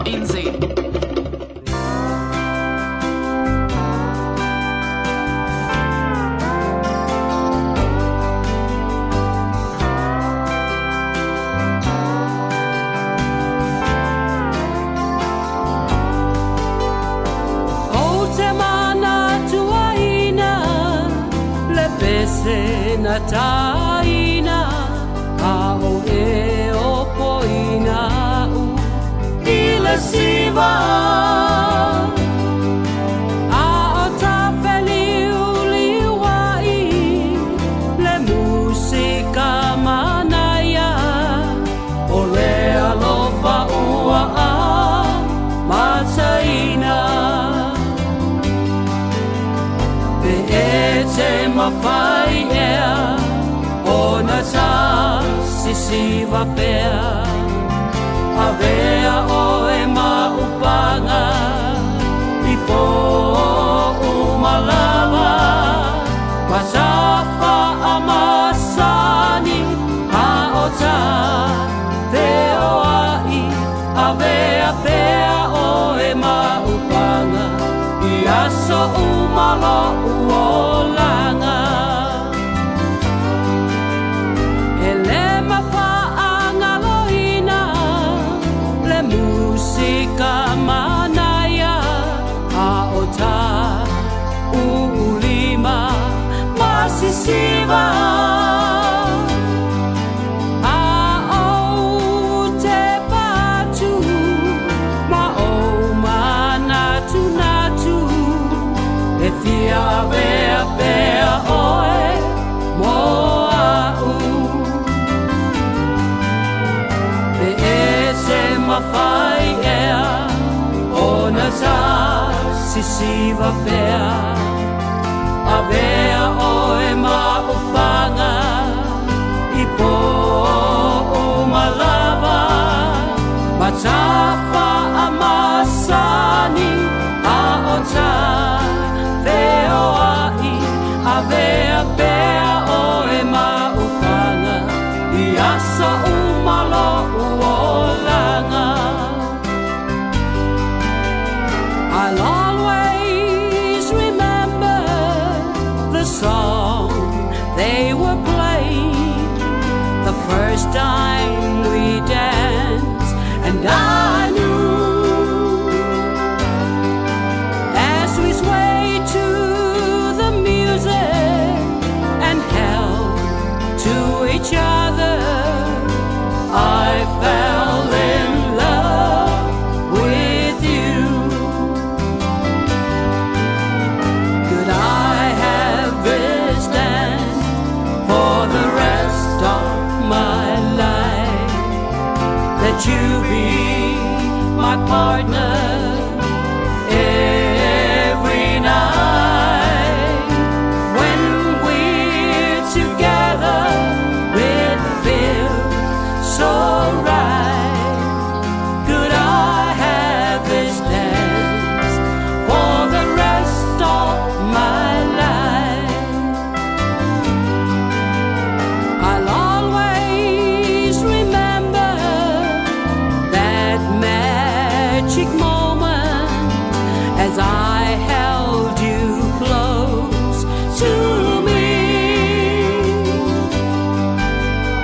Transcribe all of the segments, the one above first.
www.radioinzi.nz. Na taina a o e o poina u I le siva a o ta feliu liwai le musika manaya o le alofa ua a mataina pe e te mawhai ona ta sisiva pea a vea o e maupanga I po umalava Pasafa a masani a o ta veo ai a vea pea o e maupanga I aso umalo uolanga Musika manaya a o ta ulima masisiva a o te patu ma o manatu natu e fia vea pea oe moa u pe e se mawhai ona ta sisiva pea a vea o e maupanga I po umalava Matafa a masani a o ta veo ai a vea pea o e maupanga I asa umalo uolanga I'll always remember the song they were playing the first time we danced, and I knew as we swayed to the music and held to each other, I fell in love with you. Let you be my partner every night. When we're together, it feels so right. Could I have this dance for the rest of my life? I'll always remember magic moment as I held you close to me.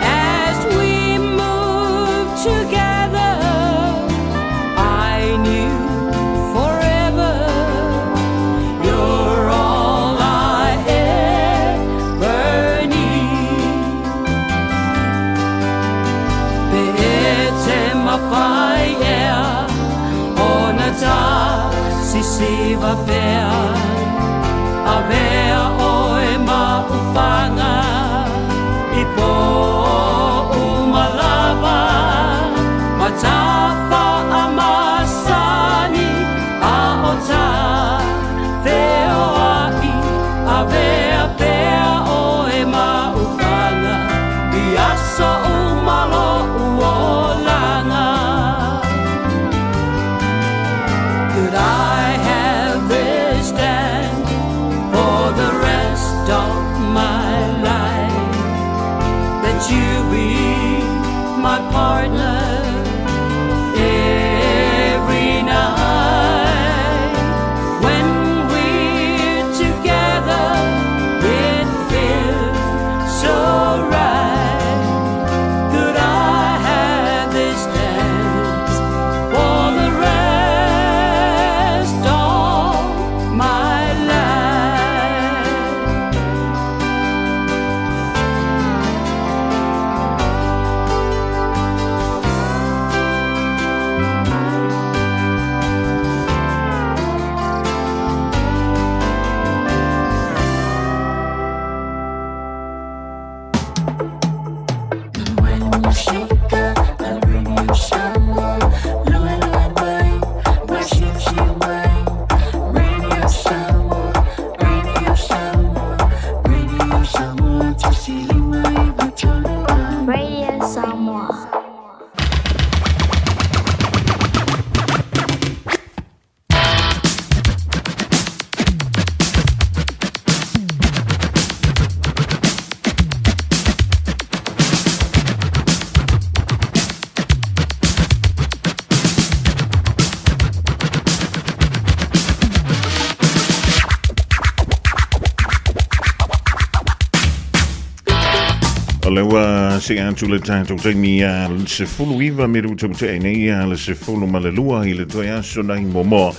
As we moved together, I knew forever you're all I ever need. Pe'ete mawhai ona ta sisiva pea a vea o e maupanga I po umalava Matafa a masani a o ta veo ai a vea pea o e maupanga I aso umalo uolanga Could I have this dance for the rest of my life? lewa se antule tanto temi le se fulu iva me ruto te nei le se fulu malelua i le toia so nai momo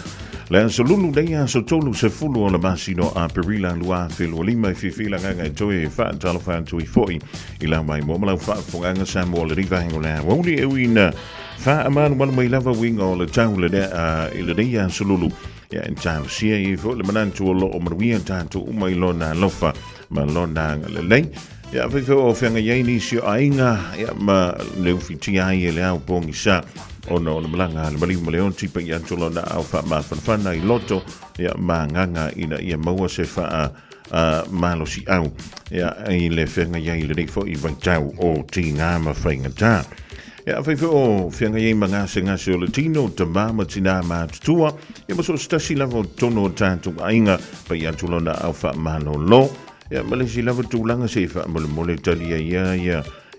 le so lulu dei so tolu se fulu o le masino a perila lua filo lima fifila nga toi fa talo fa tui foi i la mai momo la fa fonga sa mo le riva ngola woni e wina fa amanu mal mai lava wingo le taule de i le dei so lulu ya in tau sia i fo le manantu lo o marwia tanto o mai lona lofa ma lona le lei ya fe o fenga ye ni si ainga ya ma le fitia ye le au pongi sa ono le malanga le mali le on tipa ya tolo na au fa ma fa na i loto ya ma nganga ina ia maua se fa ma lo si au ya i le fenga ye le fo i va tau o tinga ma fenga ta ya fe o fenga ye manga senga se o le tino te mama tina ma tua ya mo so stasi lavo tono tanto ainga pa ya tolo na au fa ma lo ya malesi lava tulanga se fa mole talia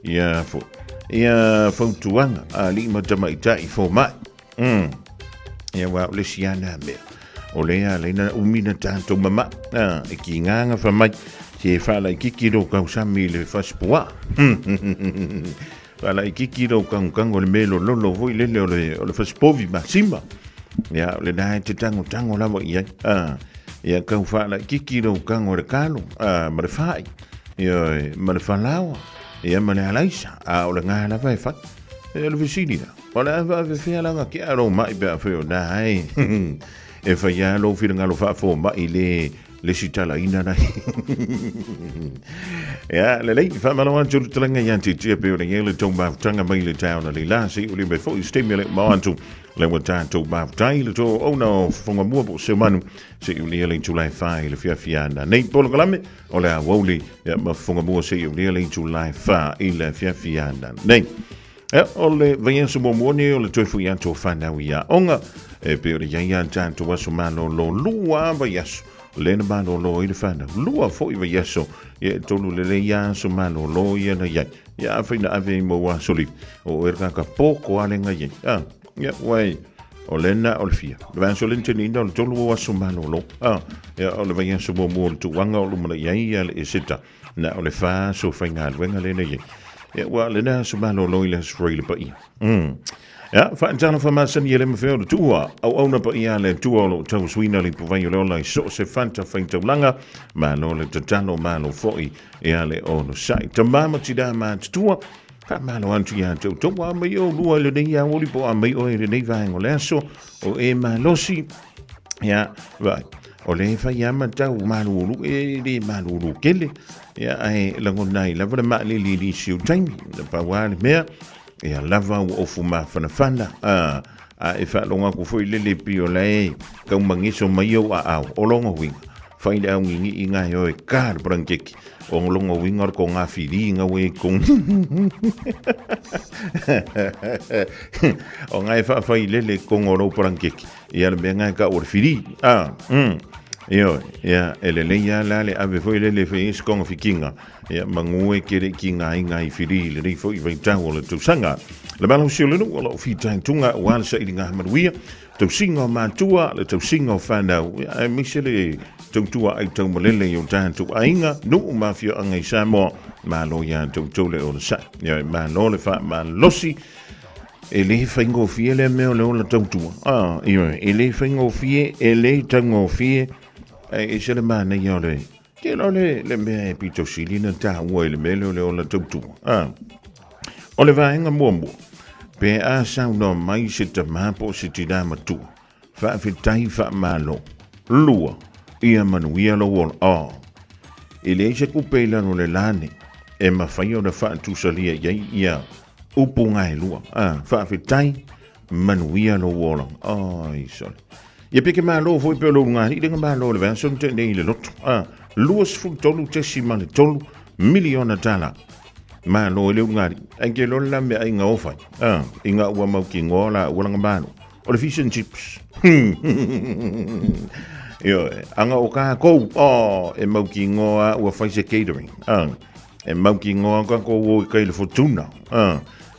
ya fo tuanga ali ma tama itai fo mai ya wa le siana me ole ya le na umina tanto mama e ki nganga fa mai se fa la kikiro ka usami le faspoa fa la kikiro ka ngolo melo lolo voi le faspovi maxima ya le dai te tango lava ya ya kau fala kikiro kango re kalo ma re fai ya ma re falawa ya ma le alaisa o le ngala vai fat le visida o le va fiala nga ki aro mai be afo dai e fa ya lo fi ngalo fa fo ma le sitala ina dai ya le lei fa ma lo antu tlanga yanti ti pe o le tomba tanga mai le town le la si o le be fo stimulate ma antu le watanto ba tai le to no fonga mo bo se manu se u le July 5 le fia na nei polo kalame o le woli ya ma fonga mo se u le July 5 ile fia na nei o le vayan so mo ne o le to fu yanto fa na wi onga e pe o yan tanto waso mano lo lua va yaso le na mano lo ile fa na lua fo i va yaso ye to le yan so mano lo ya na ya fa na ave mo wa soli o erga ka poco alenga ye ya wai o lena o le fia le van solen tenina o tolu wa sumano lo ya o le van so mo tu wanga o le ya le sita na o le fa so fainga wenga le ne ya wa le na sumano lo ile srele pa i ya fa tana fa masan yele me fe o tua au ona pa ia le tua lo tau swina le puvan yo le so se fanta fainta langa ma no le tatano ma no foi ya le ono sai tamama tida ma tua ka malo antu ya to wa me o lua le ya oli po a me o le nei va ngole so o e malosi ya vai o le fa ya ma tau malulu e le malulu kele ya ai la ngonai la va ma le li si u time pa wa le me ya lava o fuma fana a e fa longa ku foi le pio le ka mangiso mai o longo wing fa ida ngi inga yo e kar brankeki o longo wingor ko nga fili nga we kong o nga fa ile kong oro brankeki ya le nga ka or fili yo ya ele ya le ave foi le fes kong fikinga ya mangue kere kinga inga I fili le fo I ventau le tu sanga le balo sio le no lo fitain tunga wal sa inga maruia tu singo matua le tu singo fana ai misele tu ai tu molele yo tantu ainga no mafia angai samo ma lo ya tu le o sa ya ma lo le fa ma losi ele fingo fie le me le tu io ele fingo fie ele tango fie e se le mana yo le ke lo le me pito silina ta wo le me le o tu o le va inga mombo pe a sa no mai se te ma po se ti da matu fa fitai fa malo lua ia manuia lo wol ele se kupela no le lane e ma fai o na fa tu salia ia upunga e lua fa fitai manuia lo wol ai so ia peke malo foi pe lo ngani de malo le version te nei le lot luas fu tolu tesi male tolu miliona dala malo le ngani anke lo la me ai ngofa inga wa mau ki ngola wala ngabano o le fish and chips yo anga o ka ko e mau ki ngoa wa faise catering e mau ki ngoa ka ko wo ka le fortuna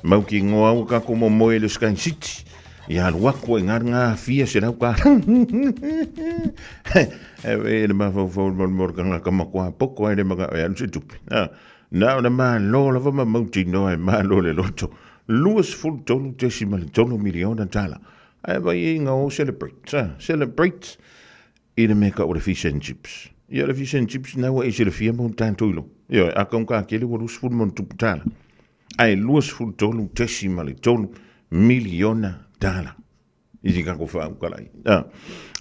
mau ki ngoa ka ko mo mo le sky city ya lo ko nga fia se na ka e ma fo mo ka ma ko poco e ma ya se tu Na na ma lo la ma mauti no e ma lo le loto. Luas full tolu decimal tolu miliona tala. Ai va inga o celebrate. Ina meka o le fish and chips. Ia le fish and chips na wa isi le fia mo tantuilo. Ia a ka kele wa lus full mon tuputala. Ai luas full tolu decimal tolu miliona tala. Isi ka ko fa kalai.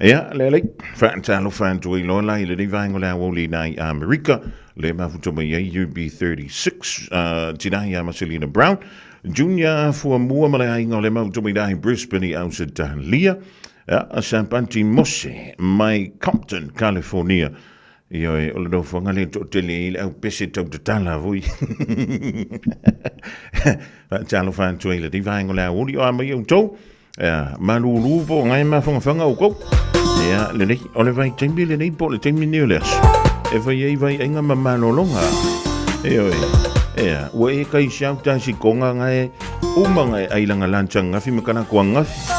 Ia le fan talo fan tuilo la ile ni vango la woli na America. Le mafutomo ya UB36 tina ya Marcelina Brown Junior for mua malai nga le mafutomo ya Brisbane au se Lia a Sampanti Mosse mai Compton California yo e o lo fonga le to tele au pese to tala voi talo fan to ile di vango la woli o mai o to malulu po ngai ma fonga o ko ya le nei o le vai tembi le nei po le tembi neoles e vai inga mamalolonga ua e kai siau tasi konga ngai umanga ai langa lancha ngafi makana kua ngafi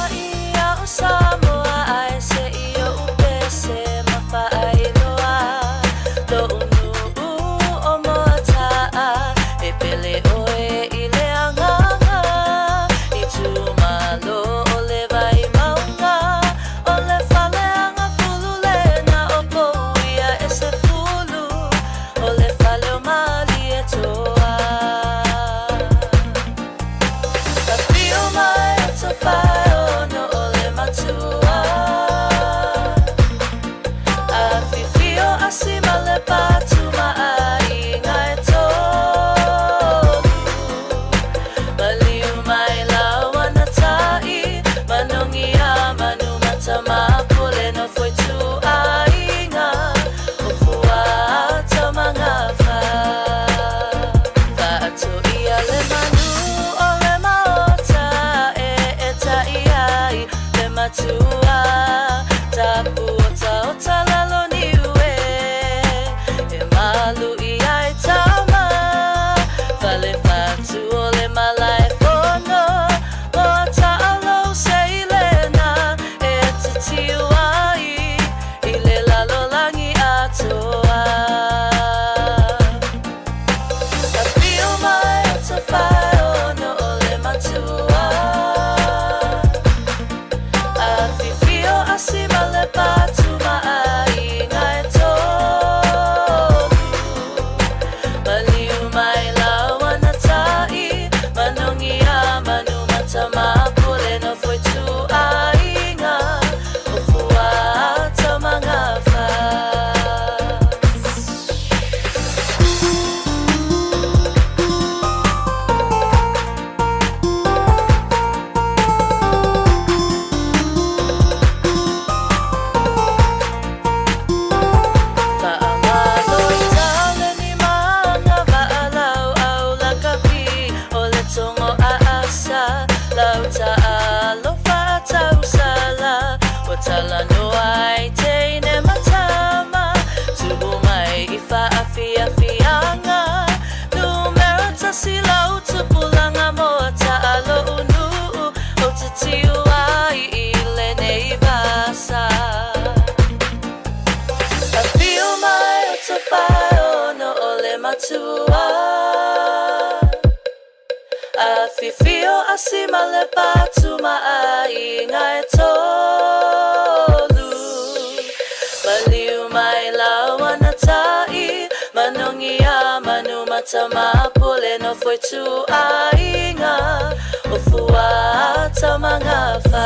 Tama pule no foi tu ainga o fua tama ngafa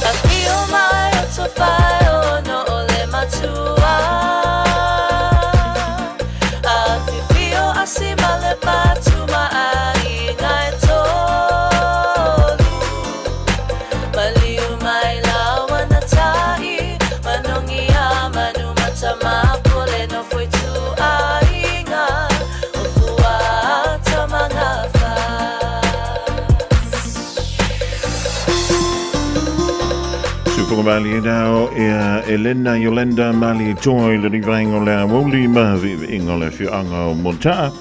a feel my to fire no ole matua a feel asima le patuma ainga to baliu mai lawa na tai manongia manu matama pule no foi Mali now Elena Yolanda Mali Joy le vango la woli ma ingole fi anga monta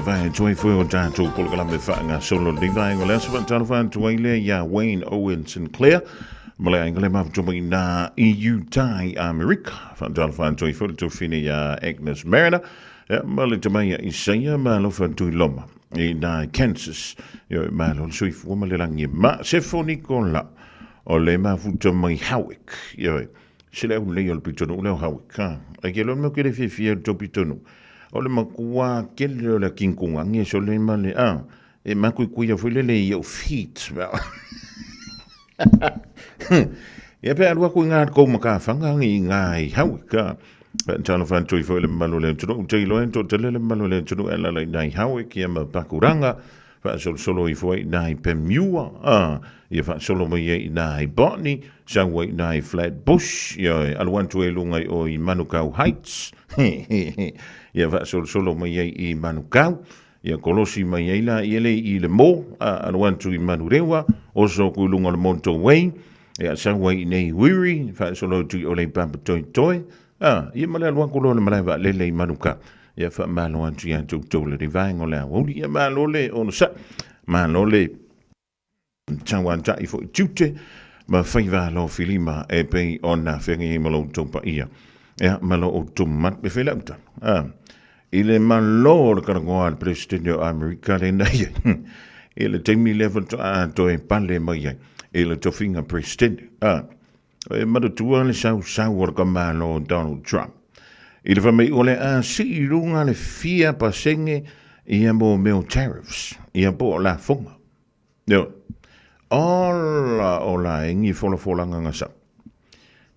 vai joy for tanto por la me fanga solo le vango la so tanto fan to ile ya Wayne Owen Sinclair Malay ang kalema jumay na EU tai Amerika. Van Jalfan Joy Full to Finia Agnes Mariner. Malay jumay Isaiah Malo van Tuiloma. In Kansas. Malo Swift woman lang ma Sefonicola. O lema futa mai Howick. Sila ulay ol pitono ulaw Howick. Agilon mo kile fifia to pitono. O le makua kele la kinkunga ngi so le male e makuikuia foi le yo feet. Ia pe alua ku ngat ko maka fanga ngi ngai Howick. Tano fan toi foi le malole tuno te lo ento te le malole tuno ela le nai Howick ia ma pakuranga. Fa solo I foi nai Pemua. Ia fa solo mo ia nai Botany, sa wai nai Flatbush, ia alwan tu e lunga o I Manukau Heights. Ia fa solo mo ia I Manukau, ia kolosi mai ia la ia le I le mo, alwan tu I Manurewa, oso ku lunga le Monto Way, ia sa wai nei Wiri, fa solo tu o le papa toi. Ia male alwan ku lo le male va le le Manukau. Ia fa malo antu ia tu le divine o le awoli, ia malo le ono sa, malo le Tawanta I fo tute ma faiva lo filima e pe ona fengi malo topa ia malo o tumat be felauta ile malo ka ngoal president o America le nai ile temi level to e pale mai ile to finger president e mado tua le sau war ka malo Donald Trump ile fa mai ole si lunga le fia pasenge ia mo meu tariffs ia po la fonga Ola ingi folanga ngasa.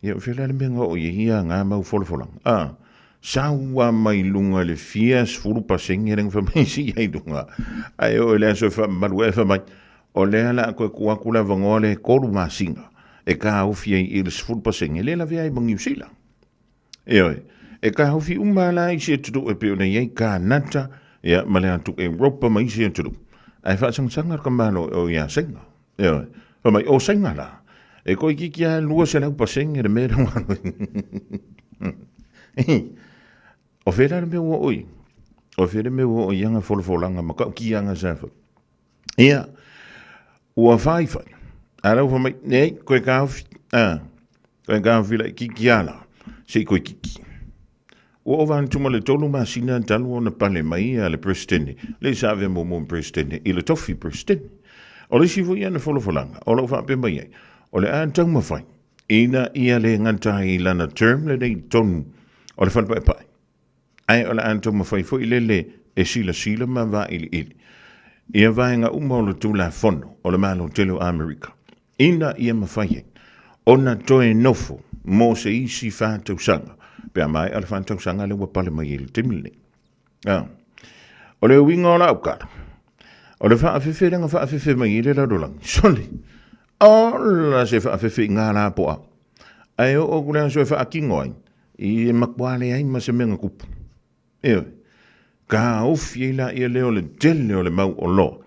Ia fela le menga o ia nga mau folanga. Sawa mai lunga le fias fulu paseng reng fa mai si ai lunga. Ai o le so fa malu fa mai. O le ala ko kula vangole ko ma singa. E ka o fi I le fulu paseng le la via New Zealand. E ka o fi umala I se tu e pe nei ka nata ia male atu Europa mai se tu. Ai fa sanga ka malo o ia singa. Mai o senga la. E ko ki kia lua se lau paseng e mera wano. O fera me wo oi. O fera me wo oi anga folanga maka ki anga safa. Ia. Ua faifa. Ara ufa mai nei koe kaofi. Koe kaofi la ki kia la. Se koe kiki. Ua o van tuma le tolu masina talu o na pale mai a le presidente. Le save mo presidente. I le tofi presidente. O le sifu ia na folanga, o lo whape mai ai. O le an tau mawhai, ina ia le ngantai lana term le nei tonu, o le whanpai pai. Ai o le an tau mawhai fo ile le e sila ma wa ili. Ia vaenga uma o le tula fono, o le malo telo Amerika. Ina ia mawhai ai, o na toe nofo, mo se isi whātau sanga, pia mai ala whātau sanga le wapale mai ili timile. O le winga o la aukara. O le whaafefe mai ile la rolang. Soli. O la se whaafefe ngā la poa. Ai o kulea so e whaakingo ai. I makwale ai ma se menga kupu. Ka ofi la ia leo le tele o le mau o lo.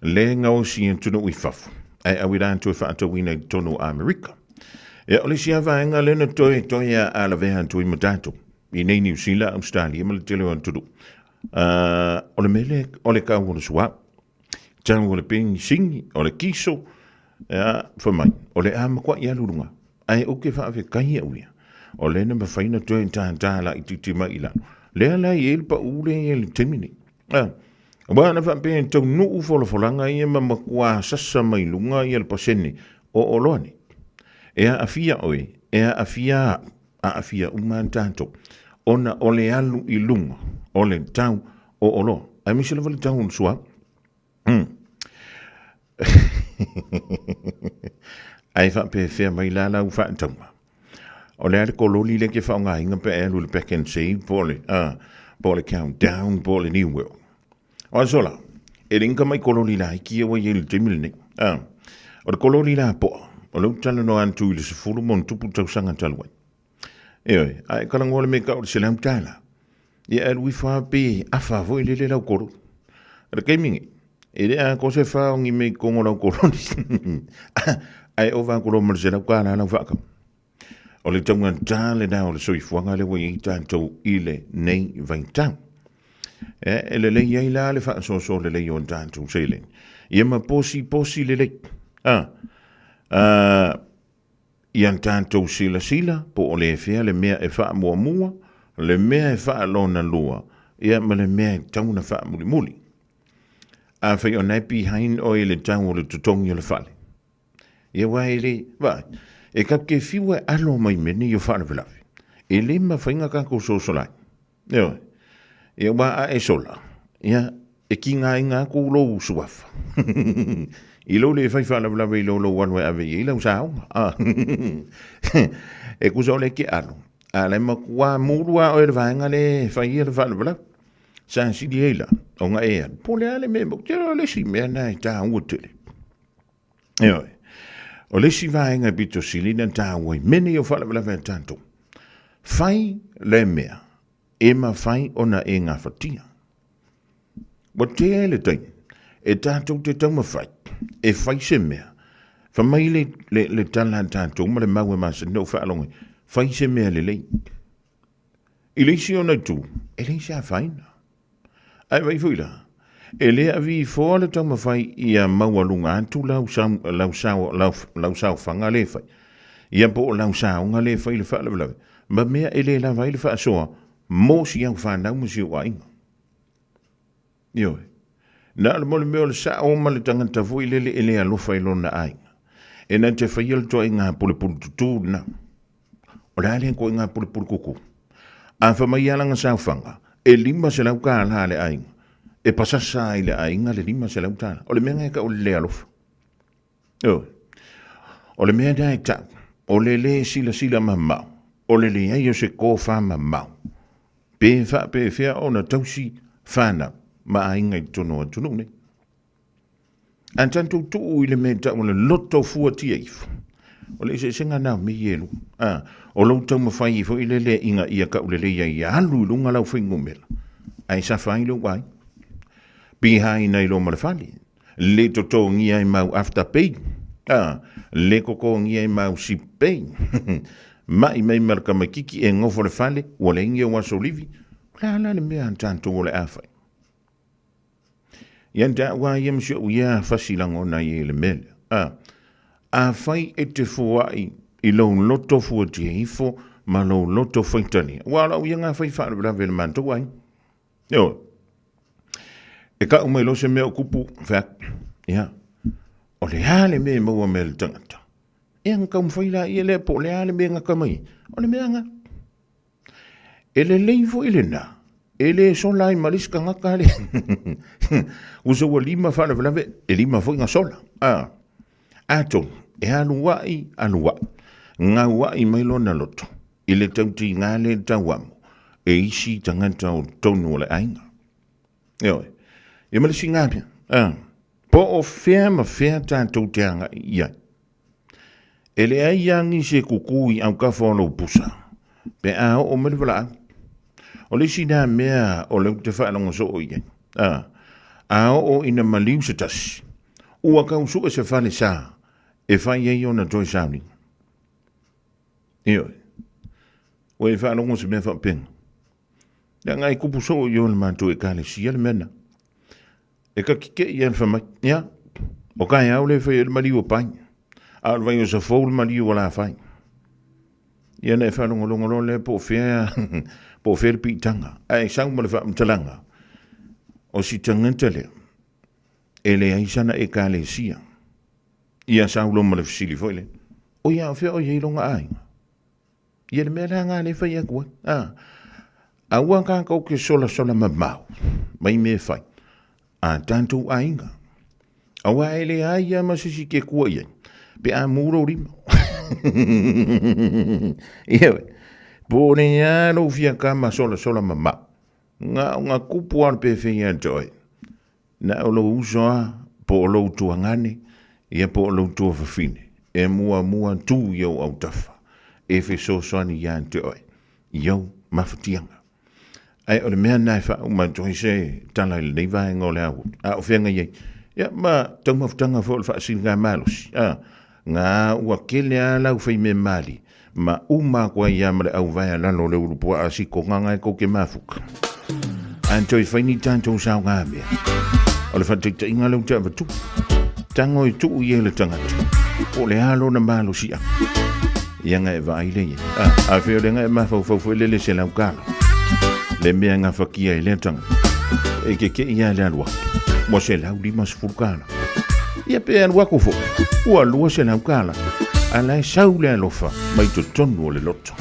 Le ngau si en tunu ui fafu. Ai awira antu e whaatau wina I tonu Amerika. O le si hawa enga lena toi a la veha antu I matato. I nei New Zealand, Australia, ma le tele o antudu. O le mele, o le kau o le suwa. Tau o le pengi singi, o le kiso, fa mai, o le amakwa ia lurunga. Ai oke whaawe kai au ia. O le na mawhaina toi tāla I titi mai ila. Le ala I elpa ule I ele temini. Wana whape tau nuu folanga ia mamakwa sasa mai lunga I ele pasene o oloani. Ea afia oe, ea afia uman tātou. Ona o le alu I lunga, o le tau o olo. Ai misila vali tau unsua. Ai fa pe fe mai la u fa tama. O le ko lo li le ke fa nga inga pe elu le back and save pole countdown pole new world. O sola. E ringa mai ko lo li la ki o ye le timil ni. O ko lo li la po. O lo tala no antu le se fulu mon tupu tau sanga talwa. Ai kala ngole me ka o se lam tala. Ia wi fa pe afa vo le la ko. Re gaming. E rea ko se wha ngi me kongo lau koroni. Ai o wha koro marzera kwa na lau whaka. O le taunga tāle na o le soi fuanga le wai I tātou I le nei vai tau. E le lei ai la le wha so le lei o tātou se le. Ia ma posi le lei. Ian tātou sila po o le fea le mea e wha mua, le mea e wha lona lua, ia ma le mea e tauna wha muli. A whai o naipi hain o le tau o le tutongi o le whale. Ia wai le, vai, e kap ke fiwa alo mai mene i o whale vilawi. E le ma whainga kako so solai. Ia wa a e sola. Ia, e ki ngā inga ko lou suafa. I lo le whai whale vilawi i lo wanwe ave i lau sao. E kusa o le ke alo. A le makua murua o e le vaenga le whai i le whale vilawi. Sa sidi eila, o ngā ea, po le ale me mo, te o le si mea nai tā ua tele. Eoi, o le si vaenga bito silina tā ua i mene o whala wala vea tātou. Whai le mea, e ma whai o na e ngā whatia. Wa te ele tai, e tātou te tau ma whai, e whai se mea. Whamai le tala tātou, ma le maue masa no whaalongi, whai se mea le lei. I leisi o nai tū, e leisi a whaina. Ai vai fuila. E le avi fo le tau mawhai ia maualunga atu lau sao whanga le whai. Ia po lau sao ngā le whai le whaalawe. Ma mea e le la vai le whaasoa, mō si au whanau ma si o ainga. Ioi. Nā le mole meo le sao ma le tangata fo i lele e le alofa i lona ainga. E nā te whai al toa i ngā pule pule tutu na. O le ale ko i ngā pule pule kuku. A whamai alanga sao whanga. E lima se lau ka ala le ainga. E pasasa i le ainga le lima se lau tala. O le mea ngai ka o le alofa. O le mea dai tau. O le sila mamau. O le ai o se kofa mamau. Pe fea o na tausi whana ma ainga i tono a tunu ne. An tantou tuu i le mea tau le loto fua tia ifu. O le se senga nao me yelu. O lau tau mawhai fo i le inga ia ka ulele i alu lunga lau whaingo mela. Ai sa whai lo wai. Pihai nei lo malafali. Le toto ngia i mau after pay. Le koko ngia i mau si pay. Mai mai marka makiki e ngofo le fale. Wale ingia waso livi. La le mea antanto wale awhai. Yanta wa yam sio ia fasilango na i le mele. A fai e te fuai i lau loto fua tia ifo ma lau loto faitani. Wala u ia ngā fai whaare bila vele manto wai. E ka umai lo se mea o kupu whak. Ia. O le hale mea maua mea le tangata. E ang kaum whaila i le po le hale mea ngaka mai. O le mea nga. E le leifo i le na. E le sola i mariska ngaka le. Usa ua lima whaare bila ve. E lima fo inga sola. Ato, e alu wai. Ngā wai mai lona loto. I le tauti ngā le tawamu. E isi tangata o tonu o le ainga. Eoi. E malisi ngā pia. Po o whea ma whea tātou te anga iai. E le ai angi se kukui au ka whono pusa. Pe ao o mele au. O le si nā mea o leu te whaanonga so o iai. Ao o ina maliu se tasi. Ua kausu e se whale saa. E whai ei o na toi sauni. Ioi. O e whanongo se mea whapenga. Nā ngai kupu so i o le mātou e kāle si ale mena. E ka kike i alfa mai. Ia. O kai au le whai e mali o pai. Au vai o sa fōu mali o la whai. Ia ne whanongo longo le po whea. Po whea le pitanga. Ai sau ma le whaamtalanga. O si tanganta lea. E le aisana e kāle sia. Ia sau lo male fisili foile. O ia fea o ia longa ainga. Ia le mea ngā le whai akua. Aua ka kau ke sola mamau. Mai me whai. A tantou ainga. Aua e le aia masisi ke kua ia. Pe a muro rima. Ia we. Pone ia lo fia kama sola mamau. Nga kupu ar pe whai joy. Na o lo usoa po o lo tuangane. Ia po o lo tua whawhine. E mua tū iau au tafa. E whi so soani ia te oi. Iau mawhatianga. Ai o le mea nai wha uma toi se tala i le vai ngō le au. A o whenga iei. Ia ma tau mawhatanga fo le wha asili ngā malusi. Ngā ua kele a lau whai me mali. Ma uma kua ia male au vai a lalo le urupua a si ko nganga e ko ke mafuka. An toi whaini tātou sao ngā mea. O le whateita inga lau te avatu. Tango i tuu i ele tangata. O le halo na malusi a. Yanga e vai le. A feo le ngai mafau le se lau kala. Le mea ngā whakia e le tanga. E ke ia le alua. Mo se lau lima sefulukala. Ia pe an wako fo. Ua lua se lau kala. A lai sau le alofa. Mai to tonu o le loto.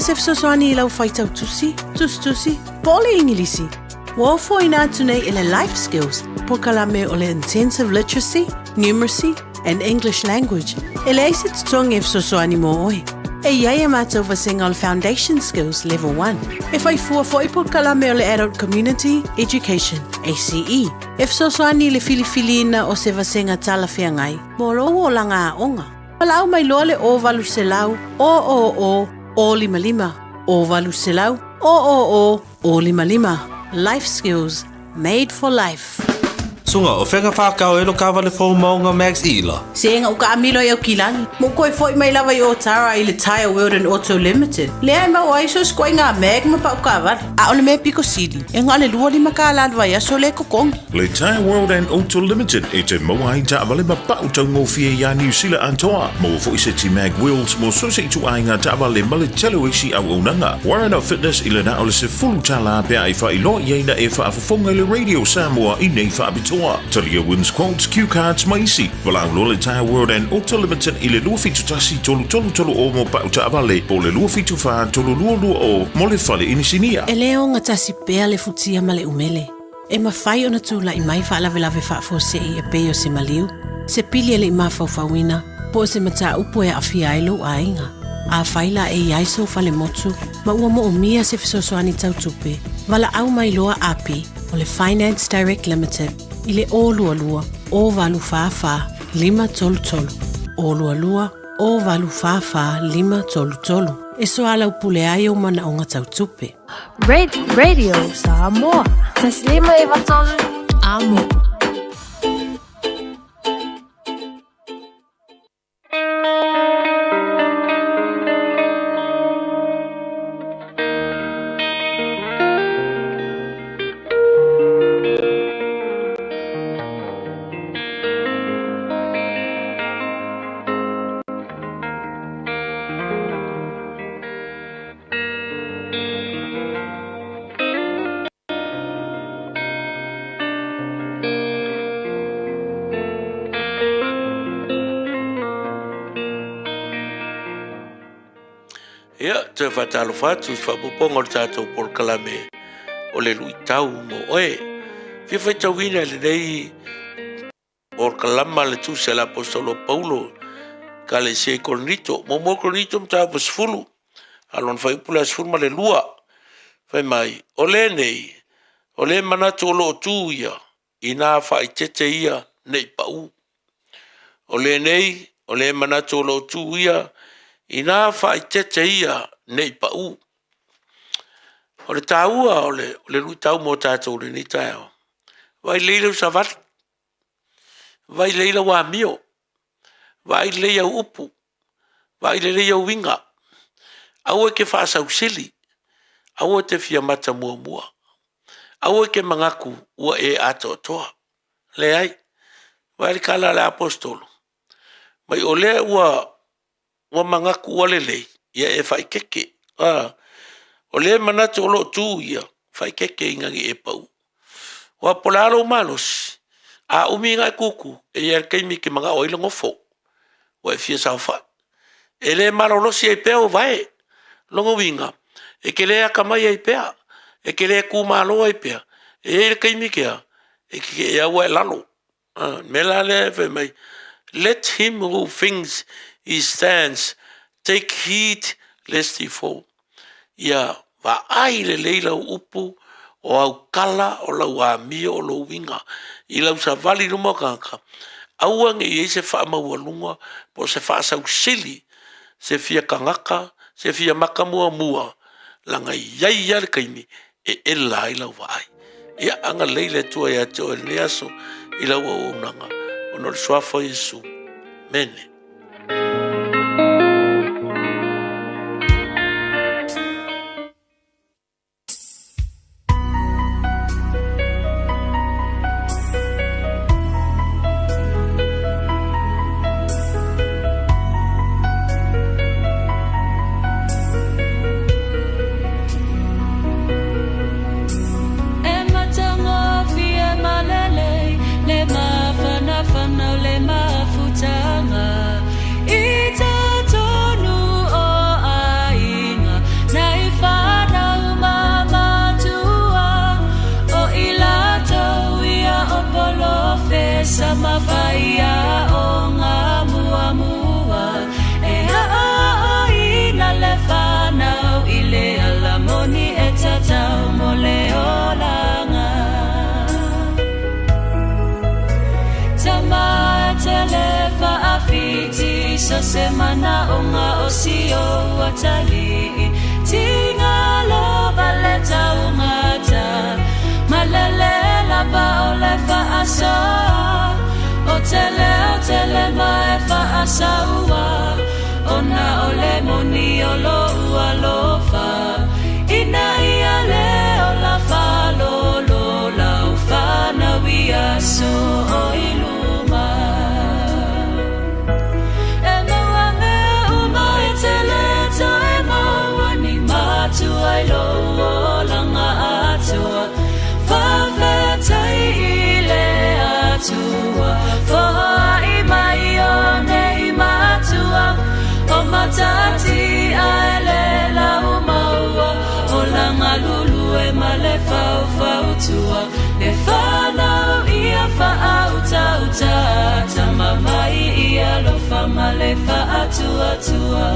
Sef sosoani lau faitau tusi, pole ingilisi. Wofo ina tunei ile life skills, po kalame ole intensive literacy, numeracy, and English language. Ele eisi tutong if sosoani mo oi. E yaya mato vasingal foundation skills level 1. If I fuafo po kalame ole adult community, education, ACE. If sosoani le filifilina o se vasinga talafiangai, moro o langa onga. Palau mai lole o valu selau, o lima lima, o valu selau, o lima lima. Life skills made for life. Sunga o whenga whakao e lo kawa le fōu maunga Max Ila. Senga o ka amilo i au kilangi. Mo koe foi mai lawa i o Tara i le Tire World and Auto Limited. Lea ma o aiso skoi ngā meg ma pa o kawa. A ole me piko sidi. E ngā le lua lima ka aladwa i aso le kokongi. Le Tire World and Auto Limited e te maua i ta awale ma pa utau ngō fia i a New Zealand antoa. Mo foi se ti mag wheels mo so se tu ai ngā ta awale ma le telo isi au unanga. Warren of Fitness i le na ole se fulu tala pia i wha i lo i eina e wha afafonga le Radio Samoa i nei wha abitoa. Samoa. Talia wins quotes, cue cards, maisi. Wala ulola Tire World and Auto Limited ile lua fitu tasi tolu o mo pa uta avale. Po le lua fitu fa tolu lua o mole fale inisinia. E leo ngatasi pea le futia ma le umele. E mawhai ona tūla I mai whaalawelawe whaafosei e peo se maliu. Se pili ele I mawhauwhauina. Po se mata upo e awhia ailo a inga. A whaila e iaiso whale motu. Ma ua mo o mia se fisosoani tautupe. Wala au mai loa api o le Finance Direct Limited. I le o lua lua o walu whawha 533. O lua lua o walu whawha 533. E so ala upule ai o mana o ngā tautupe. Radio Samoa. Taslima Ivatol Amo. Ia, te whatalo whatu, whapuponga o tātou por kalame o le lui tau mo oe. Whiwhai tau hina le nei por kalama le tu se la apostolo Paulo ka le se Korinito. Mo Korinito mta pasfulu. Alon whai upula asfulu ma le lua. Whai mai, o le nei, o le manatu o lo tu ia, I nā whai tete ia nei pau. O le nei, o le manatu o lo tu ia, I nā whai tete ia nei pau. O le tāua o le lui tau mō tātou le ni tāo. Vai leila usawari. Vai leila wā mio. Vai leia upu. Vai leia winga. Au e ke whaasau sili. Au e te fia mata mua mua. Au e ke mangaku ua e ato toa. Le ai. Vai le kala le apostolo. Mai o le ua mangaku wale lei, ia e whai keke. O le manatu o lo tū ia, whai keke ingangi e pau. Wa polaro malos, a umi ngai kuku, e ia keimi ke mga oila ngofo. Wa e fia sao whai. E le marolosi e peo vai, longo winga. E ke lea kamai e pea, e ke lea kumalo e pea. E ia keimi kea, e ke ea wa e lalo. Mela le fe mai. Let him who thinks he stands take heed lest he fall. Ia wa ai le leila upu o au kala o lau a mia o lau winga. I lau sa vali ruma kanka. Auang e se wha maua lunga po se wha sau sili. Se fia kangaka, se fia makamua mua. Langa iai yale kaimi e ela i lau wa ai. Ia anga leile tua ia teo e neaso I lau a unanga. Ono le swafa Yesu. Mene. Semana onga osio watali tinga lo baleta ungata malele la ba ole fa asa otele ma fa asa ua ona ole moni olo ua lofa ina ia le ola fa lo la ufa na wia so oiluma I lo langa atua fa fa tai ile male fa'atua tua.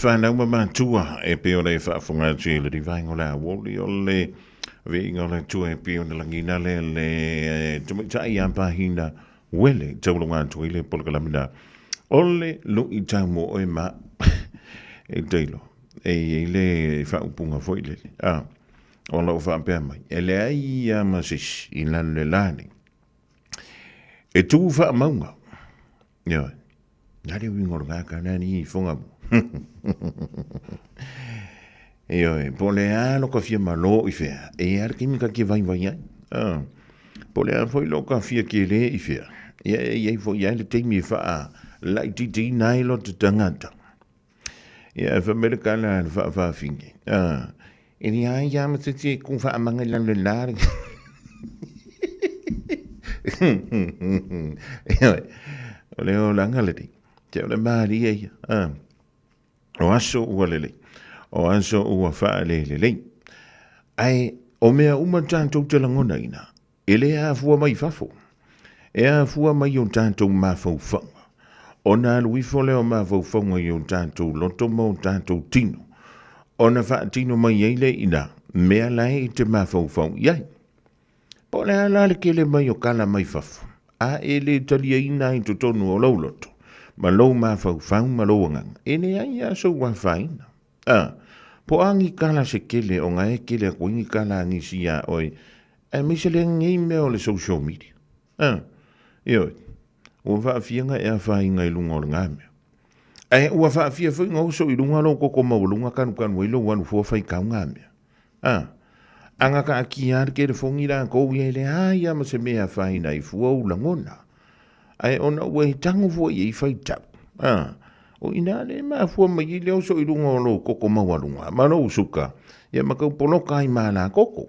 Whanau matua e peo le whaafunga le di vaingo la woli o le veingo le tua e peo le langina le tumitai ampahina wele taulunga tui le polkalamina ole lo i tamo o e ma e teilo e le whaupunga foile o lau whaapea mai e le ai amasis i lan le lani e tu whaamaunga nare wingor ngaka nani i fonga mo po le a lo ka fia malo i fea e ar kimi ka ki vai vai po le a foi lo ka fia ki le i fea e foi ya le te mi fa la ti nai lo te tangata fa americana fa fingi e ni ai ya ma te ku fa manga la le la le o langa le ti te le mari e o aso ua lele, o aso ua wha lele. Ai, o mea uma tātou te langona ina, ele a fua mai fafo, e a fua mai o tātou mafau whanga. O nā luifo leo mafau whanga i o tātou loto mo tātou tino. O na wha tino mai eile ina, mea lai te mafau whanga iai. Po le alale kele mai o kala mai fafo, a ele talia ina i to tonu o lauloto. Ma lou mafau whang ma lou angang. Ene ai aso wa whaina. Po angi kala se kele o ngai kele a kuingi kala angi siya oi. E misa le ngei mea o le social media. Ioi. Ua whaafianga e a whainga i lunga o le ngā mea. E ua whaafia whainga oso i lunga lo koko maulunga kanu kanu ilo wanu fua whai kau ngā mea. Anga ka aki ar ke le fongi la kou ia le haia ma se mea whaina i fua u langona. Ai ona ua i tango fua i ei whai tau. O ina le maa fua mai i leo so i runga o lo koko mawalunga. Mano usuka. Ia makau poloka i maa la koko.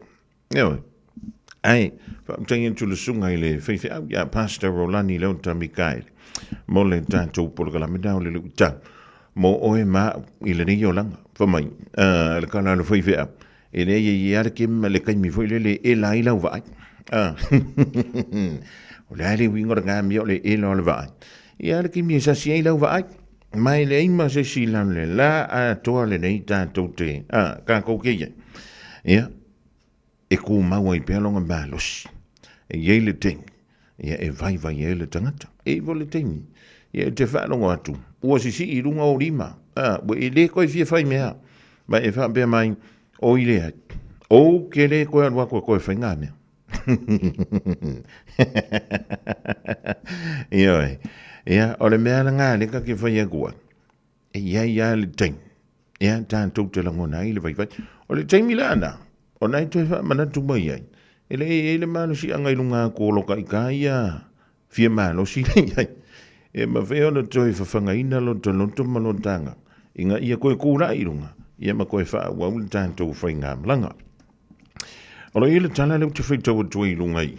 Ai, whaamtangi tu le sunga i le whaiwhi au ia Pastor Rolani leo tamikaile. Mo le tātou poloka la medao le lu tau. Mo oe maa i le nei o langa. Whamai, le kana le whaiwhi au. E le i arake ma le kaimi fwoi le e la i lau vai. O le aere wingora ngā mea o le e lau le vai. I arake mi e sasi e lau vai. Mai le ima se si lau le la a toa le nei tātou te. Ka kou keia. Ia. E ku maua i pealonga mālosi. E iei le tengi. Ia e vai vai e le tangata. E vo le tengi. Ia te whaanonga atu. Ua si i runga o rima. Ua e le koe fia whai mea. Ma e whaapea mai o i le hai. O ke le koe anua koe whai ngā mea. Ia oi. Ia o le mea ngā le ka ke whai agua. E ia le tengi. Ia tātou te langona i le vai vai. O le tengi la ana. O nai toi wha manatu mai ai. Ele mano si anga ilunga ko loka i ka ia fia mano si nei ai. E mawhea ona toi whawhangaina lonto malotanga. Inga ia koe kūra irunga. Ia ma koe wha wau le tātou whai ngā malanga. Ora ia le tala leo te whaitau atua i rungai.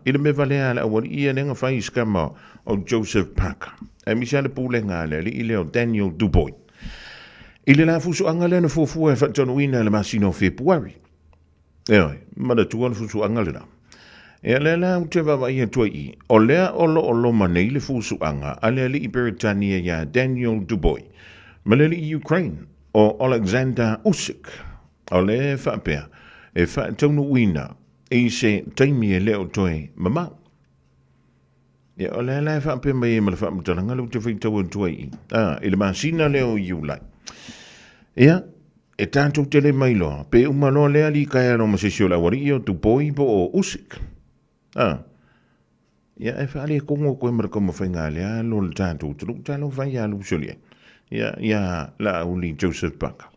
Ila me valea le awari ia nenga whai skama o Joseph Parker. E misa le pūle ngā le i leo Daniel Dubois. Ile la fusu anga le na fofua e whaitanu ina le masino Februari. Eoi, mana tua na fusu anga le na. E le la te wawa ia tua i. O lea olo manei le fusu anga a le i Britannia ya Daniel Dubois. Ma le i Ukraine o Alexander Usyk. O le whapea. E whaitaunu uina, e se taimi e leo toe mamau. Ia o lea lai whape mai e mala whamutaranga leo te whaitau atua i. E le masina leo i ulai. Ia, e tātou tele mai loa, pe umanoa lea li kai aro ma se sio la wari o tu boi po o Usyk. Ia, e whaale e kongo koe maraka ma whainga lea lo le tātou tulu, tālo whai alu solia. Ia, la uli Joseph Parker.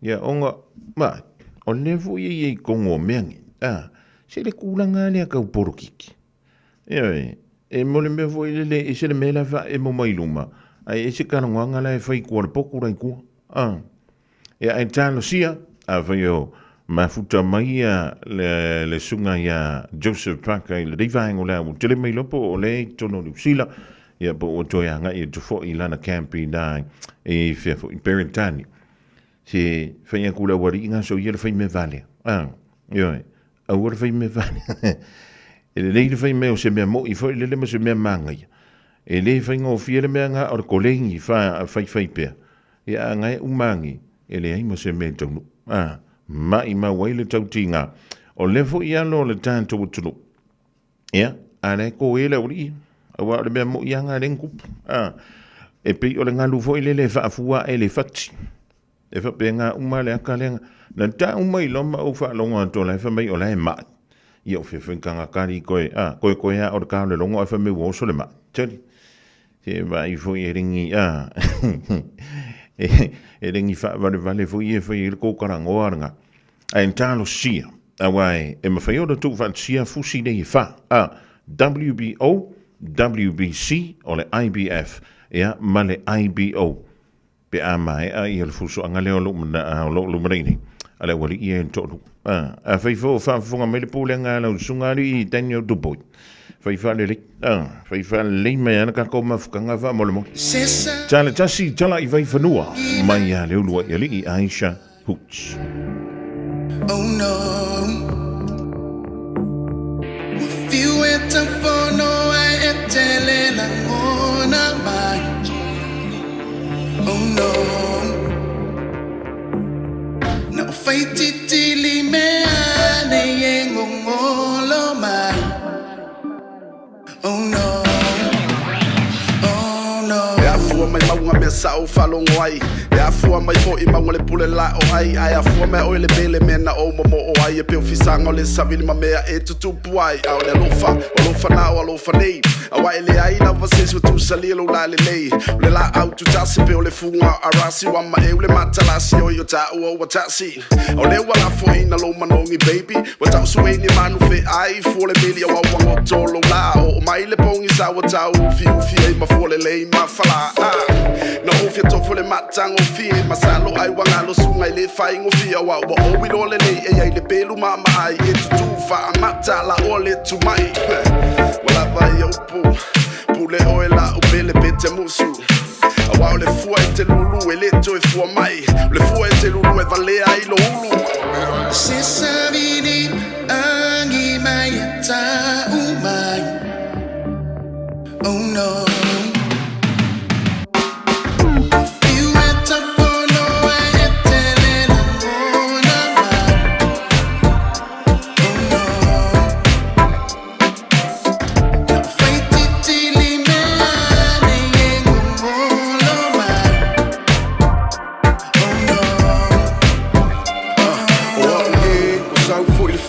Ia, onga, mai. O levo i kongo meangi. Se le kūlanga lea kau porokiki. E mole me vo i le se le mela va e mo mai luma. Ai e se karangoanga la e whai kua le poku rai kua. E ai tālo sia, a whai o mafuta mai le sunga ia Joseph Parker i le reivaengo lea o tele mai lopo o le tono ni usila. Ia po o toianga i tufo i lana campi nai e whiafo i Beretani. Se whaia kula wari inga so ia le whai me vale. Ioi, a ua le whai me vale. E le le whai me o se mea mo i whai le ma se mea mangai. E le whai ngō fia le mea ngā o le kolengi whai pēr. E a ngai umangi, e le aima se mea taunu. Mai ma wai le tauti ngā. O le fo i alo le tātou tunu. Ia, a le ko e le uri. A wa le mea mo i anga le ngupu. E pe o le ngā lufo i le whaafua e le whati. E whapenga uma le akalenga. Na ta uma i loma o whaalonga to lai whamei o lai mai. I o whiwhinkanga kari koe. Koe a o le kao le longa o whamei woso le mai. Tari. Se vai fui e ringi. E ringi whaavare fui e fui i le kōkaranga o aranga. A en tālo sia. A wai e mawhai ora tū whaat sia fusi nei wha. WBO, WBC o le IBF. Ea ma le IBO. Pe a mai a i le fuso anga leo lo marini. A le wali i e toru. A whaifo whaafunga me le pūlenga lau sungari i Daniel Dubois. Whaifa le lik. Whaifa le mea na kako mawhukanga wha molemo. Tala tasi tala i whaifanua. Mai a leo lua i ali i Aisha Hoots. Oh no. Fiu e tafono e tele la ngona mai. Oh no. No faititili me ane yengo ngolo mai. Oh no. Oh no. E afua mai maunga me sao falongo ai. E afua mai fo I maunga le pule la o ai. Ai afua mai oile bele mena o momo o ai. E peo fisanga o le savili ma mea e tutupu ai. Au le alofa na o alofa nei. Awa ele ai na vases wa tu salilo la le nei. Le la au tu tasi pe o le funga arasi wa ma e ule matalasi o yo ta o watasi. O le wala fo ina lo manongi baby. Wa ta sueni manu fe ai fo le mili o wa tolo la o mai le pongi sa wa ta u fi e ma fo le lei ma fala. Na o fi to fo le matango fi ma salo ai wa ngalo sunga le fai ngo fi wa o wi lo le nei e ai le pelu ma ai e tu fa mata la o le tu mai. Wala vai o pule oe la o pele pete musu. Awa o le fua e te lulu e leto e fua mai. Le fua e te lulu e valea I lo ulu. Se savini angi mai e ta umai. Oh no.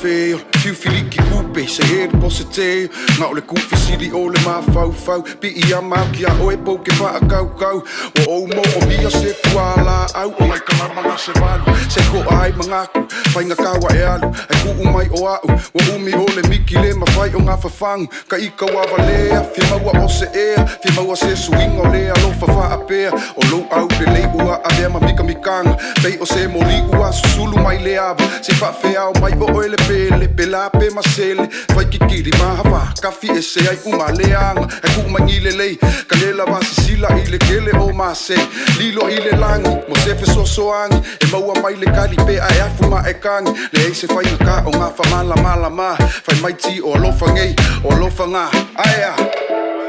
Feel fiu filiki kupe se he pose te nga ole kufi sili ole ma fau pi ia ma kia oe po ke fa kau o mo o bia se fuala au o mai kala manga se valu se ko ai mangaku fai nga kawa e alu e ku mai o au o umi ole miki le ma fai o nga fafang ka ika wa valea fi maua o se e fi maua se swing o le alo fa apea o lo au de le ua ave ma mika mikanga pei o se moli ua susulu mai le ava se fa fea o mai o ele pele pela pe masele fai kikiri mahava kafi e se ai uma leanga e ku mangile lei kalela va sila ile kele o mase lilo ile langi mo se fe soangi e maua mai le kali pe ai afuma e kangi le se fai ka o nga fa mala ma fai mai ti o lo fangei o lo fanga aya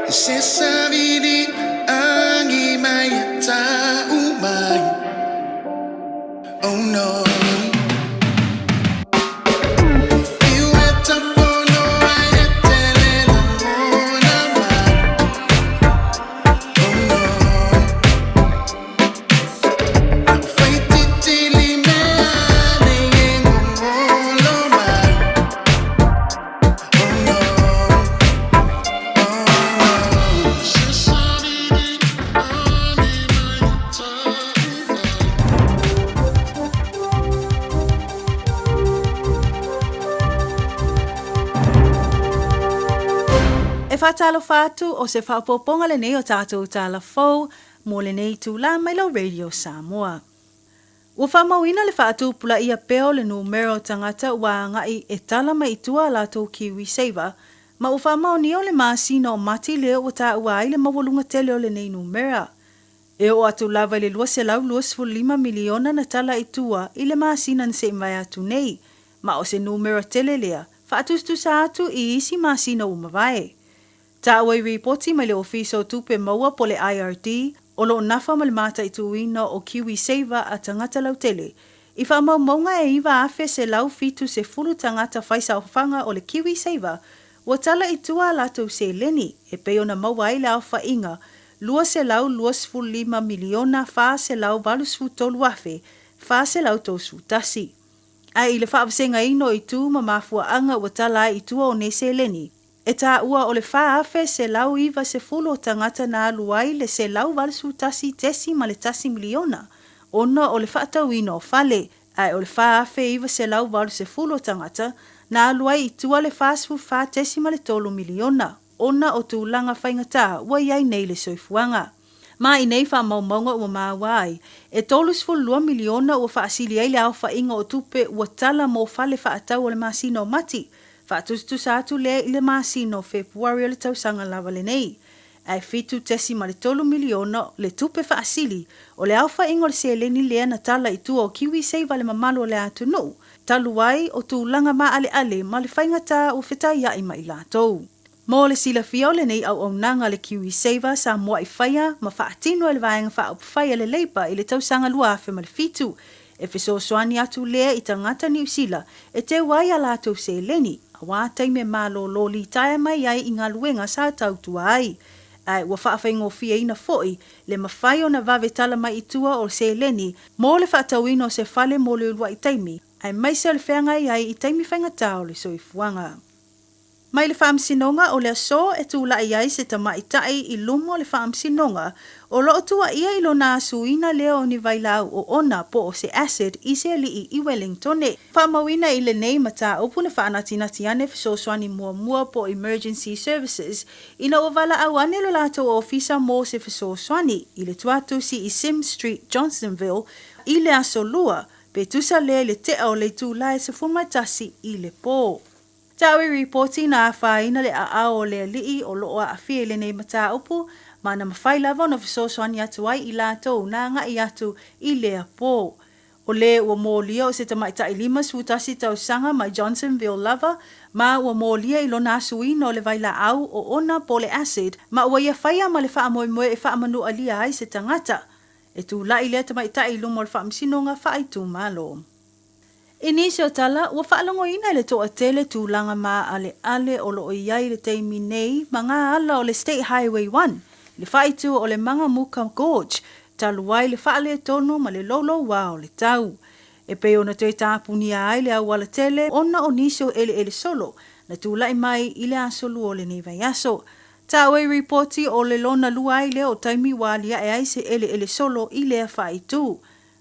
se savidi angi mai ta umai oh no Whatalo fatu o se whapoponga le nei o tātou tāla fau mo le nei tūla mai lau Radio Samoa. Ua whamauina le whaatu pula ia peo le numero tangata ua ngai e tala mai itua la tau Kiwi Saver, ma ua whamau ni o le maasina o mati leo o tā ua ai le mawalunga tele o le nei numera. E o atu lava le lua se lau 5 miliona na tala itua i le maasina na se mai atu nei, ma o se numero tele lea, whaatustu sa atu i isi maasina umawai. Ta wai reporti mai le ofiso tupe maua po le IRD o lo nafa ma le mata i tuina o Kiwi Saver a tangata lau tele. I wha maunga e iwa afe se lau fitu se fulu tangata whaisa o whanga o le Kiwi Saver wa tala i tua lato se leni e peo na maua i le alfa inga lua se lau 5 miliona wha se lau valusfu tolu afe wha se lau tosu tasi. A i le whaapasenga ino i tu ma mafua anga wa tala i tua o ne se leni. E tā ua o le wha afe se lau iwa se fulu o tangata na aluai le se lau valsu tasi tesi ma le tasi miliona. Ona o le whaatau ino o fale, ai o le wha afe iwa se lau valu se fulu o tangata na aluai i tua le whaasfu wha tesi ma le tolu miliona. Ona o tūlanga whaingata ua iai nei le soifuanga. Ma i nei wha maumaunga ua maawai, e tolus fu 2 miliona ua wha asili ai le au wha inga o tupe ua tala mo fale whaatau o le masina o mati. Whaatustu sātu le i le masino Februari o le tausanga lava le nei. Ai fitu tesi ma le 3 miliona le tupe whaasili o le alfa ingo le seleni lea na tala i tua o Kiwi Saver le mamalo le atu no. Taluai o tūlanga ma ale ma le whaingata o whetai ai mai lātou. Mo le sila fiole nei au nanga le Kiwi Saver sa mua i whaia ma whaatino e le vaenga wha up whaia le leipa i le tausanga lua afe ma le fitu. E fiso soani atu lea i tangata New Zealand e te wai a lātou seleni. Wa taime malo loli tae mai ai i ngā luenga sa tautua ai. Ai ua whaawhaingo fia ina foi, le mawhai o na vave tala mai itua o se leni, mo le whaatauino se fale mo le ulua i taimi, ai mai se le whenga ai i taimi whaingatao le soifuanga. Mai le whaamsinonga o le aso e tūla i ai se tamaitai i lumo le whaamsinonga o loo tua ia ilo nā suina leo ni vailau o ona po o se acid i se li i Wellington. Whaamawina i le nei mata upu na whaanatinati ane fisoswani mua po emergency services ina o vala au ane lo lato o ofisa mo se fisoswani i le tuatusi i Sim Street, Johnsonville i le aso lua pe tusa le te au le tūlae se fumatasi i le po. Taui reporti na whaina le a o le lii o loa a fie le nei mata upu, ma na mawhai lava na fisosoani atu ai i lātou na ngai atu i lea pō. O le ua mōlia o se tamaita i 5 sutasi tau sanga mai Johnsonville lava, ma ua mōlia i lona asuina o le vaila au o ona po le acid, ma ua ia whaia ma le whaamoemoe e whaamanu alia ai se tangata. E tū lai lea tamaita i lumo le whaamsinonga whaaitu malo. Inisio tala, ua whaalongo ina le toa tele tūlanga ma ale o lo o iai le teimi nei ma ngā ala o le State Highway 1, le whaitu o le manga Muka Gorge, taluai le whaale tono ma le lolo wā o le tau. E pe ona toi tāpuni ai le au ala tele, ona o nisi o ele solo, na tūlai mai i le asolu o le nei vai aso. Ta oe reporti o le lona lua ai le o taimi walia e ai se ele solo i lea whaitu.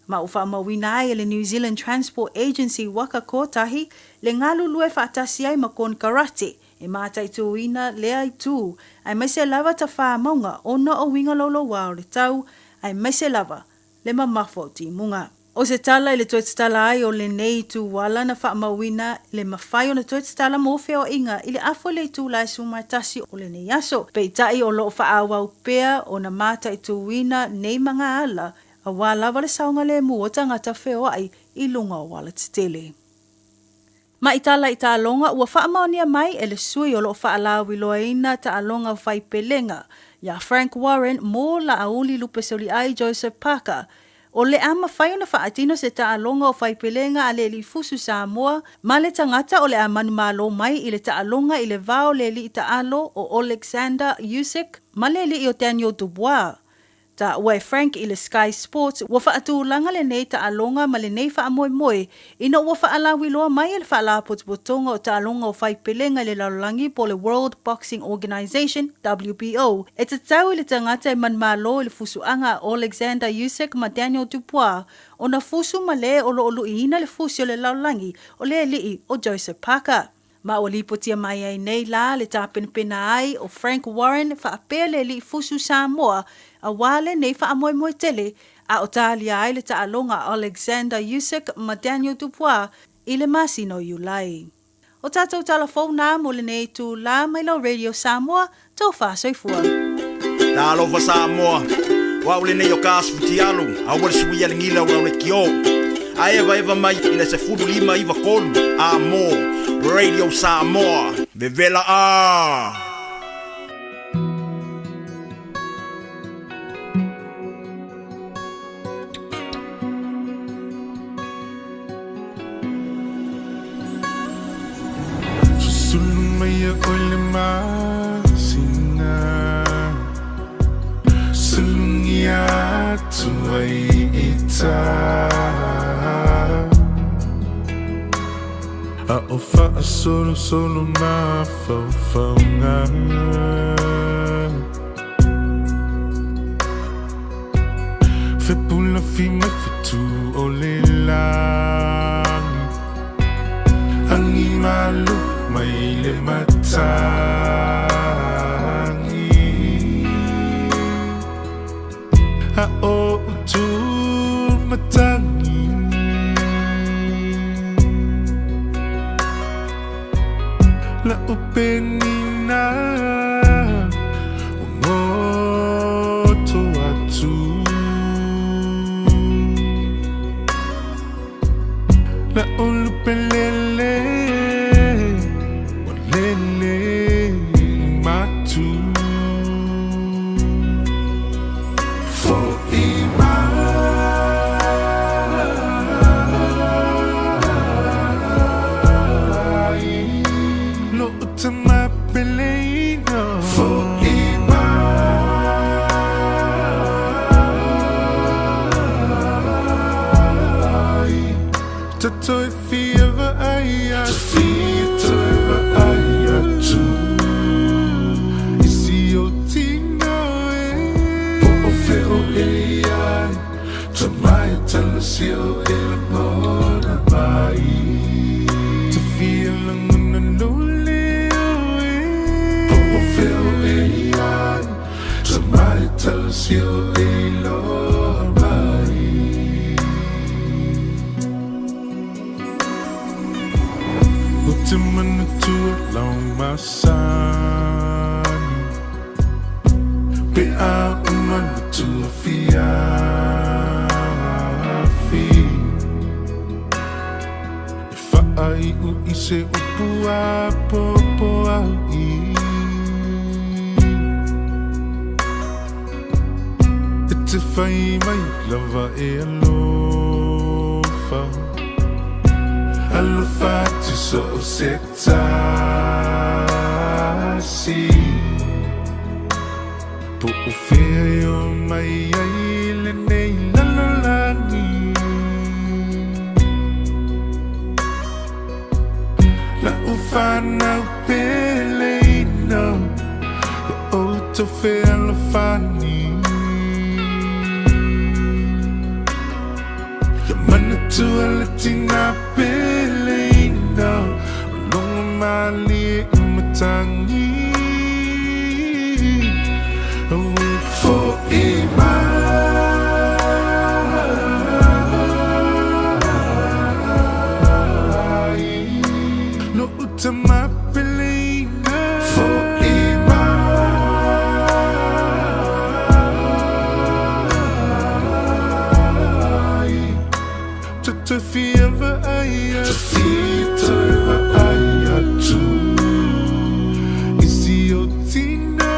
Ma ufa mawina ai le New Zealand Transport Agency waka kotahi, le ngalu lue whaatasi ai makon karate, e mātai tuina lea i tū, ai maise lava ta wha maunga ona o winga lolo wao le tau, ai maise lava le mamafo ti munga. O se tala le tuetstala ai o le nei tu wala na wha mawina le mawhai o na tuetstala mofe o inga i le afo le tu lai sumartasi o le nei aso. Pei tai o loo wha awau pea o na mātai tuina nei manga ala, a wala wale saunga le muota ngata wheo ai i lunga o wala titele. Ma itala i ta alonga ua wha amaonia mai e le sui o loo wha alawi loaina ta alonga whai pelenga. Ya Frank Warren mo la auli lupe soli ai Joseph Parker. O le ama whai ona whaatino se ta alonga o whai pelenga a le li fusu Samoa, ma le tangata o le amanu malo mai i le ta alonga i le vao le li i ta alo o Alexander Usyk, ma le li i o Daniel Dubois. Ta ue Frank i le Sky Sports, ua whaatu langa le nei ta alonga ma le nei wha moe moe, ina ua wha alawi loa mai e le wha ala potopotonga o ta alonga o whai pelenga le lalangi po le World Boxing Organization, WBO, e te tau i le tangata e manmalo i le fusuanga Alexander Usyk ma Daniel Dubois, o na fusu ma le o lo olu ina le fusu le lalangi o le lii o Joseph Parker. Ma o lipotia mai ai nei la le tāpenpena ai o Frank Warren whaapea le li fusu Samoa a wale nei whaamoe moe tele a o talia ai le taalonga Alexander Usyk ma Daniel Dubois i le masino iulai. O tātou talafona mo le nei tu la mai lau Radio Samoa tau whaasoifua. Tā alofa Samoa, wa ule nei o kāsputi alu, a wale sui alingila ura ule kio. A eva mai i le se fudu lima iwa kolu, a mo. Radio Samoa, Vivela A. Sulumaya olema sina, sulungia tuai ita. A ofa solo na faufaunga Fe pula fi mai fitu o le langi Angi malu mai le matangi A o utu matangi La upenina ungoto atu La ulupelele walele matu For Toi fieva aia Toi aia tu Isi o tino Po o feo e ai Ta mai tala sio e la mona mai Ta fia languna lule Po o feo e ai Ta mai tala sio e la Timana tua lau masan Pe a umana tua fiafi Fa ai u ise upua popo au I E te fai mai lava e alofa Alufati so setasi Po ufeo mai ai le nei lalolani Mana Pelino, the auto fell funny. The manatuality na Pelino, long mali umatangi. For to my belief for to feel the eye to feel the eye to is your tino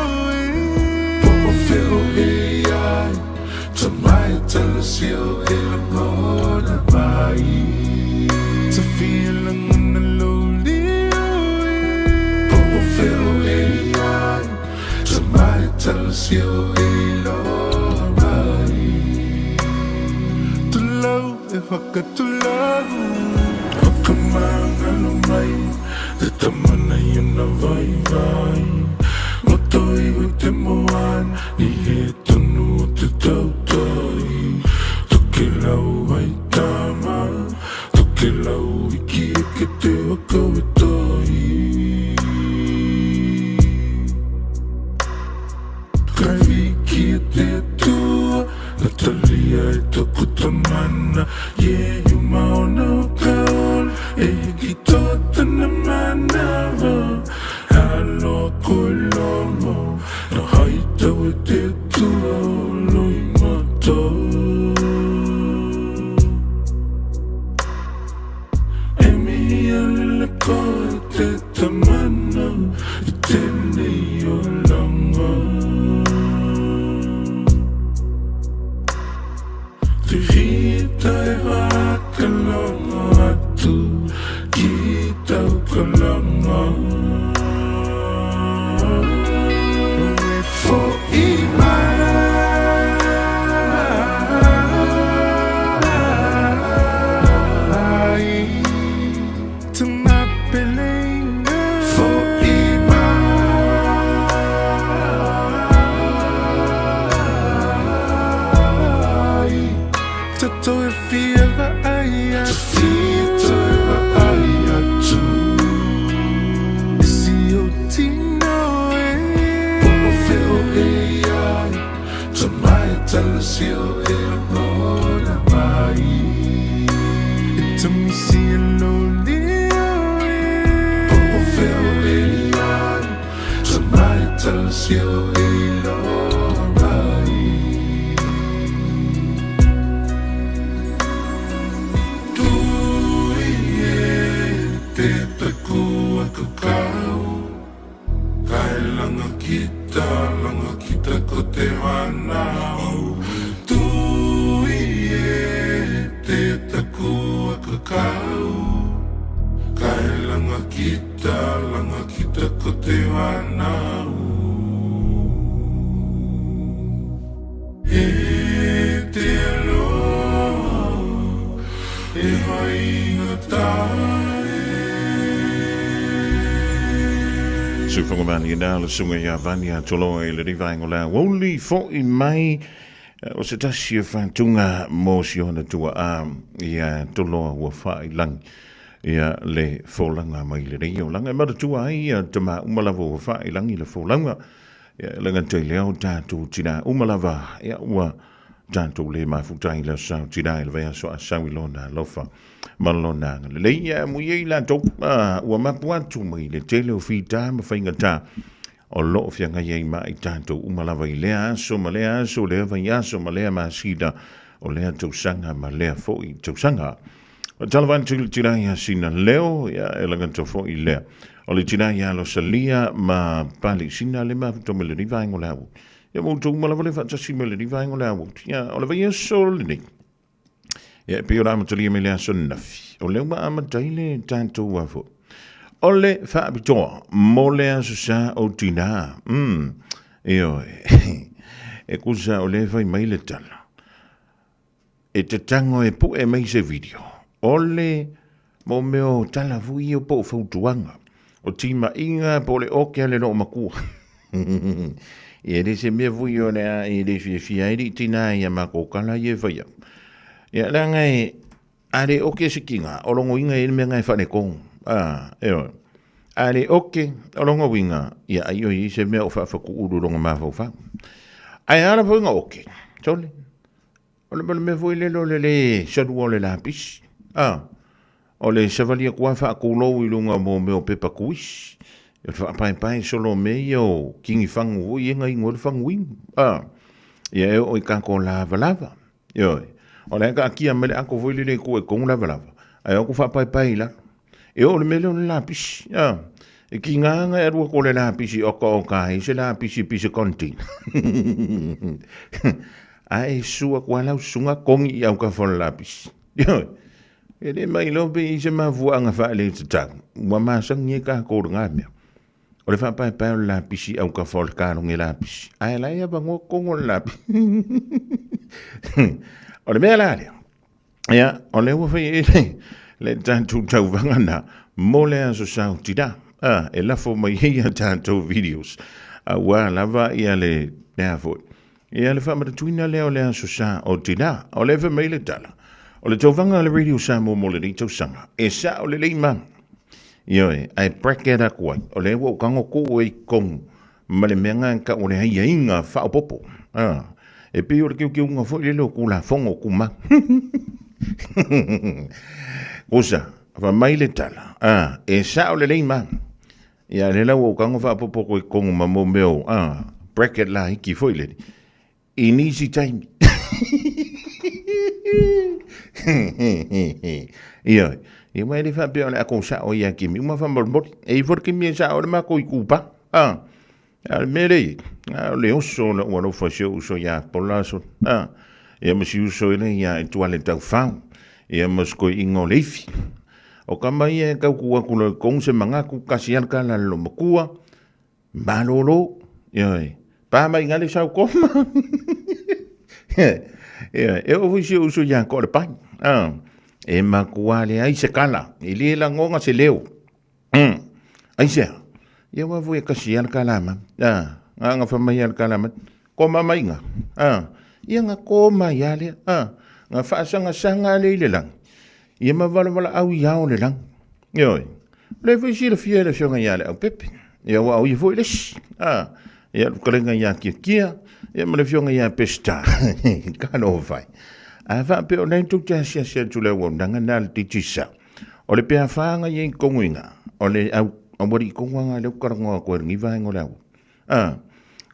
for feel AI to my tell us you gonna buy to feel tell us you to love if I got to love come on no mai the tamana yun na vai vai motoi with moan ni he tonu te totoi to kilau vai tama to kilau iki ke te ko toi Natalia ito kutamana yeah you mauna kaol gito naman nava halo kolomo no haita wete tuolo imato emi alele kote tamana itene yolanga Kita kalanga tu kita kalanga for to my belief for to if you ever aya to feel to ever aya to see you tino feel AI to my tell us you gonna buy to me see lonely feel AI to my tell us you langa kita ko te wanau tu ie te taku kakau kai langa kita ko te wanau e te alo e vai ngatai Sufangomani nala sunga ya vania tolo e le rivaingola woli fo I mai o se tasi e whantunga mo si ona tua a ia tolo ua whai lang ia le fōlanga mai le rei o langa mara tua ai ia tama umalava ua whai lang I le fōlanga ia langa te leo tātou tina umalava ia ua tātou le mafutai la sau tina il vea so a sau ilona lofa malona le leia muiei la tou ua mapuatu mai le tele o fita ma whaingata o lo fianga iei mai tātou umalava I lea aso ma lea aso lea vai aso ma lea masida o lea tausanga ma lea foi tausanga talavan tirai hasina leo ia elanga to foi lea o le tirai alo salia ma pali sina le ma to me le rivaingo lau ia mo tu malava le fatasi me le rivaingo lau ia o le vai aso le ia pe ora matali me le aso nafi o le ma amataile tanto wafo o le faabitoa mo le aso sa o tina io e kusa o le vai mai le tala e te tango e pu e mai se video o le mo meo tala fui o po fautuanga o tima inga po le oke le no makua. Ia le se mea vui o lea i le fia iri tina ia mako kala ia whaia. Ia la ngai ale oke sikinga o longo inga ili mea ngai whane kong. Eo. Ale oke o longo winga ia aio i se mea o whawhaku uru longa mawhau whau. Ai ara fo nga oke. Tole. O le mea vui le lo le sadu o le lapis. O le savalia kua whaakulou i lunga mo meo pepa kuis. Ia whaapai solo mei o kingi whangu ui inga ingo le whangu wing. Ia eo o i kako lava lava. Ia o le ka kia mele ako voile le kua kong lava lava. Ai o ku whaapai la. Eo le mele o le lapis. E ki nganga e rua ko le lapisi o ka se lapisi pisi konti. Ai sua kua lau sunga kongi i au ka whala lapis. Ia e le mai lope i se mavua anga wha le tatang. Ua masang nye ka kore ngā mea. O le whaapai o le lapisi au ka whala karong e lapisi. Ai lai aba ngō kongo le lapisi. O le mea la lea. Ia, o le ua whai e le tātou tau wangana mo le aso sau tida. E lafo mai hei a tātou videos. Ua lava ia le nea fwoi. Ia le whamata tuina leo le aso sa o tida. O le whamai le tala. O le tauvanga le radio sa mo le ni tausanga. E sa o le leima. Ioe, ai bracket a kuai. O le ua kango ko e kong. Ma le menga ka o le haia inga whao popo. E pi o le kiu unga fwoi le leo kula fongo kuma. Osa, wa mai le tala. E sa o le leima. Ia le lau o kango whao popo ko e kong ma mo meo. Bracket la hiki fwoi le. In easy time. Ia, e mai le whapea o le ako sa o ia kimi. Uma whamormori. E i forki mi sa o le mako i kupa. Al mere, le oso na ua no whasio uso ia polaso. Ia masi uso ele ia e tuale tau whau. Ia masko ingo leifi. O kamai e kau kua kula kong se mangaku kasi alka la lo makua. Malolo. Ia, pa mai ngale sau koma. E o fisi uso ia ko le pai. E makua le ai se kala. E le la ngonga se leo. Ai se. Ia wa vui kasi al kalama. Nga whamai al kalama. Ko mamai nga. Ia nga ko mai ale. Nga whaasanga sanga le lang. Ia ma wala au iao le lang. Ioi. Le fisi le fia le fionga ia le au pepe. Ia wa au i vui les. Ia lukarenga ia kia. Ia ma le fionga ia pesta. Kano vai. A va pe o nei tu tia sia tu le wondanga na le titisa. O le pea whaanga i konguinga. O le au wari konguanga le ukarangoa koe ringi vai ngo lau.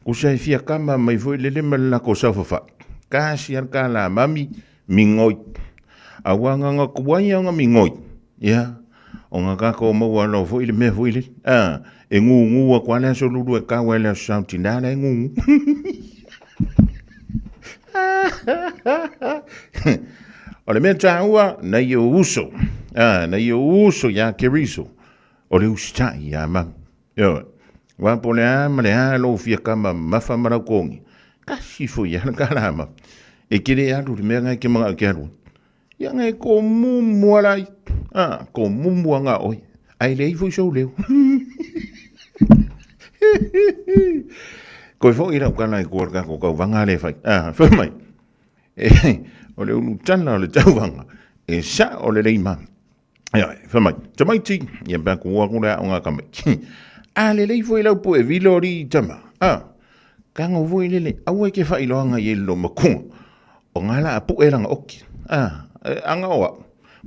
Kusa e fia kama mai foi le lema la ko saufafa. Kasi ar ka la mami mingoi. A wanga nga kuwai nga mingoi. Ia. O nga kako maua no foi le me foi le. E ngu a kwa le so lulu e kawa le so tinala e ngu. O le mea tāua na i o uso. Na i o uso ya keriso. O le ustai ya mam. Wapo le ama le alo fia kama mafa marau kongi. Kasi fo ya na kalama. E kere alu le mea ngai ke mga ke alu. Ya ngai ko mumu alai. Ko mumu anga oi. Ai le i fo iso leo. Koe fo ira ukana i kuarka ko kau vanga le fai. Whamai. O le unu tana o le tauanga. E sa o le leima. Whamai. Tamaiti. Ia bea kua kura o ngā kamai. Le lei fo i lau po e vilori tama. Kango fo i lele. Aua ke fai loanga i lo makunga. O ngala a po e langa oki. Anga oa.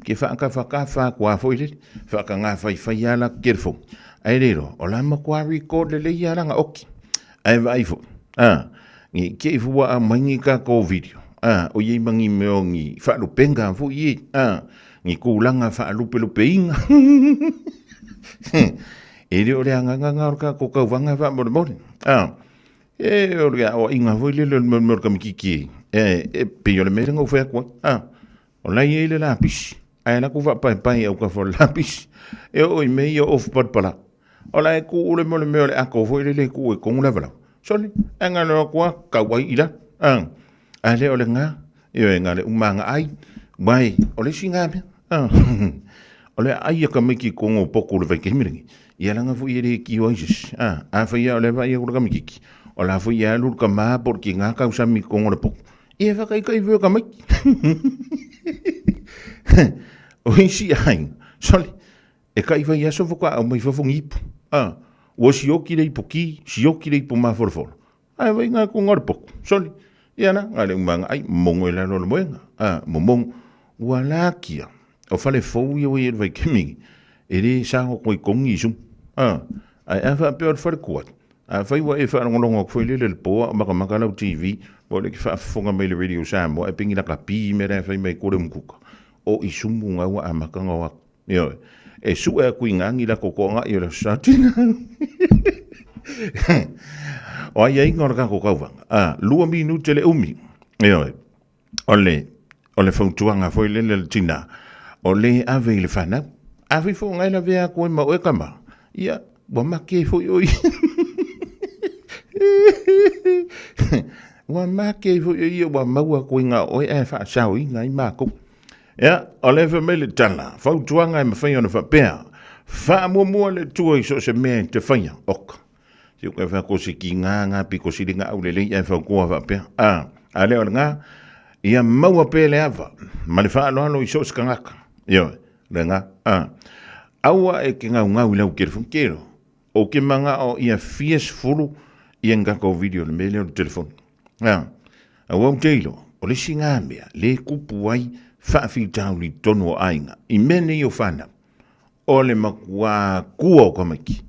Ke whaaka whakafa kua fo i lele. Whaaka ngā fai ala kerfo. Ai rero. O la makua record le lei a langa oki. Ai vai fo. Ngi ke fua a mangi ka ko video. O ye mangi meo ngi whaalu penga fo i ngi kūlanga whaalu pelupe inga. E reo le anganga orka ko kau wanga wha mora mora. E o rea o inga fo i le mora kamikiki. E pio le mera ngau whea kua. O lai e le lapis. Ai na ku wha pai au ka fo lapis. E o i mei o ofu patpala. O lai ku ule mole meo le ako fo i le ku e kongu lewalau. Soli, anga no kua kawai ila. A le o le ngā. E o ngā le umanga ai. Mai, o le singa mea. O le ai a kamiki kongo poko le vai kehimiringi. ia langa fu ia ki oises a fa ia le va ia ko kamiki o la fu ia lu ka ma porque nga ka usa mi con le po ia fa kai ve ka mai o isi ai soli e kai va ia so fu ka o mai fa fu ngip o si o ki le poki si o ki le po ma for ai vai nga ko ngor po soli ia na ngale manga ai mongo la no moenga momong wala kia o fale fo ia we vai kemi ele sa ko kongi sum ai afa pe for kuat a fai wa e fa ngolongo ko le po maka la TV o le fa fonga me le radio Samoa e pingi la kapi me ra fai mai ko le mkuka o isumu nga wa amaka nga wa yo e su e kuingangi la kokonga i la satina o ai ngor ka ko ka lua minuto le umi yo ole fontuanga foi le tina ole ave le fana ave fo ngai la vea ko ma o kama ia wa make foi oi wa make foi ia wa maua ko nga o e fa sao ngai ma ko ya ole fe me le tana fontuanga me fa yo fa pea fa mo le tuoi so se me te fanya ok si ko fa ko si kinga piko si dinga au le ia fa ko va pe ale o nga ia maua pele ava ma le fa no iso skangaka yo lenga aua e kinga ngau le ke funkero o ke manga o ia fies fulu ia nga ko video le mele o telefon aua telo o le singambia le kupu ai fa fi tauli tono ainga i mene yo fana o le makua kuo ko maki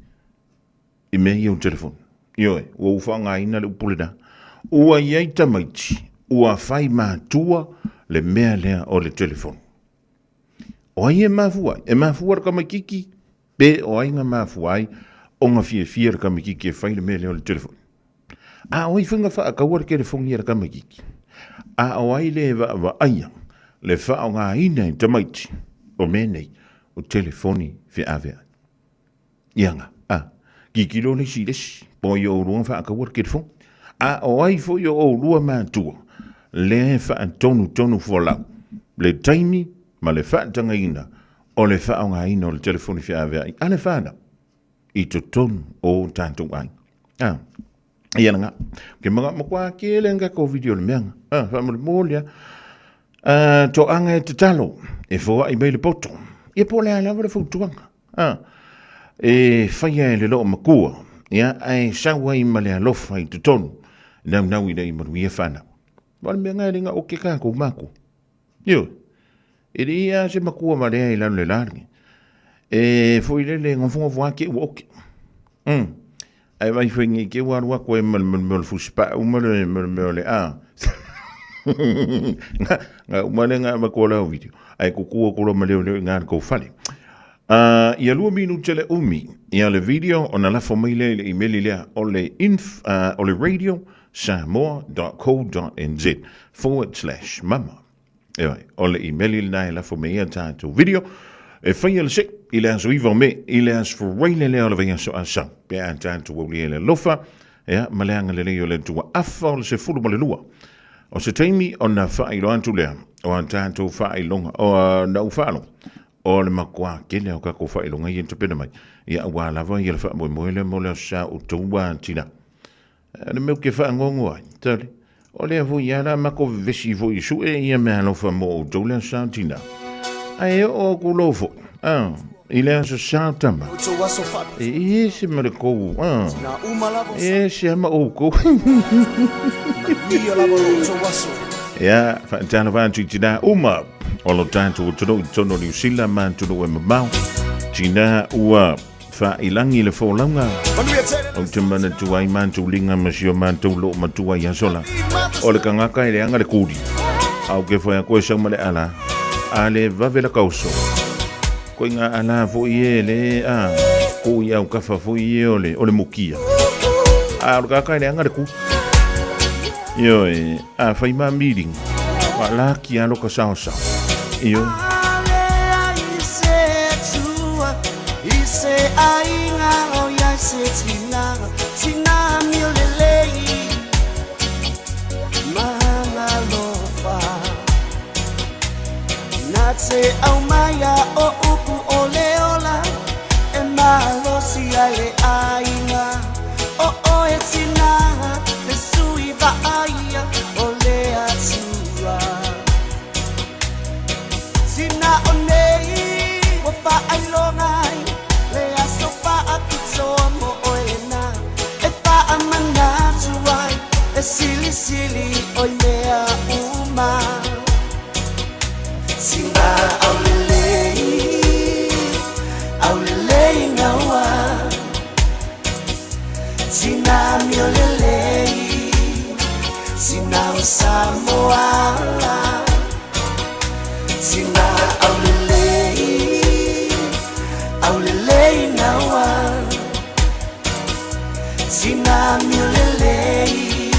i me i un telefon. Ioe, ua ufanga ina le upulena. Ua iei tamaiti, ua fai mātua le mea lea o le telefon. O ai e mafua raka makiki, pe o ai nga mafua ai, o nga fie raka makiki e fai le mea lea o le telefon. O ai whinga wha akawar ke le fongi raka makiki. O ai le wa aia, le wha o ngā ina i tamaiti, o menei, o telefoni fi avea. Ianga, kikilo le siles po yo ruang fa ka work it fo o ai fo yo o rua mantua le fa tonu fola le taimi ma le fa tanga ina o le fa nga ina o le telefoni fi ave ale fa na i to ton o tanto ai ia nga ke mga kwa ke le nga ko video le menga fa mo molia to anga te talo e fo ai le poto e po le ala le fo tuanga e faia le lo makua ia ai sawa i male alofa i tutonu nau i dei maruia fana wale mea ngai ringa o ke kako mako yo e ria se makua marea i lanu le largi e foi le ngonfonga fuake u oke ai vai whingi ke warua koe mal fuspa umale nga umale nga makola o video ai kukua kolo maleo ngā kou fale ia lua minuto le umi ia le video ona la famile le email lea o le radio samoa.co.nz/mama o le email na la famile tato video e faia le se i le aso iwa me i le aso fureile lea o le venga so asa pe a tato o le lofa ia maleanga le leo le tua afa o le se fulu ma le lua o se taimi ona whailo antu lea o an tato whailonga o na ufalo o le makua kele o kako whailonga i ento pena mai ia ua lava i le wha moe mo le sa o taua tina le meu ke wha ngongo ai tali o le avu i ala mako vesi vo i su e ia mea lofa mo o taula sa tina ai o kulofo i le aso sa tama e se mare kou e se ama o kou ia whaantana whantu tina uma o lo tanto o tono New Zealand man tuno e mamau tina ua whailangi le wholaunga o te mana tuai man tu linga masio man tu lo matua i asola o le kangaka i le anga le kuri au ke whai a koe sau male ala a le vavela kauso koe ngā ala fo i e le ko i au kafa fo i e o le mukia a o le kangaka i le anga le kuri io a whai ma meeting wa la ki alo ka sao io au maya o uku ole ola e losi ale aina o e tina le sui va aia o le atua sina o nei o pa ai longai le aso pa apito mo o e na e pa amana tuai e sili sili o mea uma sina au lelei ngawa sina miolelei sina Samoa sina au lelei ngawa sina miolelei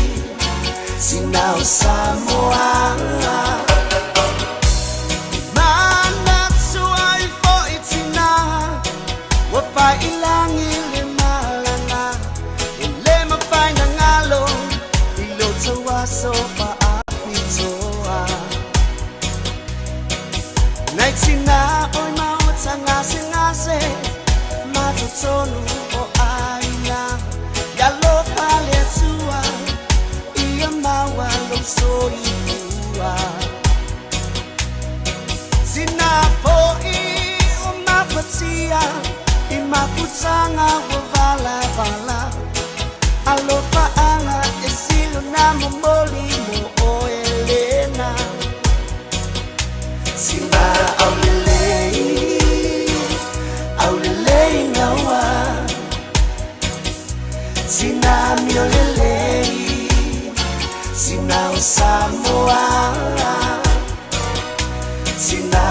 sina Samoa pa ilang ile malanga ile mapanga ngalo ilo tawaso pa apitoa naitina oi maota ngase ngase matotonu o aina ya lo pale tua ia mawa lo soiua sina foi o mapatia Makutanga wavala vala alofa anga esilo na momoli mo o Elena sina aulelei ngawa sina miolelei sina Samoa sina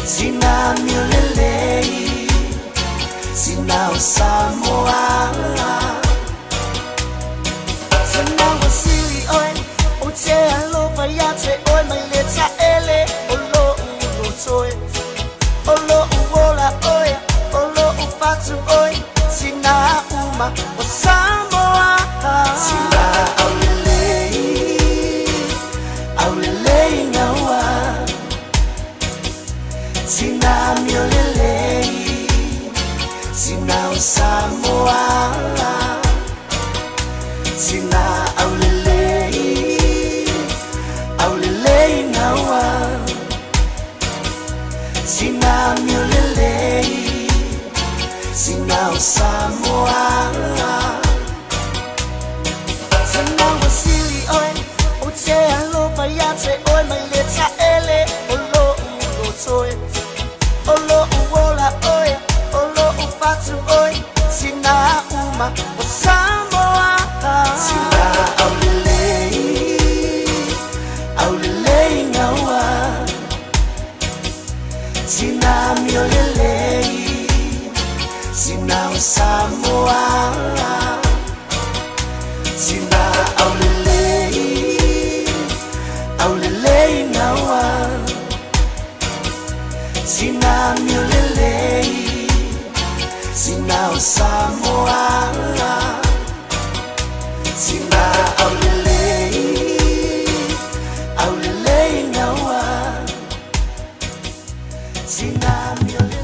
sina miolelei sina Samoa sina wasili oi o te alofa ya te oi mai leta ele olo ulo toe olo uola oi olo upatu oi sina uma o Samoa sina aulelei ngawa sina miolelei sina Samoa sina aulelei ngawa sina miolelei sina Samoa sina wasili oi o te alofa ya te oi mai leta ele olo ulo toe olo uola oi olo upatu oi sina uma o Samoa sina aulelei ngawa sina miolelei sina Samoa sina aulelei ngawa sina miolelei sina Samoa sina aulelei ngawa sina miolelei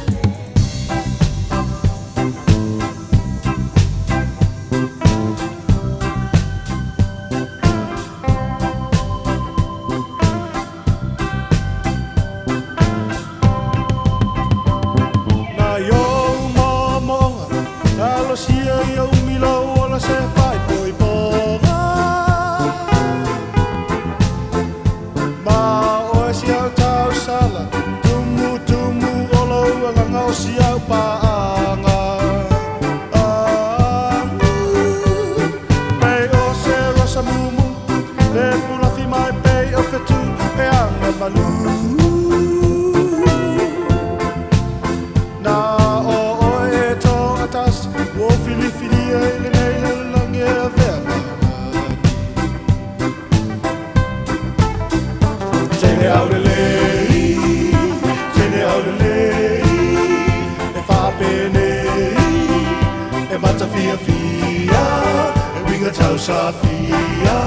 Safia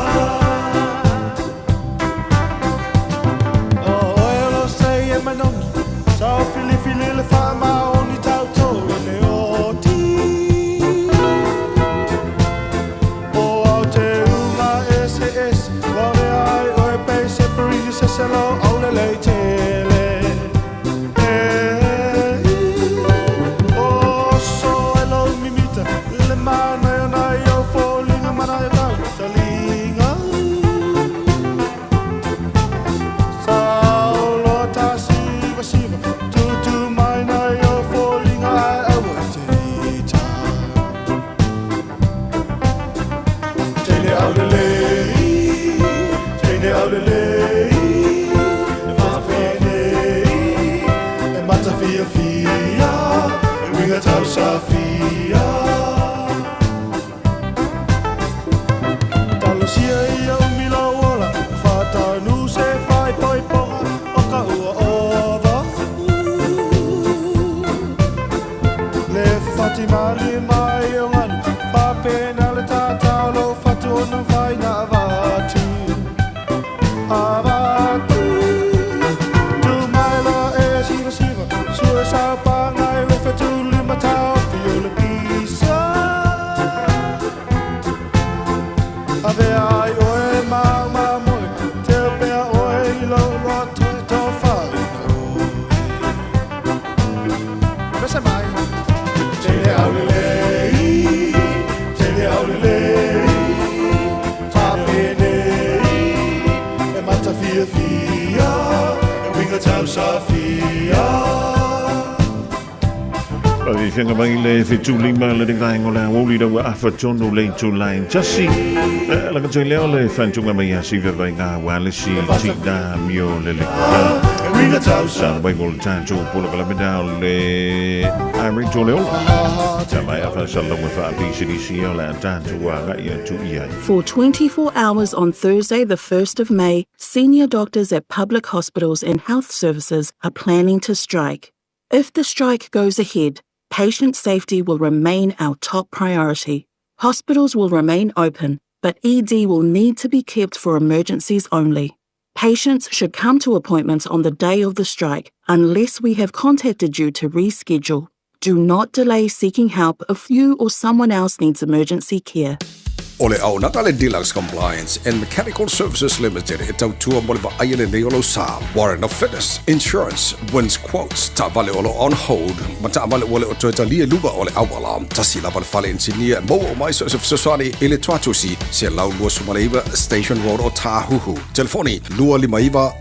winga tau safia Talosia ia umila ola Fata nu se fai poi ponga Oka ua ova Le fati mali mai o nganu Papena le tatau lo fatu ona vai na vati Avatu Tu maila e siva siva Sua sa pangai lo fatu lima tau Fio le pisa Ave ai oe mau mau moe Te pea oe ilo lo toe to whai na oe Mese mai Te le au le lei Te le au le lei Whapenei E mata fia fia E winga tau sa fia Pagi whenga mai le whetu lima le ringai ngola woli rawa awha tono le to line Jasi Laka toi leo le whantunga mai a siwa vai ngā walesi Tina mio le le Sa wai ngol tātou pola kala medao le Ari to leo Ta mai awha salawa wha apisirisi o le tātou a ngai a tu iai For 24 hours on Thursday, the 1st of May, senior doctors at public hospitals and health services are planning to strike. If the strike goes ahead, patient safety will remain our top priority. Hospitals will remain open, but ED will need to be kept for emergencies only. Patients should come to appointments on the day of the strike unless we have contacted you to reschedule. Do not delay seeking help if you or someone else needs emergency care. Ole au nakale Deluxe Compliance and Mechanical Services Limited e tau tua mole ba aiele nei olo sa. Warrant of Fitness Insurance wins quotes ta vale olo on hold ma ta vale ole o toeta lia luga ole au alarm ta sila vale fale engineer mo o mai so sosani ele tuatusi se lau lua sumaleiva Station Road o Tahuhu. Telefoni lua lima iva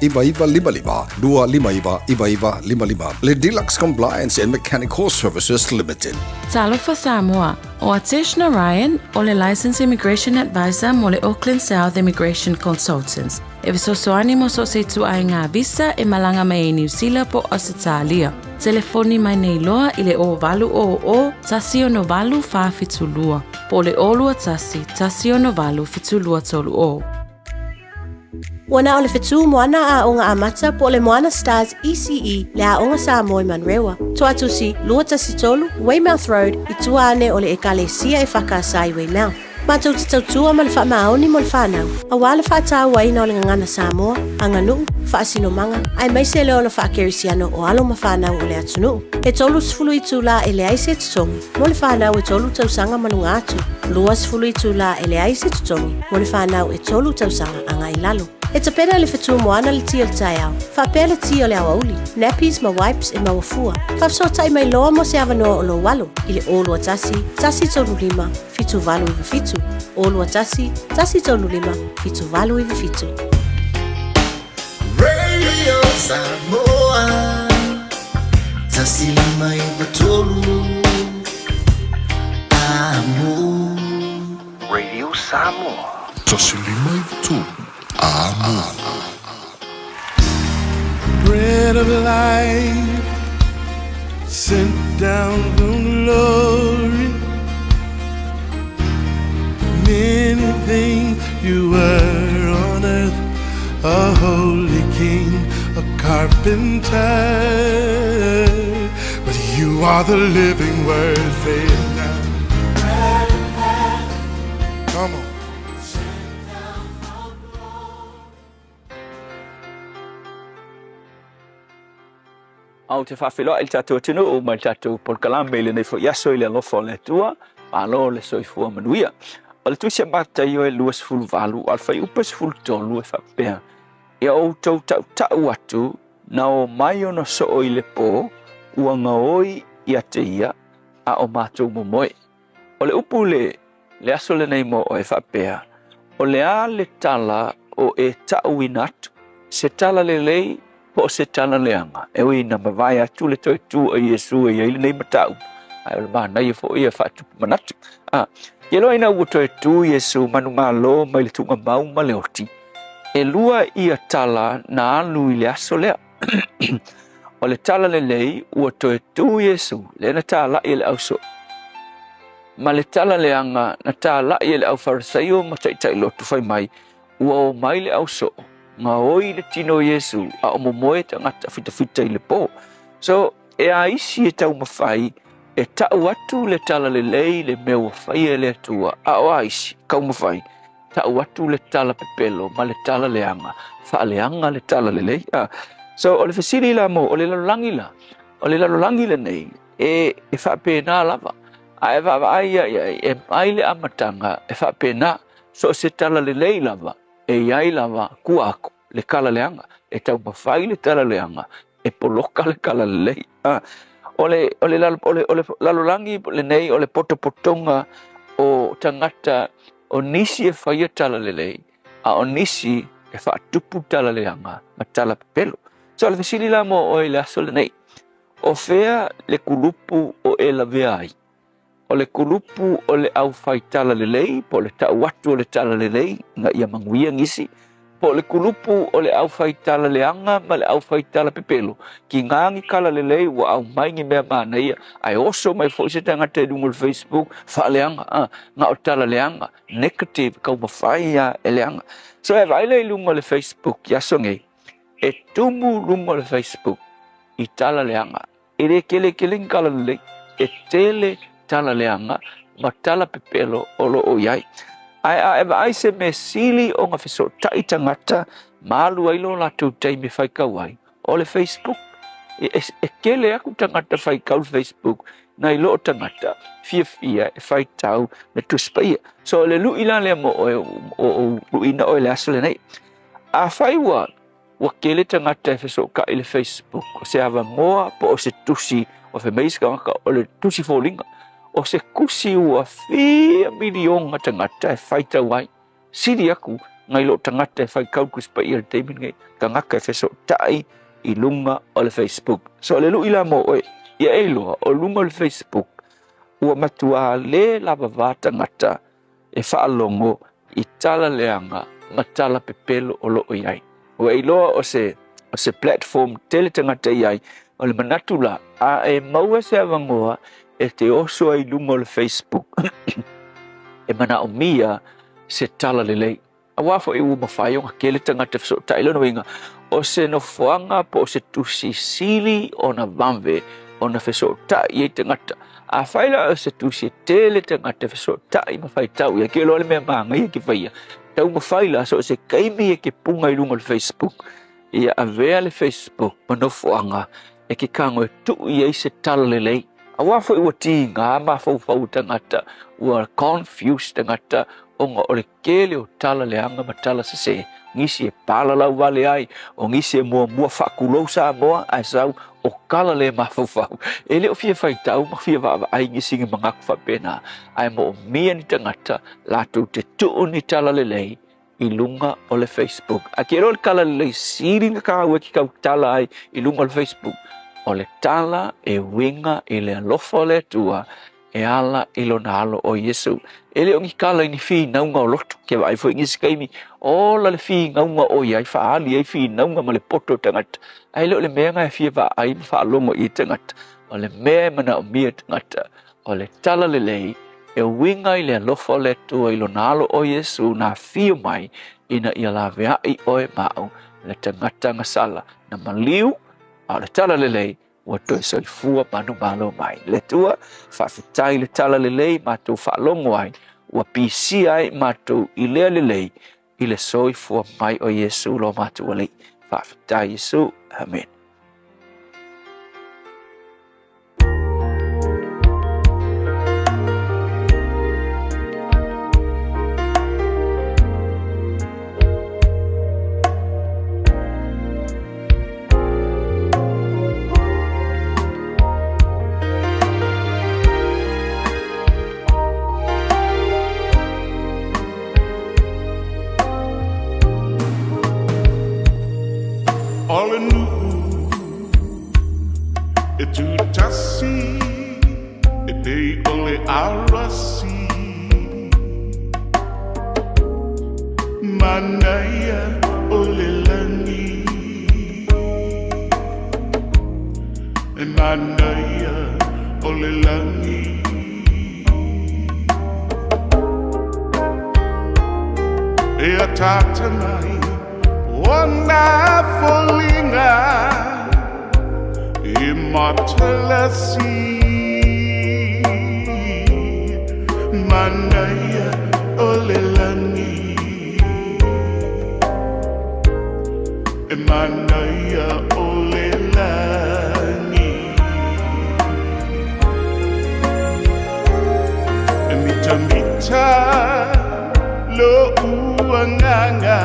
lima iva Le Deluxe Compliance and Mechanical Services Limited. Talofa Samoa o Ateshna Ryan o le Licensed Immigration Advisor mo le Auckland South Immigration Consultants. E visosoani mo so se tu ai ngā visa e malanga mai e New Zealand po Australia. Telefoni mai nei loa i le o valu o tasi o no valu wha fitulua. Po le olua tasi o no valu fitulua tolu o. Wana o le whetu moana a onga amata po le moana Stars ECE le a onga Samoa i Manrewa. Tuatusi, lua tasi tolu, Weymouth Road, i tua ane o le ekalesia e whakaasai Weymouth. Mātou te tautua ma le whaamaoni mo le whanau. A wale whaatau waina o le ngana Samoa, anga nuu, whaasinomanga, ai maise leo le whaakerisiano o alo ma whanau o le atunu. E tolu sifulu i tūla e le aise tutongi, mo le whanau e tolu tausanga manunga atu. Lua sifulu i tūla e le aise tutongi, mo le whanau e tolu tausanga anga i lalo. E te pena le whetu moana le tio le tai au. Whapea le tio le awauli. Nappies, ma wipes e ma wafua. Whafsotai mai loa mo se avanoa o lo walo. I le olua tasi tolu lima, fitu valu i fitu. Olua tasi tolu lima, fitu valu i fitu. Radio Samoa, tasi lima i vatolu. Amo. Radio Samoa tasi lima i vatolu. Bread of life sent down from glory. Many things you were on earth, a holy king, a carpenter, but you are the living word. Say it now. Come on. Au te whawhiloa il tātou tino o mai tātou polkalame le nei fo yaso i le alofo le tua, palo le soifua manuia. O le tuisia mata i o e luas fulu valu, al fai upas fulu tolu e whapea. E o tau tau atu, na o mai ono so o i le po, ua ngaoi i ate ia, a o mātou momoe. O le upu le aso le nei mo o e whapea. O le a le tala o e tau inatu, se tala le lei, po se tala leanga e oi na mavai atu le toi tu e Yesu e ile nei matau ai le mana ia fo ia fatu manatu ye lo ina u toi tu Yesu manu malo mai le tunga mau ma le oti e lua ia tala na alu ile aso lea o le tala lelei ua toe tu Iesu le na tāla'i le au so. Ma le tala leanga na tāla'i le au Farisaio ma taitai lotu fai mai ua o mai le au so. Ngā oi le tino Iesu a o momoe tangata fita i le po. So e a isi e tau mawhai e tau atu le tala lelei le mea ua whai e le atua a o a isi kau mawhai. Tau atu le tala pepelo ma le tala leanga wha leanga le tala lelei. So o le fesiri la mo o le lalolangi la. O le lalolangi la nei e wha pēnā lava. A e wha aia e mai le amatanga e wha pēnā. So se tala lelei lava e iai lava kua ako le kala leanga. E tau mawhai le tala leanga e poloka le kala lelei. O le lalolangi le nei o le potopotonga o tangata o nisi e whaia tala lelei. A o nisi e wha tupu tala leanga ma tala pepelo. So le fesili la mo o le aso le nei. O fea le kulupu o e la veai. O le kulupu o le au whai tala lelei, po le tau watu o le tala lelei, nga ia manguia ngisi. Po le kulupu o le au whai tala leanga, ma le au whai tala pepelo. Ki ngangi kala lelei, wa au maingi mea mana ia. Ai oso mai fo se tangata edungo le Facebook, wha leanga, nga o tala leanga. Negative, kau mawhai ia e leanga. So e vaile lungo le Facebook, yaso ngei. E tumu lungo le Facebook, i tala leanga. E re kele kala lelei, e tele tala leanga, ma tala pepelo o lo o iai. Ai se me sili o ngā wheso tai tangata, malu ailo la tau tei me whaikau ai. O le Facebook, e kele aku tangata whaikau Facebook, na ilo o tangata, fia e whaitau na tuspaia. So le luina lea mo o luina o le asole nei. A whaiwa, wa kele tangata e wheso ka i le Facebook, o se hawa ngoa po o se tusi, o fe meiska waka o le tusi fōlinga. O se kusi ua whia milionga tangata e whaita wai. Siri aku, ngai lo tangata e whaikau kuspa i al teimin ngai, ka ngaka e wheso tai i lunga o le Facebook. So le lu ila mo oe, ia e loa o lunga o le Facebook, ua matua le lava vā tangata e whaalongo i tala leanga ma tala pepelo o lo o iai. Ua e loa o se platform tele tangata iai, o le manatula a e maua se avangoa, e te oso ai lunga o le Facebook e mana o mia se tala lelei. A wafo e ua mawhai o ngakele tangata whaso tailo no inga o se no whanga po se tusi sili o na vamve o na whaso tai e tangata. A whaila o se tusi tele tangata whaso tai mawhai tau ia ke loa le mea maanga ia ke whaia. Tau mawhaila so se kaimi e ke punga i lunga o le Facebook. Ia a vea le Facebook ma no whanga e ke kango e tu ia i se tala lelei. A wafo i wati ngā mawhau tangata, ua confused tangata, o ngā ole kele o tala leanga ma tala sase. Ngisi e pala lau wale ai, o ngisi e mua whakulou sa moa, ai sau, o kala le mawhau. E leo fia whaitau, ma fia wawa ai ngisi ngi mangaku whapena, ai mo o mia ni tangata, lātou te tuu ni tala lelei, i lunga o le Facebook. A kero le kala lelei, siri nga kāua ki kau tala ai, i lunga o le Facebook. O le tala e winga i le alofa o le atua e ala i lo na alo o Yesu. E le ongi kala ini whi naunga o loto ke vai fo ingi skaimi o la le whi naunga o iai wha ali ai whi naunga ma le poto tangata. Ai leo le mea ngai whi wa ai wha alongo i tangata. O le mea mana o mia tangata. O le tala le lei e winga i le alofa o le atua i lo na alo o Yesu na whio mai ina i ala vea i oe mau le tangata ngasala na maliu a le tala lelei, ua toe soifua manu malo mai. Le tua, whawhitai le tala lelei, mātou whaalongo ai, ua pisi ai mātou i lea lelei, i le soifua mai o Yesu lo mātou alei. Whawhitai Yesu, amen. All in e tu tasi e dei ole arasi manaya ole langi Manaya Olelangi Ea tatanai Wana folinga Immortalasi Manaya Olelangi Manaya Olelangi Mita lo uanganga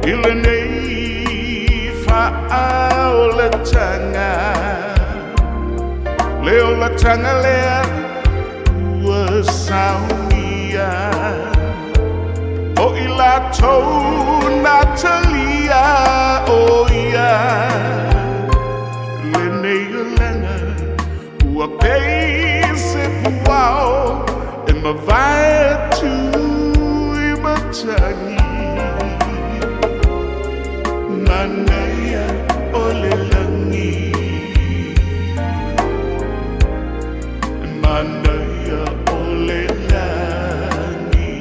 Ilenei fa'aola tanga Leola tanga lea Uasaunia O ilato Natalia Oh yeah Lenei ulanga Uapese puao Ima vai tu imatani Manaya Olelangi Manaya Olelangi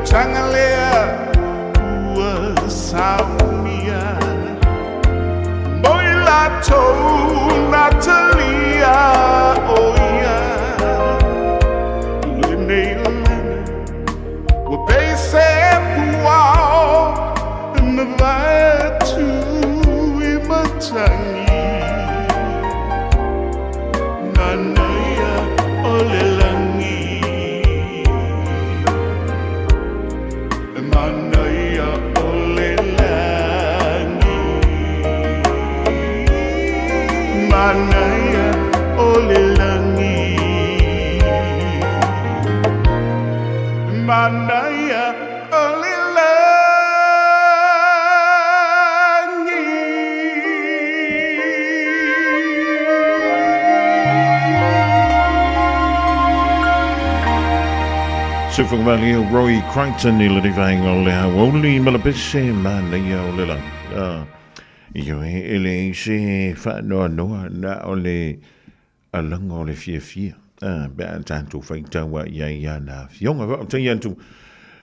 Tangalea Uasaunia Boilato Natalia Oh yeah Lene Wapese Puao Navatu Imatani Manaya Olelangi Manaya Olelangi Manaya Olelangi Manaya Suffolk Valley Roy Crichton i le vang o le hawoli malapese Manaya Olelangi Io ele se fa no na ole along ole fia ba tanto faita wa ya na fionga va tanto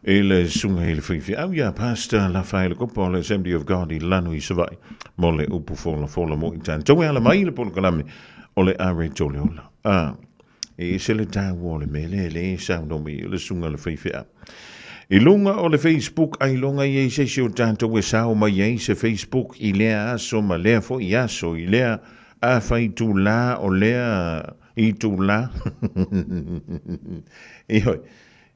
ele sunga ele fi au ya pastor la faile ko por Assembly of God I lanu I savai mole upu fola mo tanto ala mai le por kalame ole are joliola e se le ta wole mele le sa no mi le sunga le fi I lunga o le Facebook ai longa I se o tanto we sao mai I se Facebook I lea so ma lea fo I aso I lea a fai tu la o lea I tu la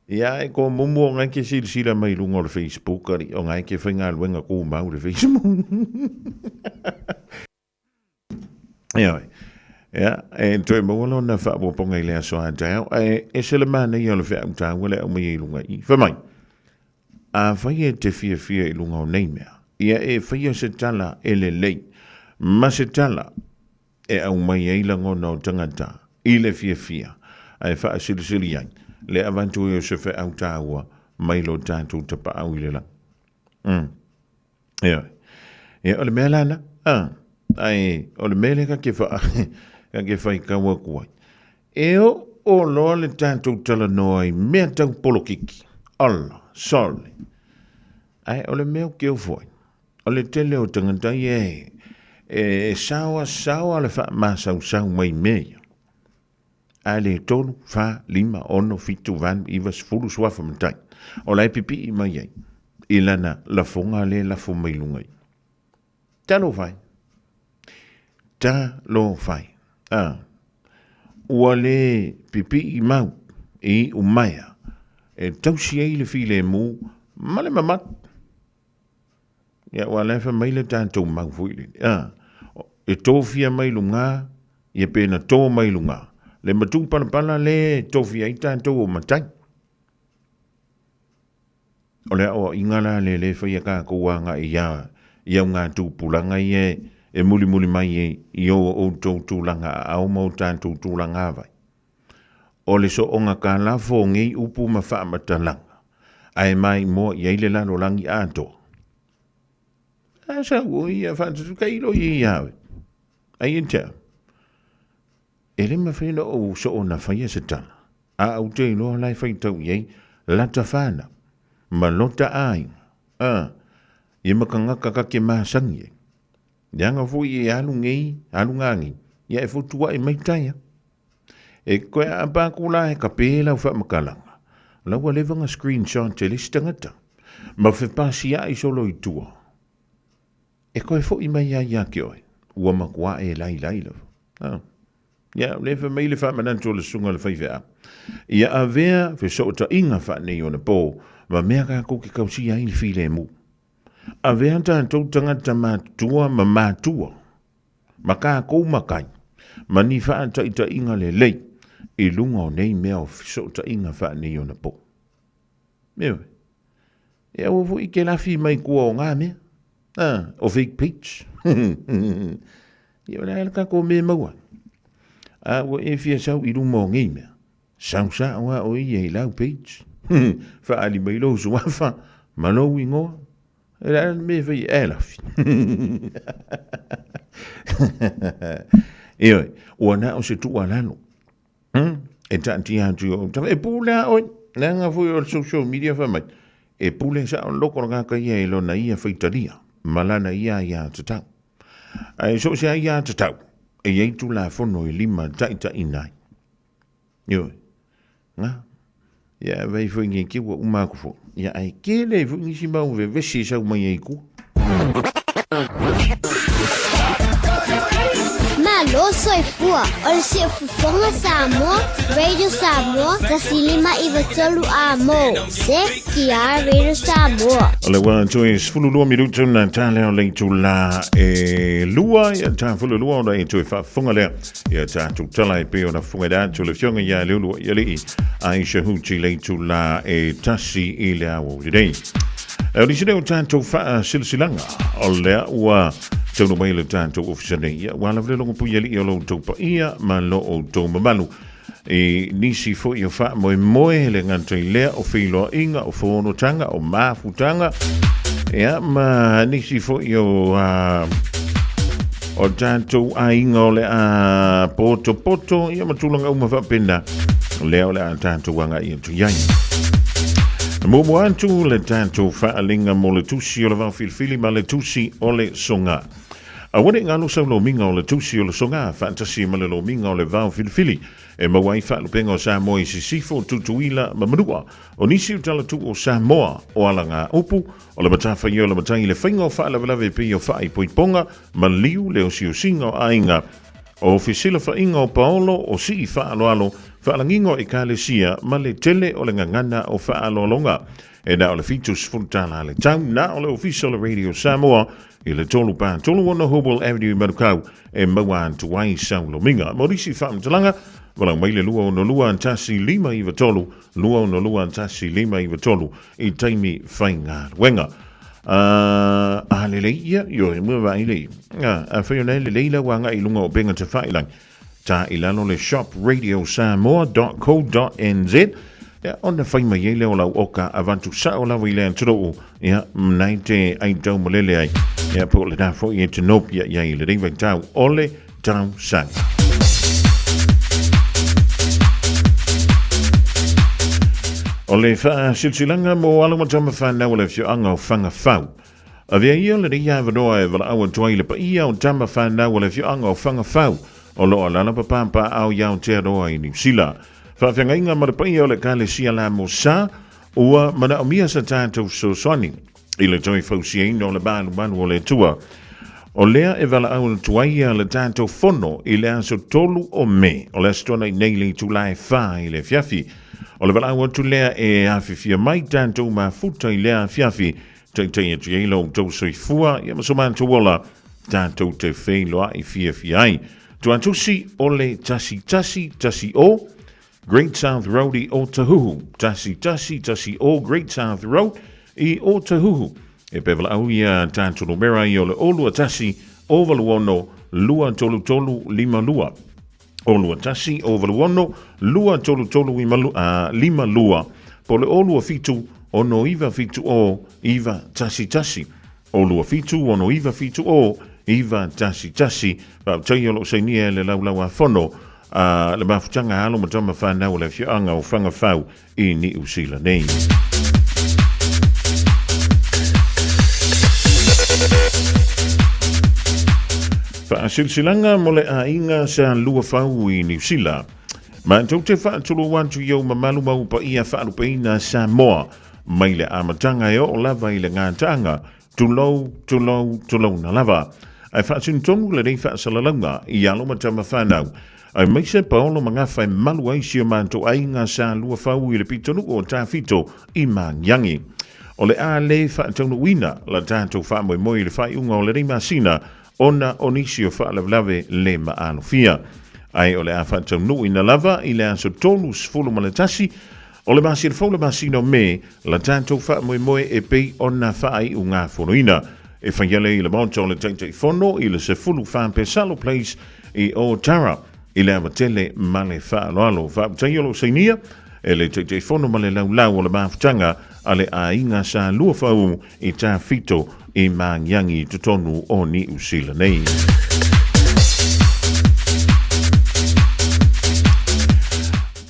ia e ko mumu ngai ke sila mai lunga o le Facebook ari o ngai ke whainga luenga ko mau le Facebook ia e toi mawalo na wha waponga I lea so a tau e se le mana I o le wha utau wale o mai lunga I whamai a whaia te fia i lunga o nei mea. Ia e whaia se tala e le lei. Ma se tala e au mai eila ngona o tangata i le fia. Ai wha silisili ai. Le avantu e o se wha au tāua mai lo tātou tapa au i le lang. Ia. Ia o le mea lana. Ai o le mele ka ke whai kaua kuai. E o loa le tātou tala noa i mea tau polokiki. Alla, sole. Ai o le mea ke o foi. O le tele o tangatai e sawa le wha masau mai mea. Ai le tolu, wha, lima, ono, fitu, van, iwa, sfuru, swafa matai. O lai pipi i mai ai. I lana la fonga le la fo mai lungai. Talo fai. Ta lo fai. Ua le pipi i mau i umaya e tausi ei le file mu male mamat. Ia ua lefa mai le tātou mau fuili. E tōwhia mai lunga i e pēna tō mai lunga. Le matu pala le tōwhia i tātou o matai. O le o ingala le whaia kā kouanga i au ngā tūpulanga i e muli mai i o tūlanga au mau tātou tūlanga vai. O le so onga ka lafo ngei upu ma wha matalanga. Ai mai mo i eile lalo langi ato. Asa ui a whantu kailo i awe. Ai entea. E le mawhina o so o na whaia se tala. A au te ilo lai whaitau iei lata whana. Ma lota ai. I makangaka kake masangi. Yanga fui e alu ngangi. Ia e futua e maitaya. E koe a pākula e ka pēla u whamakalanga. Laua levanga screenshot te listangata. Ma whipasi a i solo i tua. E koe fo i mai ia ki oi. Ua makua e lai lawa. Ia lewa mai le whamananto le sunga le whaiwea. Ia a vea fe so ta inga whanei o na pō. Ma mea ka koke kausi a ili file mu. A vea tātou tangata mātua ma mātua. Ma kā kou makai. Ma ni whaata i ta inga le lei. I lunga o nei mea o fiso ta inga whanei o na pō. Mewe. E au fu i ke lafi mai kua o ngā mea. O fake peach. Ia wala alaka ko me maua. A ua e fia sau i lunga o ngei mea. Sau sa oa o i e lau peach. Whaali mai lo suafa. Malo i ngoa. Era me vai elafi. Eoi, ua na o se tua lano. E tanti atu o tawa e pula oi. Nanga fui o social media whamai. E pule sa on loko ngaka ia e lo na ia whaitaria. Malana ia tatau. Ai so se ia tatau. E eitu la fono i lima taita inai. Eoi. Nga. Ia vai foi ngi ki wa umako fo. Ia ai kele fu ngi si mau ve vesi sa mai ai ku. Malo soy fua. Ol si fufonga Samoa, Radio Samoa, tasilima iwa tolu amo. Se kia Radio Samoa. Ole wa tui fululua minuto na tale o le tula e lua ia ta fululua o le tui fa funga le ia ta tu tala e pe o na funga da tu le fionga ia le lua ia le Aisha Huchi le tula e tasi i le awo dei. E di sine o tanto fa silsilanga o le ua tau mai le tanto ofisane ia wala vle longo pu ia lo to pa ia ma lo o to mamalu e nisi fo ia fa moe le ngantoi le o filo inga o fono tanga o mafutanga ia ma nisi fo io o tanto ainga o le a poto ia matulanga uma fa pena leo le a tanto wanga ia tu yai Momo antu le tanto whaalinga mo le tusi o le wawhilfili ma le tusi o le songa. A wane ngalo sa lo minga o le tusi o le songa, fantasi ma le lo minga o le wawhilfili. E mawai whaalupenga o Samoa i sisifo tutuila ma manua. O nisi utala tu o Samoa o alanga upu, o le matafa i o le matangi le whainga o whaalawalawe pi o whai poiponga, ma liu le o si o singa o ainga. O fisila whainga o paolo o si whaaloalo, whaalangingo e kālesia ma le tele o le ngangana o whaalolonga. E na o le fitus funtala le tau, na o le official Radio Samoa, i le tolu pā tolu ona Hobel Avenue Marukau, e maua tuai sau lo minga. Morisi whaamtalanga, Wala mai le lua no lua tasi lima iwa tolu, lua no lua tasi lima iwa tolu, I taimi whainga wenga. Le leia, yo e mua vai le. A whiona le leila wanga I lunga o benga te whailang. Ta ilano le shop radiosamoa.co.nz. On the whaima ye leo lau oka avantu sao lawa I le anturo nai te ai tau malele ai. Po le dafo I te nopia ia I le reiwa tau ole tau sang. O le wha silsilanga mo alamatama whanau o le whioanga o whanga whau. A vea ia le ria vanoa e wala awa tuai le pa ia o tama whanau o le whioanga o whanga whau. O loa lana papampa au iau te aroa I New Zealand. Whawhianga inga mara pa ia o le kale sia la mo sa, ua mana o mia sa tātou so swani. I le toi whausia ino le banu o le tua. O lea e wala au le tuaia le tātou whono I le aso tolu o me, o le astona I neili tu lai wha I le fiafi. O le wala au tu lea e awhiwhia mai tātou ma futa I lea fiafi, tei e tu eilo tau soifua, ia masoman tu wola, tātou te wheiloa I fiafi ai. Tu antusi o le tasi o, Great South Road I Otahuhu, tasi o Great South Road I Otahuhu. E pevala au ia tātou no mera I o le olua tasi o valuono lua tolu lima lua. Olua tasi o valuono lua tolu lima lua. Po le olua fitu ono iwa fitu o iwa tasi. Olua fitu ono iwa fitu o iwa tasi. Pau tai olo seinia le laulaua fono. Le mafutanga alo matama whanau le whioanga o whanga whau I ni usila nei. Whaasilsilanga mo le a inga sa lua whau I New Zealand. Ma tau te whaatulu wantu iau mamalu mau pa ia whaalupeina Samoa. Mai le amatanga e o lava I le ngātanga. Tulou na lava. Ai whaatunu le rei whaasalalanga I alo matama whanau. Ai mai se paolo mangawhai malu aisi o manto ainga sa lua whau I le pitonu o tāwhito I mangiangi. O le a le whaatunu wina la tātou whaamoe le whaiunga o le rei masina ona onisi o whaalawlawe le maanofia. Ai o le a whaatunu ina lava I le aso tonu sfulu maletasi o le masi le whaula masino me la tātou whaamoe e pei ona whaai unga whonoina. E whaiale I le monto le teitei whono I le sefulu whaampe salo place I o Tara. I le amatele male whaaloalo. Whaaputaiolo seinia, e le te whono male lau o le mafutanga, a le a inga sa lua whau I tā whito I mangiangi tutonu o ni usila nei.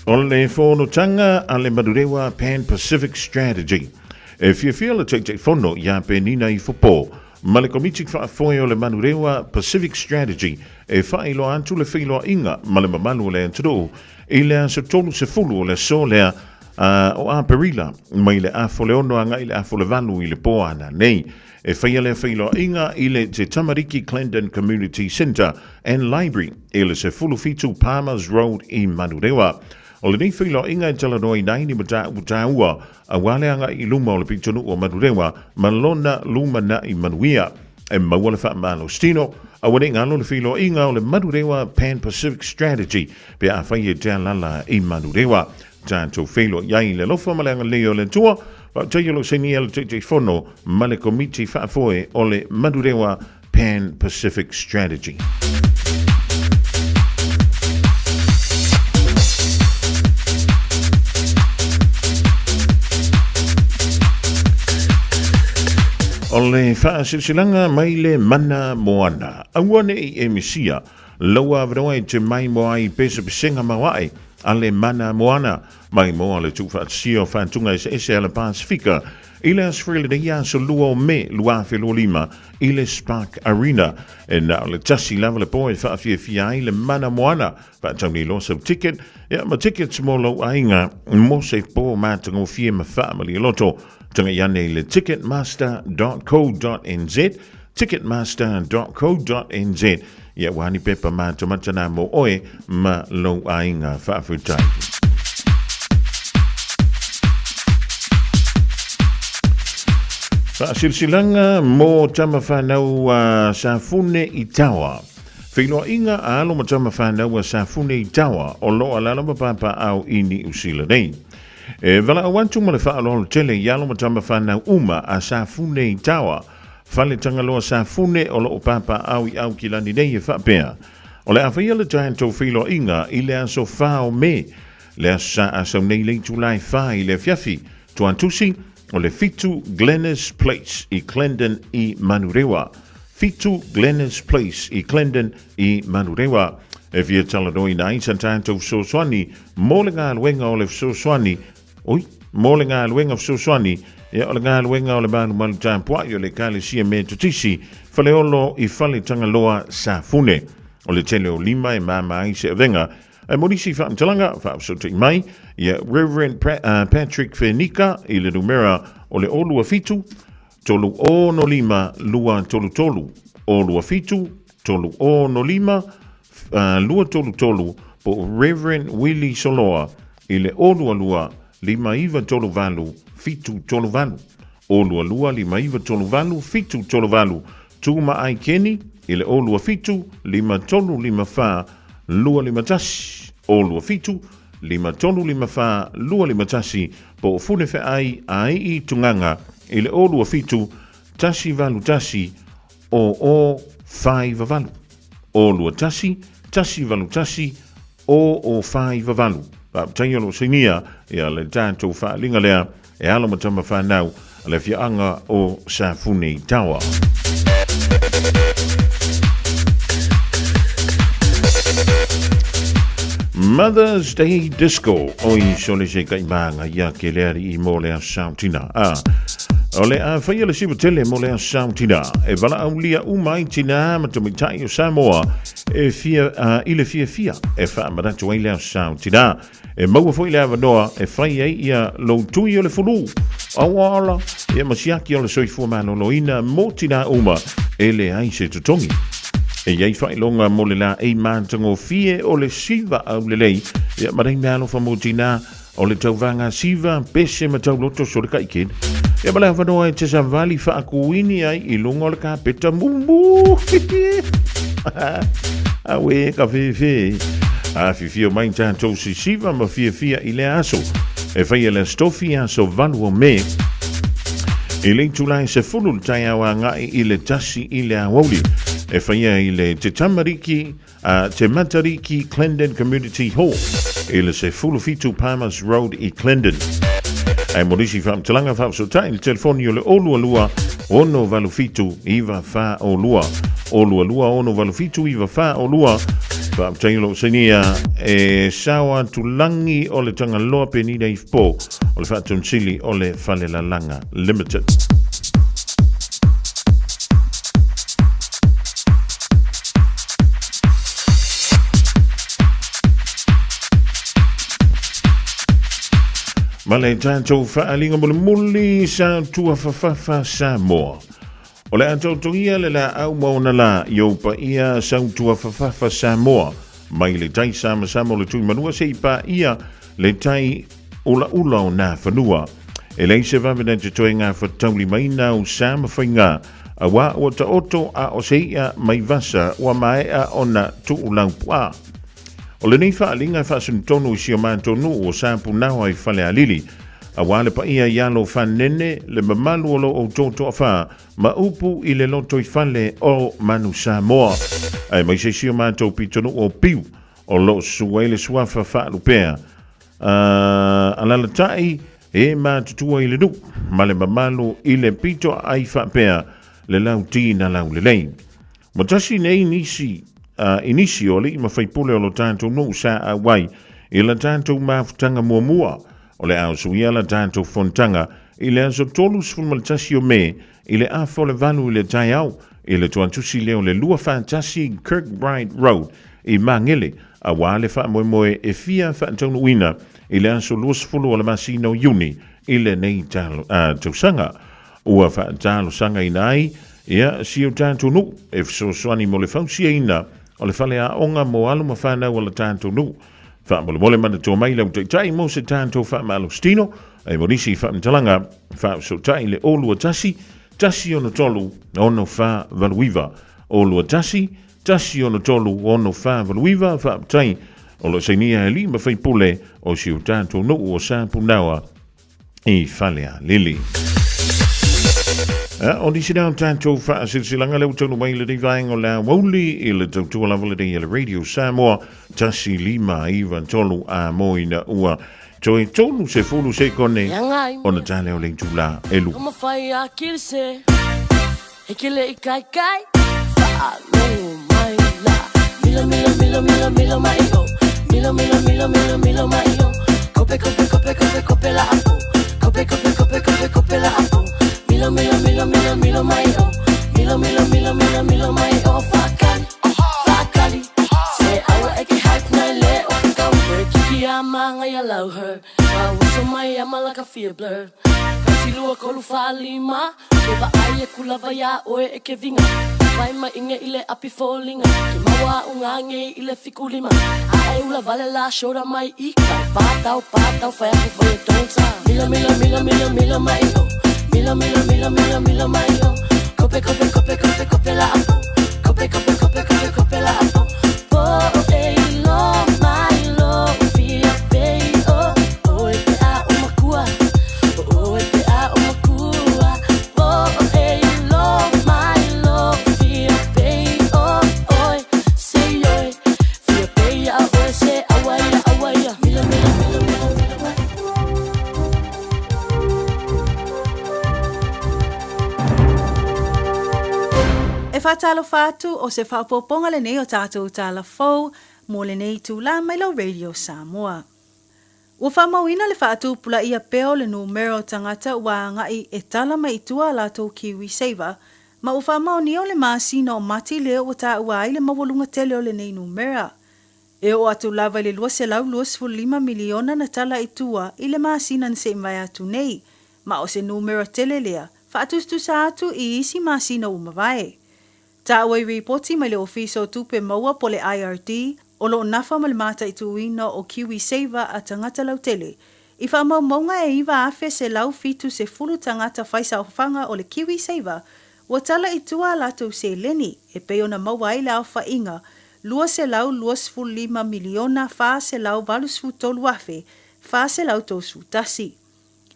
O le whono tanga a le madurewa Pan-Pacific Strategy. E fia le te whono ia penina I fopo. Ma le komiti whaafoe o le manurewa Pacific Strategy e whaelo antu le whiloa inga ma le mamalu le anturo I le aso tolu se fulu o le so lea o Aperila mai le afo le ono anga I le afo le valu I le poana nei e whaia le whiloa inga I le te Tamariki Clendon Community Centre and Library e le se fulu fitu Palmers Road I manurewa. O le nei whiloa inga I talanoi nai ni mataua a wale anga I luma o le pitonu o manurewa malona luma na I manuia e maua le whaamalo stino a wane ngalo le whiloa inga o le manurewa Pan-Pacific Strategy pe a whaia te lala I manurewa tātou whiloa iai le lofa malanga leo le tua pa teiolo senia le te whono ma le komiti whaafoe o le manurewa Pan-Pacific Strategy. O le whaasilsilanga mai le mana moana. Awane I emisia, laua avroa te mai moa I pesa pisenga mawai, a le mana moana, mai moa le tu whaatsio whantunga ese ala Pasifika, I le asfrile de ia so lua o me lua whelo lima, I le Spark Arena, e na le tasi lava le poe whaafia fiai le mana moana, whaatauni lo so ticket, ma tickets mo lo ainga, mo se po mātango fie ma whaamali loto, tanga yane le ticketmaster.co.nz, ticketmaster.co.nz, ia wani pepa mātamatana mo oe ma lo ainga whaafutai. Whaasilsilanga mo tama whanau sa fune I tawa. Whiloa inga a alo matama whanau a sa fune I tawa o lo alala mapapa au ini usila nei. Vala awantu ma le whaaloalo tele I alo matama whanau uma a sa fune I tawa. Whale tangaloa sa fune o lo papa au I au ki lani nei e whapea. O le awhia le tātou whiloa inga I le aso whao me. Le asa asau nei le tulai whai le fiafi. Tuan tusi o le Fitu Glennis Place I Clendon I Manurewa. Fitu Glennis Place I Clendon I Manurewa. E via talanoi nai sa tātou soswani, mo le ngā luenga o le soswani, mo le ngā luenga o soswani, o le ngā luenga o le manu manu tāmpua I o le kāle sia me tutisi, whale olo I whale tangaloa sa fune. O le tele o lima e mama ai se avenga, e morisi whaamtalanga, whaamsote mai, ia Reverend Patrick Fenica I le numera o le olua fitu, tolu o no lima, lua tolu tolu, olua fitu, tolu o no lima, lua tolu tolu, po Reverend Willie Soloa, I le olua lua, lima iwa tolu valu, fitu tolu valu, olua lua, lima iwa tolu valu, fitu tolu valu, tuma ai keni, I le olua fitu, lima tolu lima fa, lua lima tasi, olua fitu, lima tolu lima fa, lua lima tasi, po fune fe ai I tunganga, I le olua fitu, tasi valu tasi, o fai valu. Olua tasi, tasi valu tasi, o fai valu. Taiyolo sinia, ia le tātou whaalinga lea, e alo matama whanau, le fianga o sa fune tawa. Mother's Day Disco oi sole se kai manga ia ke leri I mo le Soundtina ole a faia le sibu tele mo le Soundtina e vala aulia umai tina matomitai o Samoa e fia ile fia e fa marato ai le Soundtina e mau foi le avanoa e fai ai ia lo tui o le fulu awala e masiaki o le soifua manoloina mo tina uma e le ai se tutongi e iai whai longa mo le la e mātango fie o le siva au le lei. Ia marei mea alofa mo tina o le tauvanga siva pese ma tau loto so le kaikid. Ia male whanoa e te sa vali wha akuini ai I longa o le ka peta mumbu. Awe ka fefe. A fifio mai tātou si siva ma fia I le aso. E whai le stofi aso valu o me. I le tulai se fulu tai awa ngai I le tasi I le awauli. E whaia I le te tamariki, te matariki Clendon Community Hall. I le se fulu fitu Palmers Road I Clendon. E morisi whaamtalanga whaamsotai I telefoni o le olua lua ono valu fitu iwa wha o lua. Olua lua ono valu fitu iwa wha o lua. Whaamtailo senia e sawa tulangi o le tanga loa penida I fpo o le whaatonsili o le Whalelalanga Limited. Male tātou whaalinga mole muli sa tua whawhawha Samoa. O le atou toia le la au mauna la iau pa ia sa tua whawhawha Samoa. Mai le tai sama samo le tui manua se pa ia le tai ula o nā whanua. E lei se vavena te toi ngā whatauli mai nau sama whainga. A wā o ta oto a o se ia mai vasa wa mai a ona tu ulau pua. O le nei whaalinga whaasun tonu I sio mātonu o sāpu nao ai whale alili. A wale pa ia ialo whanene le mamalu o lo o toto a wha ma upu I le loto I whale o Manu Samoa. Ai mai se sio mātou pitonu o piu o lo suwaile suafa whaalupea. Alala tai e mātutua I le du ma le mamalu I le pito ai whapea le lau ti na lau le lei. Matasi nei nisi inisi o li ma fai pule o lo tātou no sa a wai I la tātou mafutanga mua o le au suia la tātou fontanga I le aso tolu sfumalitasi o me I le afo le valu I le tai au I le tuantusi leo le lua fantasi Kirkbride Road I Mangele a wale fa moe e fia whaatonu wina I le aso lua sfulu o le masino Juni I le nei tausanga ua whaatalo sanga ina ai ia sio tātou nu e fsoswani mo le fausia ina o le whale a onga mo alu ma whanau o le tātou nu. Whaamole mana tō mai lau tai mo se tātou whaamalo stino, e morisi whaamtalanga, whaamso tai le olua tasi ono tolu, ono wha valuiva, olua tasi tasi o na tolu ono whaawaluiwa whaaptai o lo sainia e lima whaipule o si o tātou no o sāpunawa i whalea lili. O ni sina tātou whaasilsilanga leo tonu mai le divaeng o la wauli i le tautua lava le dei le Radio Samoa tasi lima iwa tolu a moina ua toi tolu se fulu se kone o na tale o le tula elu. Kama fai a kilse Ekele i kai kai Whaalo mai la Milo milo milo milo milo mai o Milo milo milo milo milo mai o Kope kope kope kope kope la apo Kope kope kope kope kope la apo Milo milo milo milo milo mai o Milo milo milo milo milo mai o Fakali Fakali Se awa eke hype na le o Kau kiki ama ngai alau her Waso mai ama like a fear blur Lua kolu whaalima Ke wa ai e kula vai a oe e ke vinga Vai ma inge ile api fōlinga Ke maua unga nge ile fikulima A e ula vale la shora mai i kai Pātau whai aku whai e tōnta Milo milo milo milo milo mai o Milo milo milo milo milo mai o Kope kope kope kope kope la apo Kope kope kope kope kope la apo Po e lo mai lo Fia pei o O e pe a umakua O e pe a umakua Po e lo mai lo Fia pei o Oi se oi Fia pei a oi se awaia awaia Milo milo milo milo milo mai E whātalo whātu o se whaapoponga le nei o tātou tāla fau mō le nei tūla mai lau Radio Samoa. Ua whamauina le whaatupula ia peo le numero tangata ua ngai e tala mai itua lātou Kiwi Saver, ma ua whamau ni o le māsina o mati leo o tā ua ai le mawalunga tele o le nei numera. E o atu lava le lua se lau 25 miliona na tala itua i le māsina nse mai atu nei, ma o se numero tele lea, whaatustu sa atu i isi māsina umawai. Tā ua i reporti mai le ofiso tupe maua po le IRD o lo nafa ma le mata i tuina o Kiwi Saver a tangata lau tele. I whamau maunga e iwa afe se lau fitu se fulu tangata whaisa o whanga o le Kiwi Saver, ua tala i tua latou se leni e peo na maua i le alfa inga, lua se lau 25 miliona wha se lau valusfu tolu afe, wha se lau tosu tasi.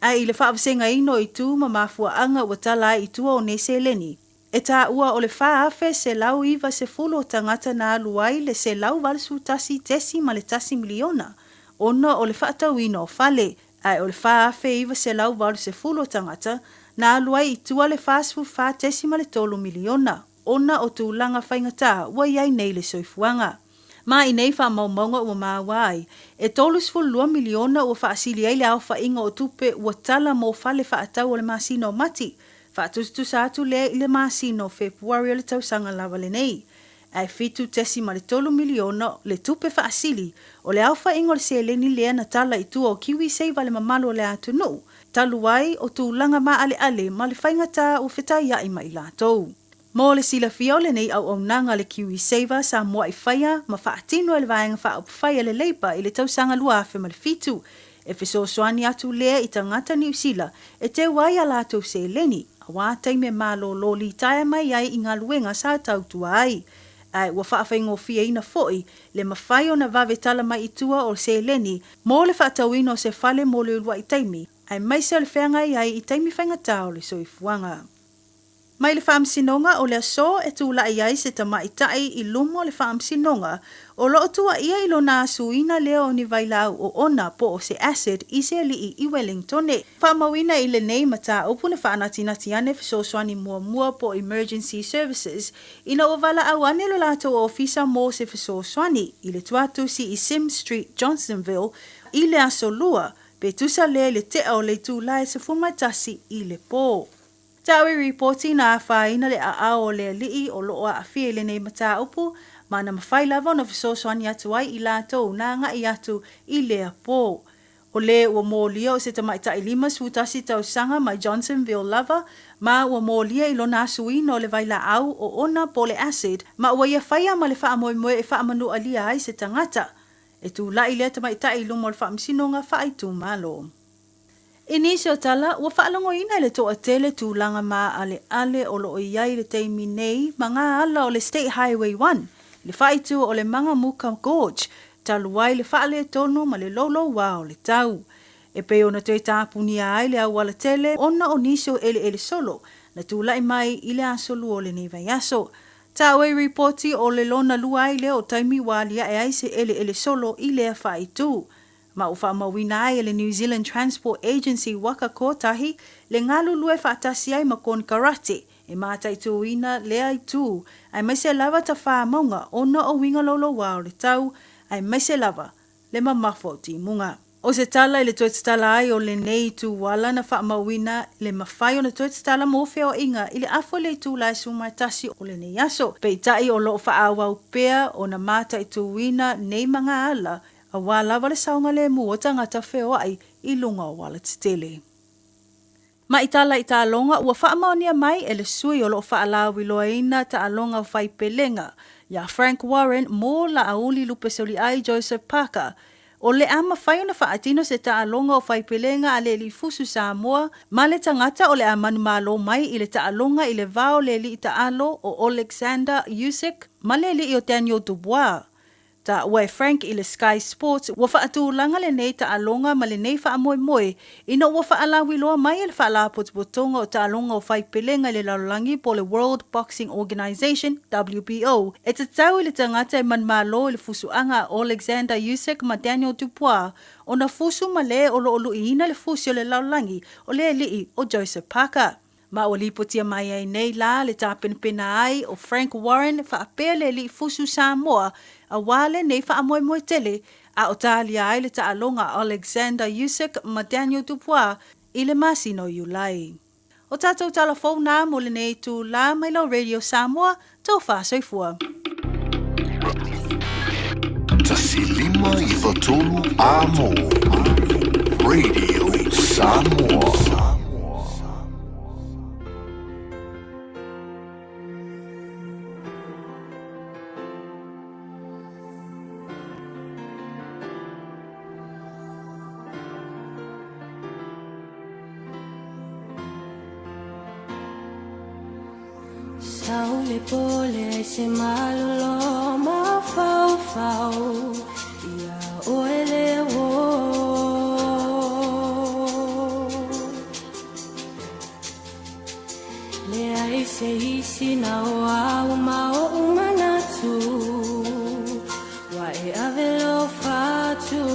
Ai i le whaapasenga ino i tu ma mafua anga ua tala i tua o ne se leni. E tā ua o le whaafe se lau iwa se fulu o tangata na aluai le se lau valsu tasi tesi ma le tasi miliona. Ona o le whaatau ino o fale, ai o le whaafe iwa se lau valu se fulu o tangata na aluai i tua le whaasfu wha tesi ma le tolu miliona. Ona o tūlanga whaingata ua iai nei le soifuanga. Ma i nei wha maumaunga ua maawai, e tolus fulu 2 miliona ua whaasili ai le au whainga o tupe ua tala mo fale whaatau o le masino o mati. Whaatustu sa atu lea i le māsino Februari o le tausanga lava le nei. Ai fitu tesi ma le 3 miliona le tupe whaasili o le alfa ingo le seleni lea na tala i tua o Kiwi Saver le mamalo le atu no. Taluai o tūlanga ma ale ma le whaingata o whetai ia i mai lātou. Mō le sila fio le nei au nanga le Kiwi Saver sa mua i whaia ma whaatino e le vaenga wha whaia le leipa i le tausanga lua afe ma le fitu. E fiso soani atu lea i tangata New Zealand e te wai a lātou seleni. Wātai me malo loli tae mai ai i ngā luenga sa tautua ai. Ai, ua whaawhaingo fia ina foi, le mawhai o na vave tala mai itua o se leni, mō le whaatauino se fale mō le ulua i taimi, ai mai se le whenga ai i taimi whainga tau le soifuanga. Mai le whaamsinonga o le aso e tūla i ai se tama i tai i lumo le whaamsinonga, o lo tua ia i lo nā suina leo ni vailau o ona po o se acid i se li i Wellingtone. Whaamawina i le nei mata opuna whaanatinati ane fisoswani mua po emergency services, ina o vala awane lo lato o ofisa mo se fisoswani i le tuatusi i Sim Street, Johnsonville, i le aso lua, pe tusa le te au le tūlae se fumatasi i le po. Taui reporti na whaina le a o le lii o loa a fie le nei mata upu, ma na mawhai lava na fisosoani atu ai i lātou na ngai atu i lea pō. O le ua mōlia o se tamaita i lima sutasi tau sanga mai Johnsonville lava, ma ua mōlia i lona asuina o le vaila au o ona po le acid, ma ua ia whaia ma le wha moe e wha manu alia ai se tangata. E tu la i lea tamaita i lumo le wha msinonga wha i tu malo. Inisio tala, ua whaalongo ina le toa tele tūlanga maa ale o lo o iai le teimi nei, ma ngā ala o le State Highway 1. le whaitua o le manga muka Gorge, taluai le whaale tono ma le lolo wao le tau. E pe ona te tāpuni ai le au wala tele, ona o niso ele solo, na tūlai mai i le asolu o le neva yaso. Tāwe reporti o le lona luai le o taimi walia e aise ele solo i le whaitu. Ma ufa mawina ai le New Zealand Transport Agency waka kotahi, le ngalu lue whaatasi ai makon karate, e mātai tuina le ai tū, ai maise lava ta wha maunga ona o winga lolo wao le tau, ai maise lava le mamafo ti munga. O se tala i le tuetala ai o le nei tu wala na wha mawina le mawhai o na tuetala mofe o inga i le afo le tu lai sumartasi o le nei aso. Pei tai o lo wha awau pea o na mātai tuina nei manga ala, a wala le saunga le muota ngata wheo ai i lunga o wala titele. Ma itala i ta alonga ua whaamaonia mai e le sui o lo whaalawi loaina ta alonga whai pelenga. Ya Frank Warren mo la auli lupe soli ai Joseph Parker. O le ama whai ona whaatino se ta alonga o whai pelenga a le li fusu Samoa, ma le tangata o le amanu malo mai i le ta alonga i le vao le li ta alo o Alexander Usyk, ma le li o Daniel Dubois. Ta ua Frank i le Sky Sports, ua whaatūlanga le nei ta alonga ma le nei whaamoe moe, ina ua whaalawi loa mai le whaala potopotonga o ta alonga o whai pelenga le lalangi po le World Boxing Organization, WBO, e te tau i le tangata e manmalo i le fusuanga Alexander Usyk ma Daniel Dubois, o na fusu ma le o lo olu ina le fusu le lalangi o le lii o Joseph Parker. Ma o lipotia mai ai nei la le tāpenpena ai o Frank Warren whaapea le li fusu Samoa a wale nei whaamoemoe tele a o tālia ai le taalonga Alexander Usyk ma Daniel Dubois i le masino iulai. O tātou talafona mo le nei tu la mai lau Radio Samoa tau whaasoifua. Tasilima i watolu amo. Radio Samoa. Sau le pole se malolo ma fau fau ia oele wo le ai se isi na o ma o umanatu wa e avelo fatu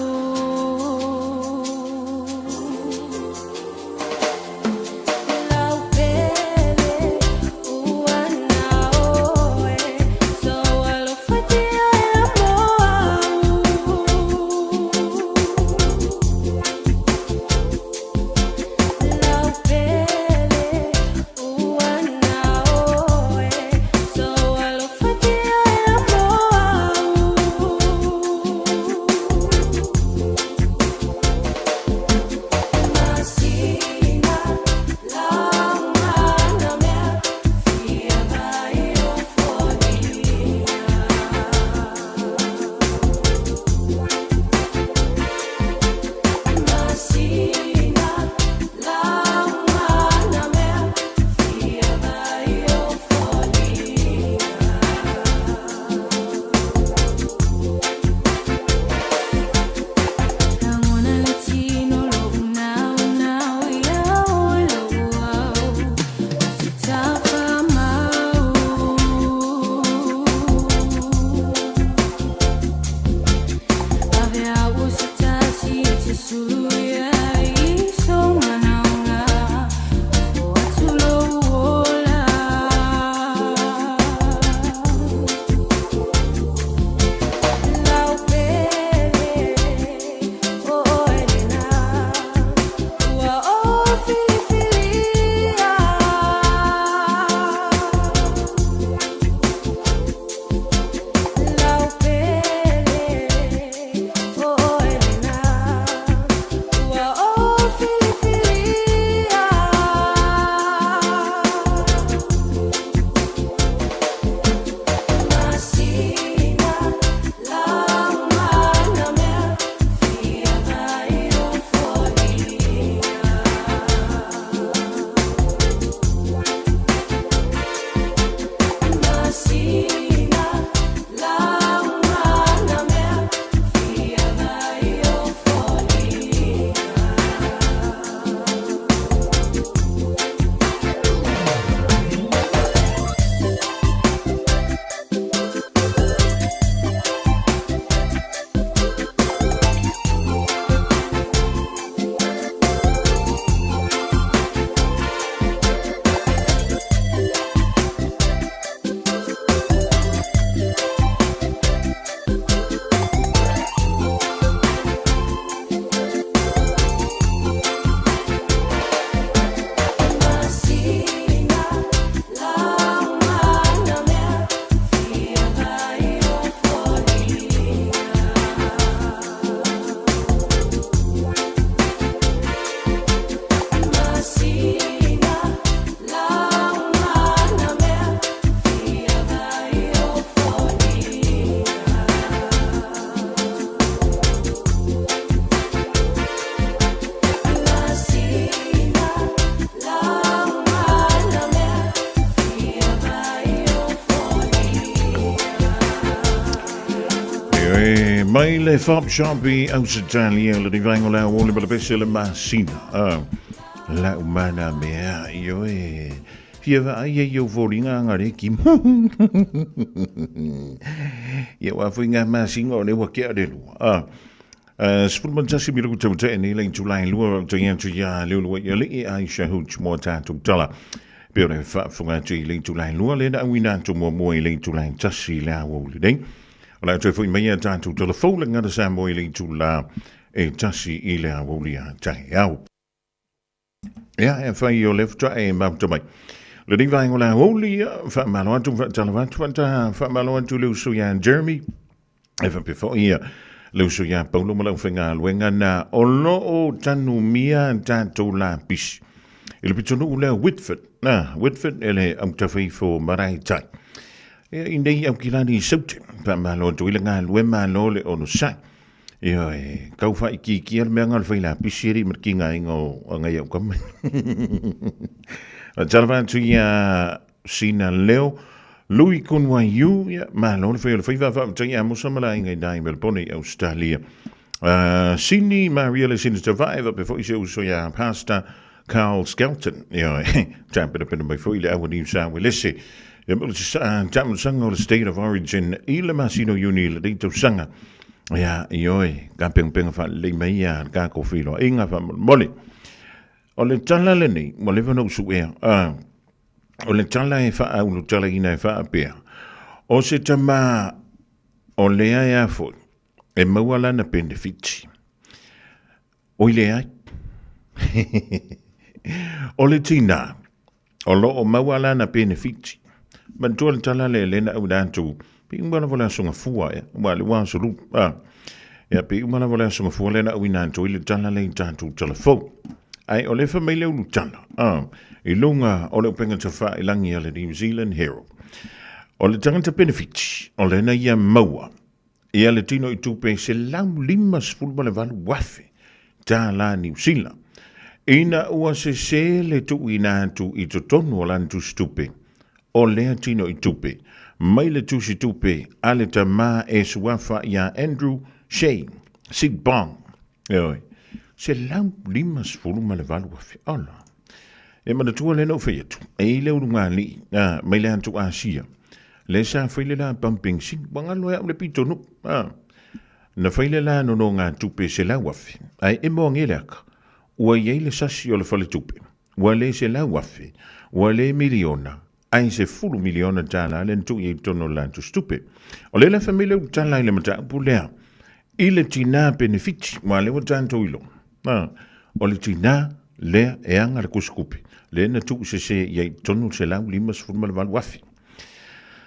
Mai le fop shopi Australia le divango la wole per pesse le masina. La umana mea io e fieva io volinga ngare kim. Io wa finga masingo le wa kia de lu. Spulman tasi miru te ni le July lu to yan to ya lu ya le ai shahuch mo ta to tala. Pere fa funga te le July lu le na wina to mo le July tasi la wo le ding. Ola te fui mai ta tu telefone ngada sa mo ile tu la e tasi ile a wolia tai au. Ja, en fa io left e ma to mai. Le ding vai ngola wolia fa malo tu fa tala fa malo tu lu so ya Jeremy. E fa pe fo ia lu so ya Paulo malo finga luenga na ono o tanu mia ta tu la pis. Il pitonu le Whitford. Na Whitford ele am te fai fo marai tai. Indei am kilani sauti pa malo tu ile ngal we malo le onu sa yo kau fa ki al me ngal fa la pisiri mer ki ngai ngo ngai am kam jalvan tu ya sina leo lui kun wa yu ya malo fa fa tu ya musamala ngai dai mel poni Australia sini Maria le sin survivor before you so ya pastor Carl Skelton yo tap it up in my foil awani sa we listen. Jamu sanga o state of origin ila masino uni le dito sanga ya ioi ka peng fa le mai ya ka ko filo inga fa mole o le tala le ni mo le vano su e o le tala e fa au no tala ina fa pe o se tama o le ya fo e mawala na benefit o ile ai o le tina o lo o mawala na benefit man tuan tala le lena au dantu pi umana vola songa fua ya wale wan sulu ya pi umana vola songa fua lena au inantu ile tala le dantu telefon ai ole familia ulu tala ilunga ole penga tafa ilangi ale New Zealand Herald ole tangata benefit ole na ia maua ia le tino i tupe se lau limas fulma le valu wafe ta la New Zealand ina ua se le tu inantu i totonu o lantu stupe o lea tino i tupe. Mai le tusi tupe ale ta ma e suafa ya Andrew Shane, Sig Bong. Eoi, se lau limas fuluma le valu afi. Ola. E mana tua le no feietu. E le urunga li, mai le antu asia. Le sa feile la pumping sing, bangalo ya le pitonu. Na feile la no ngā tupe se lau afi. Ai e mo ngeleka. Ua iei le sasi o le fale tupe. Ua le se lau afi. Ua le miliona. Ai se fulu miliona tala le ntu i tono lantu stupe. O le la familia u tala ile mata pulea. Ile tina benefit ma le watanto ilo. O le tina le e anga le kuskupe. Le na tu se ye tono se lau limas fulma le wafi.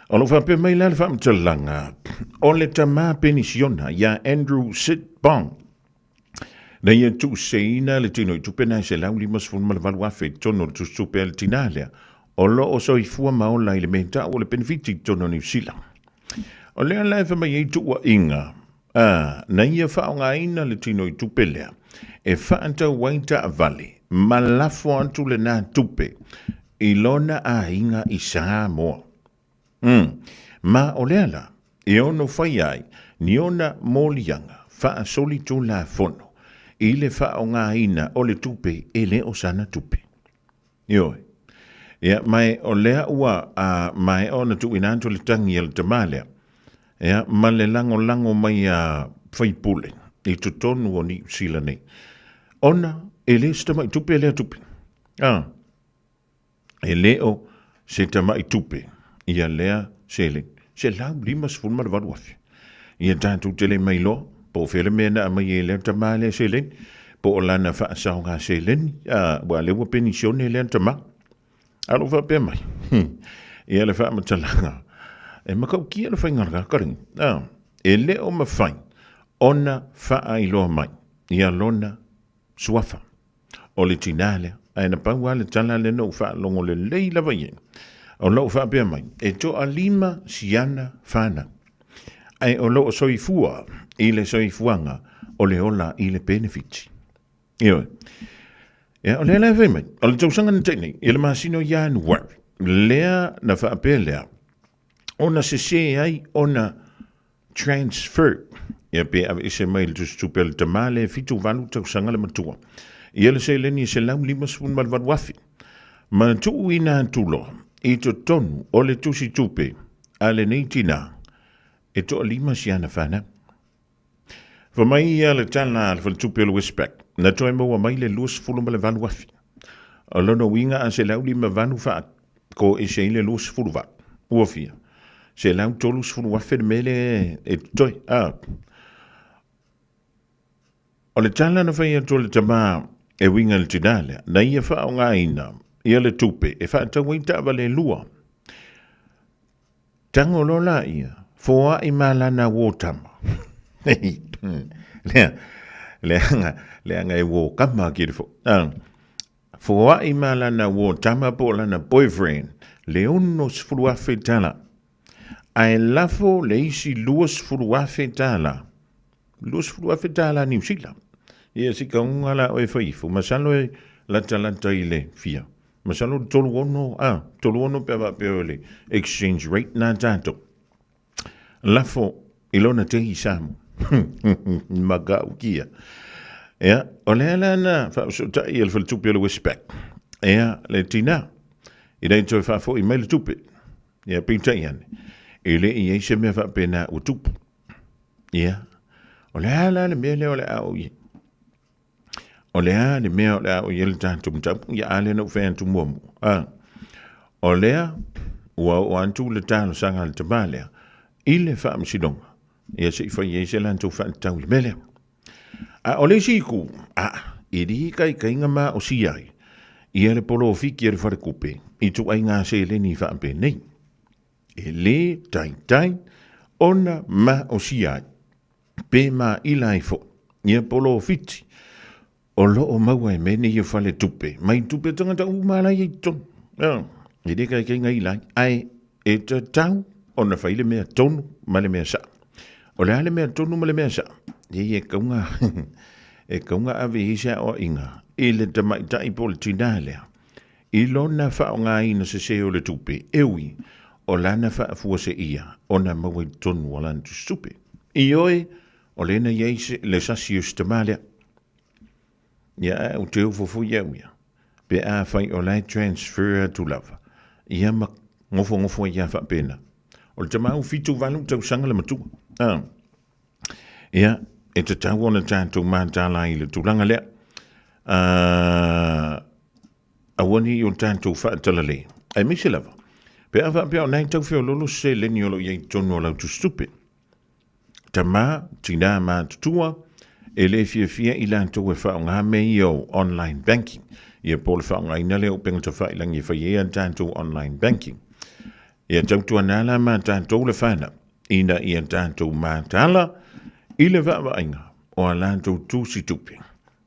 O lo fa pe mai la fa mtalanga. O le tama penisiona ya Andrew Sitbong. Na ye tu se ina le tino i tupe na se lau limas fulma le wafi tono tu stupe le tina lea. O lo o so i fua maola i le menta o le benefiti tono New Zealand. O lea lai fa mai tu wa inga. Na ia fa o ngā ina le tino i tupe lea. E fa anta waita a vale. Malafo antu le nā tupe. I lona a inga i saa moa. Ma o lea la. E ono fai ai. Ni ona molianga. Fa a soli tu la fono. I le fa o ngā ina o le tupe e le o sana tupe. Ioi. Ya mai o lea ua mai o na tu inanto le tangi el tamale. Ya ma le lango mai fai pule. I tutonu o ni sila nei. Ona e le stama i tupe lea tupe. E leo se tama i tupe. Ia lea se le. Se lau limas fulma le varuafi. Ia tantu tele mai lo. Po fele mena a mai e lea tamale se le. Po o lana fa saunga se le. Wa lewa penisione lea tamale. Alo fa pe mai. E le fa matalanga. E makau ki le fa ngara karing. E le o mafai. Ona fa ai lo mai. Ia lona suafa. O le tinale. Ai na pau ale tala le no fa longo le leila vai. O lo fa pe mai. E to alima siana fana. Ai o lo soifua. I le soifuanga. O le ola i le benefit. Io. Ya, o le ve mai. O le tausanga na teni, ele masino ya nuar. Lea na whaapea lea. Ona se ai, ona transfer. Ia pe a ise mai le tustupe le tamale fitu valu tausaga le matua. Ia le se leni se lau 5 ma le valuafi. Ma tuu ina tulo i to tonu o le tusi tupe a le nei tina e to 5 siana whana. Fa mai ia le tala le tupe le wespek na toi maua mai le 2 ma le valuafi. O lono winga a se lau 5 vanu wha ko e se ile 2 va. Ua fia. Se lau tolu 2 wafe mele e toi a. O le tala na whaia to le tama e winga le tinale na ia wha o ngā ina ia le tupe e wha tau waita awa le lua. Tango lola ia foa i malana wotama. Le anga e wo kama kirifo. Foa i malana wotama po lana boyfriend le uno sfuruafe tala. Ai lafo le isi 2 sfuruafe tala. 2 sfuruafe tala New Zealand. Ia si ka unga la o e whaifu. Masalo e lata i le fia. Masalo tolu ono pe le exchange rate na tato. Lafo ilona te i samu. Maga ukia. Ia, o le ala na whausota i el tupe le wespek. Ia, le tina. I rei toi whafo i mai le tupe. Ia, pita i ane. I le i eise mea whapena u tupu. Ia, o le ala le mea leo le au i. O lea le mea o lea o yele tātou mtapu ia ale na uwhea tu muamu. O lea ua o antu le tālo sanga le tabalea i le wha amsidonga. Ia se iwha i eise lantou wha tau le melea. O le siku, i ri kai inga ma o siai. Ia le polo o fiki e le whare kupe. I tu ai ngā se le ni wha ampe nei. E le tai ona ma o siai. Pe ma ilai fo. Ia polo o fiti. O lo o maua e mene i whale tupe. Mai tupe tangata umala i ton. I de kai ngai lai. Ai e te tau o na whaile mea tonu ma le mea sa. O le ale mea tonu ma le mea sa. E kaunga e kaunga ave isa o inga. E le tamaita i pole tinalea. I lo na wha o ngā ina se se o le tupe. Ewi o lana wha afua se ia. O na maua i tonu o lantu stupe. I oe o lena yeise le sasius tamalea. Ia o te ufofu iauia. Pe a whai o lai transfer to lava. Ia ma ngofo ia wha pena. O le tamau fitu valu tau sanga le matua. Ia, e te tau ona tātou mātala i le tūranga lea. Awani o tātou wha tala le. Ai misi lava. Pe a wha pia o nai tau whio lolo se leni olo iei tono lau tu stupe. Tama, tina mā tutua, e le fia i lantou e whao ngā mei o online banking. Ia pole whao ngā inale o penga ta whailangi whaia tātou online banking. Ia tautua nāla mā tātou le whana. Ina ia tātou mā tāla i le whawa inga o a lantou tūsi tupe.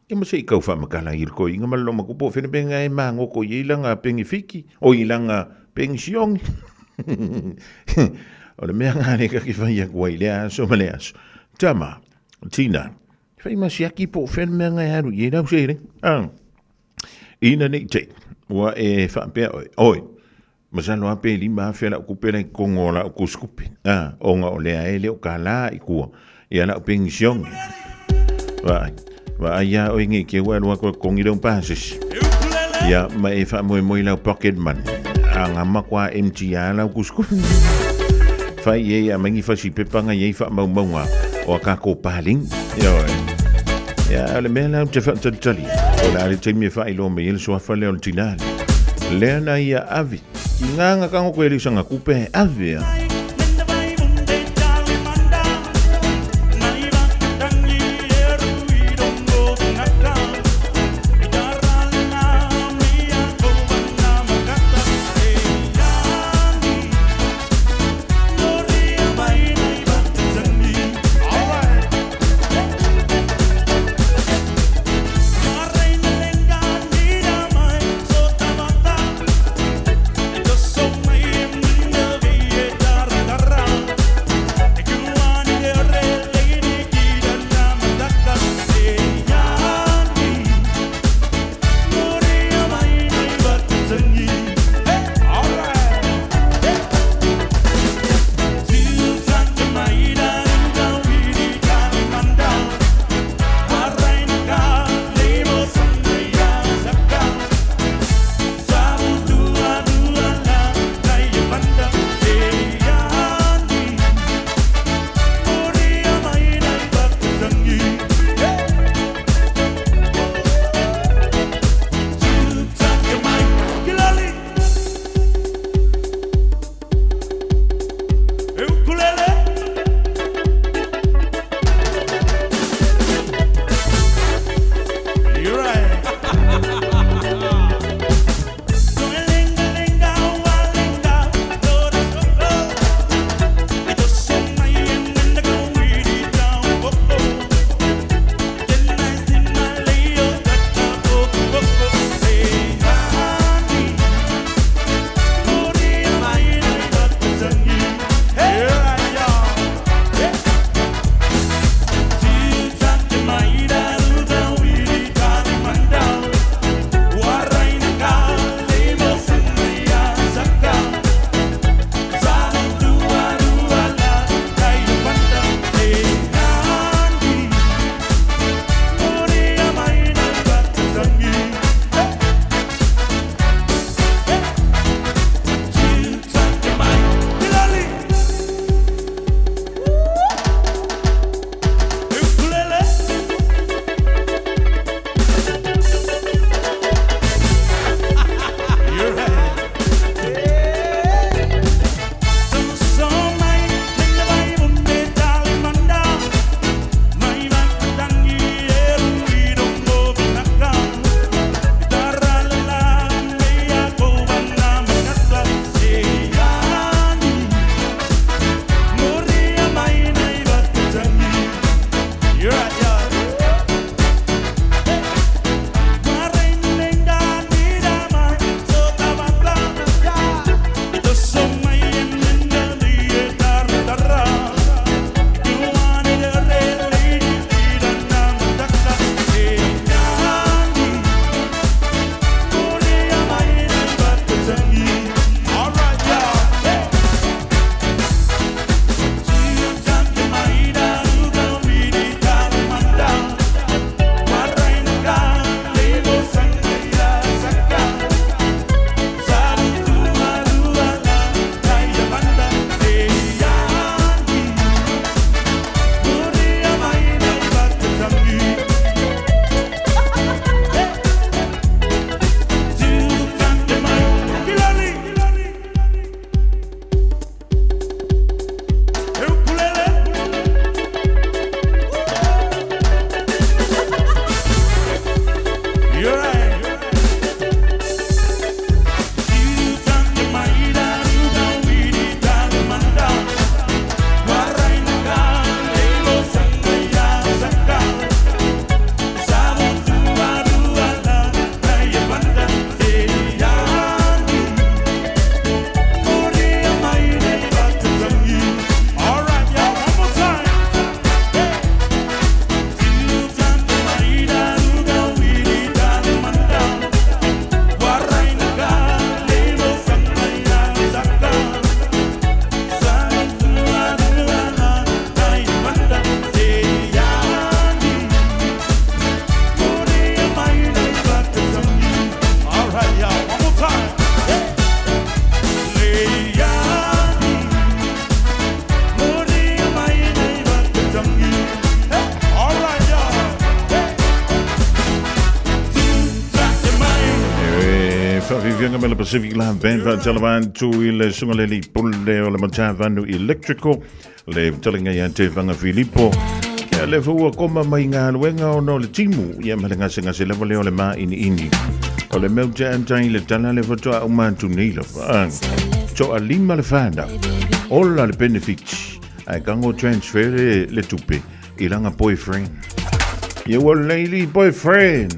Ia masa i kau whamakala i riko inga maloma kupo whena penga e mā ngoko i ilanga pengi fiki o ilanga pengi siongi. O le mea ngāne kaki whaia kua i lea aso ma lea aso. Tama, tina. Whai masiaki po when mea ngai haru i rau seire. Ina nei te. Ua e whapea oi. Oi. Masalo ape li maa whera o kupera i kongo la o kuskupe. Onga o lea e leo ka la i kua. Ia la o pengi siongi. Vai. Vai ia oi nge ke ua lua kua kongi rau pases. Ia ma e wha moe lau pocket money. Anga makwa MTA lau kuskupe. Whai e a mangi whasi pepanga i e wha maunga. O a kako paling. Ia oi. Ia, le mea lau te whatatali. O la le teimi e whailo me ele soa whale o le tinali. Lea na ia avi. I nganga kango koe risanga kupe avi. fianga me le Pacific Land Band va talavan tu i le sungaleli pulle o le matavanu electrical le talinga ya te vanga Filippo le fua koma mai ngā luenga o no le timu ia malenga singa se lewa leo le maa ini o le meu te antai le tala le fatoa o mantu nila faang so a lima le whanda ola le benefits ai kango transfer le tupe ilanga boyfriend you a lady boyfriend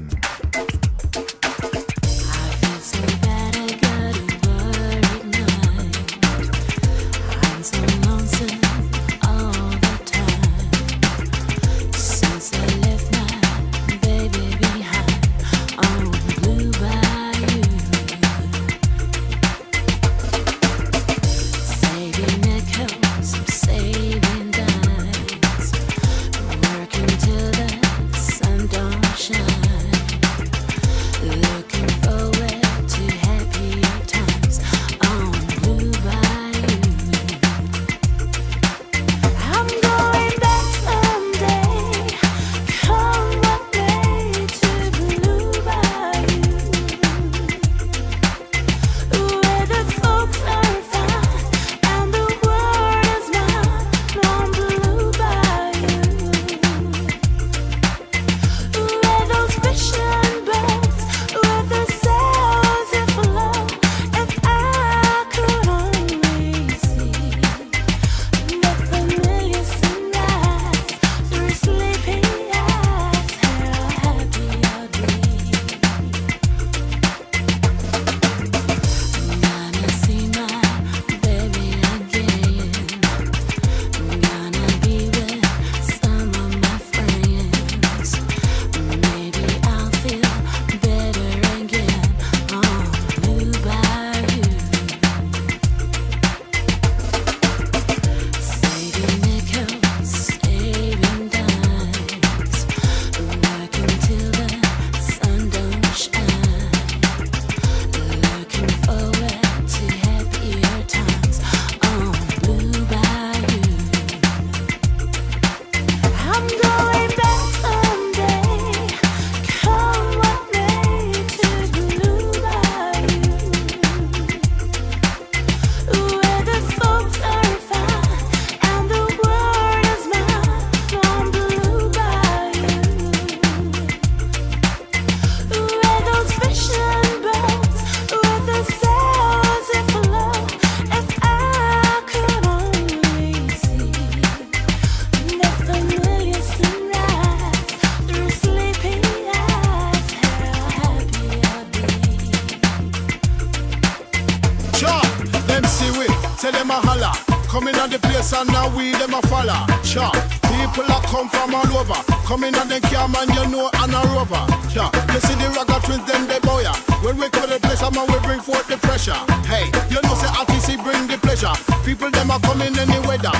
And now we them a follow. Cha, people that come from all over. Coming and they come and you know and a rover. Cha, you see the Ragga twins them they boy. When we come to the place, man we bring forth the pressure. Hey, you know say RTC bring the pleasure. People them are coming any weather.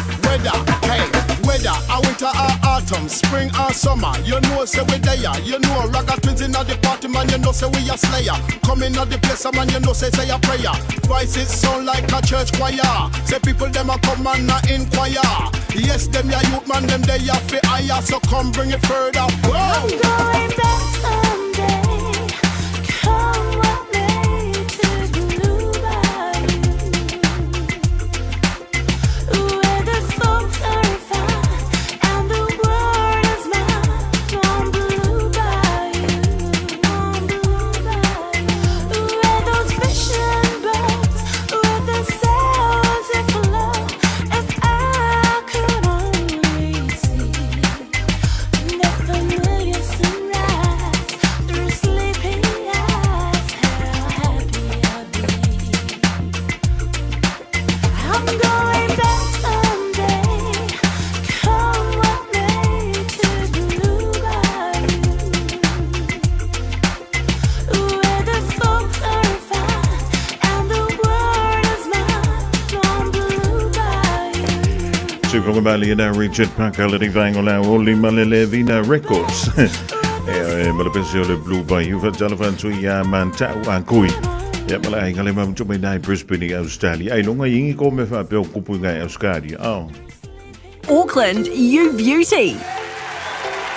Hey, weather, a winter or autumn, spring or summer. You know say we there. You know Ragga twins in the party man. You know say we a slayer. Coming at the place, man. You know say a prayer. Voices sound like a church choir. Say people them a come and a inquire. Yes, them ya youth man, them they a fi higher. So come bring it further. Whoa. I'm going back someday. Come with me to Blue Bayou, where the folks are fine and the world is mine. On Blue Bayou, where those fishing boats with the sails that flow. If I could only see the familiar sunrise through sleepy eyes, how happy I'd be. I'm going back someday. Come with me to Blue Bayou, where the folks are fine and the world is mine. On Blue Bayou. Super Bali na Richard Packer le divang ola Oli Malele Vina Records me le pensio le Blue Bayou fa talavan tu ya manta akui ya mala ngale mam tu mai Brisbane Australia ai longa yingi ko me fa pe kupu ngai Australia Auckland, you beauty.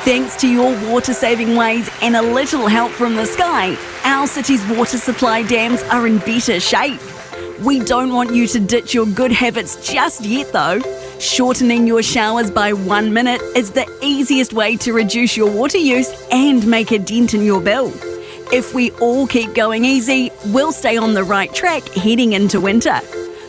Thanks to your water-saving ways and a little help from the sky, our city's water supply dams are in better shape. We don't want you to ditch your good habits just yet though. Shortening your showers by 1 minute is the easiest way to reduce your water use and make a dent in your bill. If we all keep going easy, we'll stay on the right track heading into winter.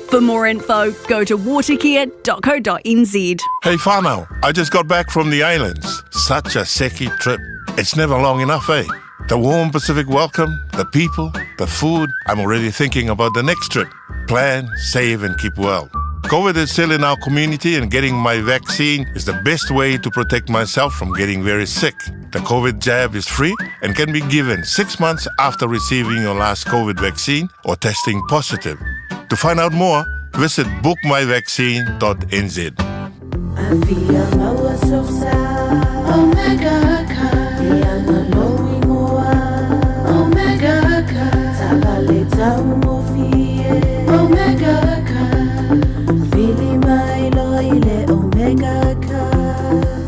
For more info, go to watercare.co.nz. Hey whānau, I just got back from the islands. Such a seki trip. It's never long enough, eh? The warm Pacific welcome, the people, the food. I'm already thinking about the next trip. Plan, save and keep well. COVID is still in our community and getting my vaccine is the best way to protect myself from getting very sick. The COVID jab is free and can be given 6 months after receiving your last COVID vaccine or testing positive. To find out more, visit bookmyvaccine.nz.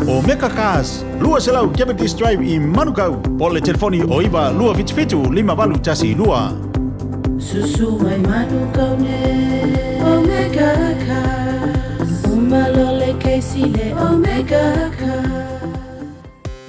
Omega Cars, lua selau Diabetes Drive I Manukau. Pole telefoni o iwa lua fitu 5 tasi lua. Susu mai Manukau ne Omega Cars. Umalole keisi le Omega Cars.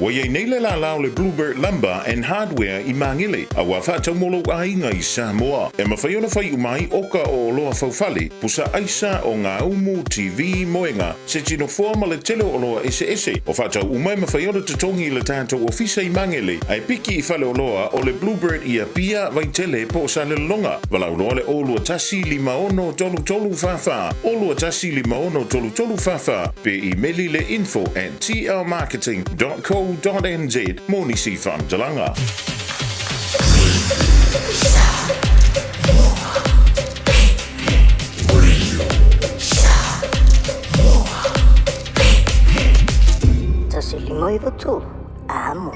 Wai nei le la lao le Bluebird Lumber and Hardware I Mangile. A wafata molo ainga I Samoa. E mawhaiona whai umai oka o loa whauwhale. Pusa aisa o ngā umu TV moenga. Se tino forma le tele o loa ese. O whata umai mawhaiona tutongi le tātou ofisa I Mangile. Ai piki I whale o loa o le Bluebird I a pia vai tele po sa le longa. Walau loa le olua tasi 5 tolu fafa. Olua tasi 5 tolu fafa. Pe I meli le info@tlmarketing.co.nz Moni si Whamtalanga. Tasi lima iwa tolu, amo.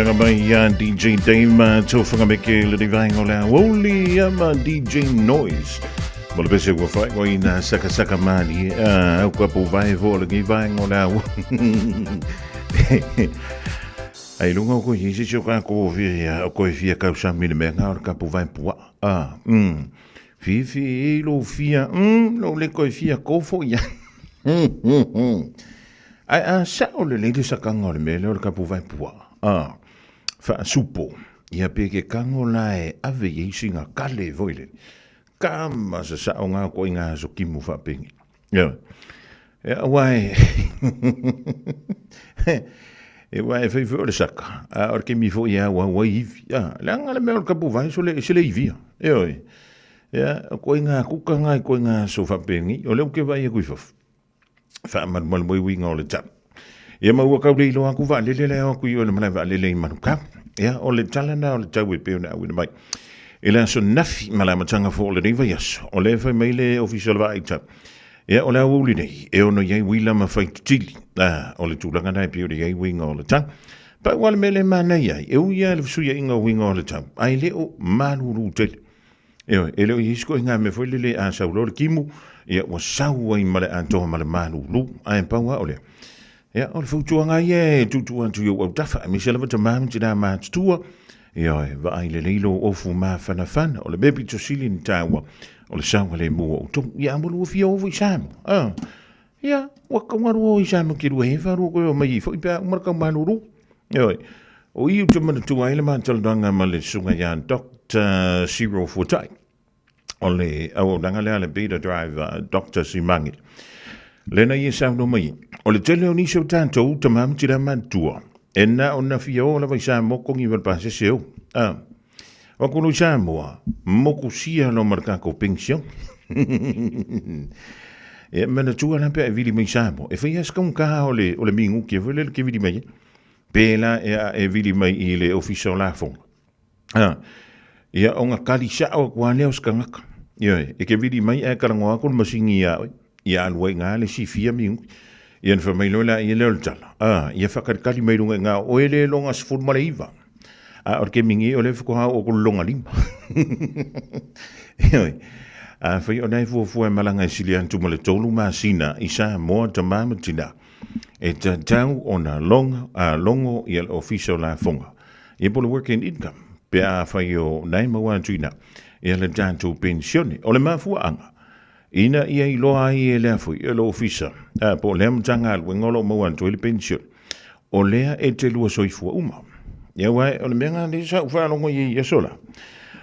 Fianga mai DJ Dame tofanga meke le divine ola only DJ Noise. Mo le pese ko fai ko ina saka mali au ko po vai vo le divine ola. Ai lungo ko yisi choka ko via ko via ka sa mi me nga ka po vai po. Fifi lo fia lo le ko fia ko fo ya. Ai sa o le le sa ka ngol me le ka po vai po. Fa supo ia peke kangola e ave yesinga kale voile kama sa o nga ko inga so kimu fa pengi ya wai e wai fe le saka or ke mi fo ya wa ya la nga le me ka pu vai so le via ya ko inga ku ka nga ko inga so fa pengi o le ke vai ku fa man mal moi wi ngol tap ia mau ka le lo aku va le aku yo le mana va le manuka ia o le talana o le tau pe na wi mai ila so nafi mala matanga fo le riva yes o le fa maile official va ita ia o le uli nei e ono ye wila ma fa tili o le tulanga na pe o le wing o le tang pa wal mele mana ia e u ia le su ia inga wing o le tang ai le o manuru tel ele o isko inga me fo le a sa lo kimu ia wa sa wa i mala anto mala manuru ai pa wa o le ja, o le futuanga ye tutu antu yo tafa mi selva te mam tina ma tua ja va ai le lelo o fu ma fana fan o le bebi to silin tawa o le sanga le mo o to ya mo lu fio fu sam ja wa ka wa ro sam ki ru he fa ro ko mai fo pa mar ka ma ru ja o i to ma tu ai le ma tal danga ma le sunga ya Dr. Zero Futai o le o danga le beta drive Dr. Simangi lena ye sa no mai o le tele oni so tanto tamam tira mantua enna ona fiola vai sa mo con i pa se seu o con lo sa mo ku sia no marca ko pension e mena tu ana pe vili mai sa mo e fai as con ka o le mingu ke vole ke vili mai pela e vili mai i le official la fon ia onga kali sa o kwa le os kanga e ke vili mai e kala ngoa con masingi ia alwe nga le si fia mi ia fa mai lola ia le tala ia fa kali mai lunga nga o ele longa sfur malaiva or ke mingi o le ko ha o ko longa lim fa yo nai fu malanga silian tu male tolu ma sina isa mo tamama tina e tau ona longo ia official la fonga ia po working income pe fa yo nai mo wan tina ia le tanto pensione o le mafu anga ina ia I loa I le afu I lo ofisa po le mtanga al ngolo mo wan to le pension o lea e te lua soifua uma ia wai o le menga le sa fa longo I sola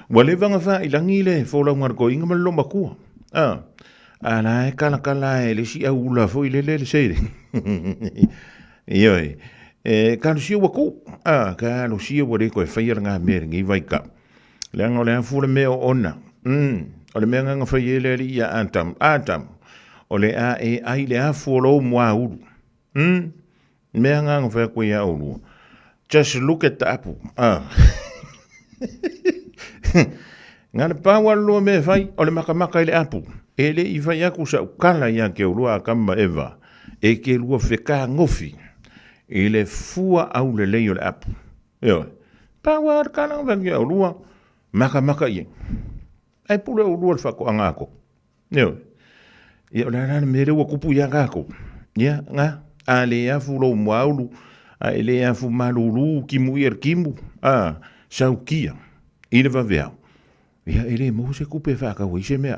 wale vanga fa I langi le fo la ngar ko inga malo makua ana e kala e le si au la fo I le se ia e ka si wa ko ka lo si wa re ko fa ia nga mer ngi vai ka le ngolo le fu le me ona o le mea nga whaiele ia atam o le a e ai le a fuolo mua uru mea nga whai koe a uru just look at the apple nga le pawa lua me whai o le makamaka I le apple e le I whai aku sa ukala ia ke urua a kamba eva e ke lua wheka ngofi e le fua au le lei o le apple pawa kala whai ke urua makamaka ia ai pule o lua fa ko angako neo ia la mere wa kupu ya ngako ia nga ale ya fulo maulu ele ya fu malulu kimu saukia ile va vea ia ele mo se kupe fa ka wi se me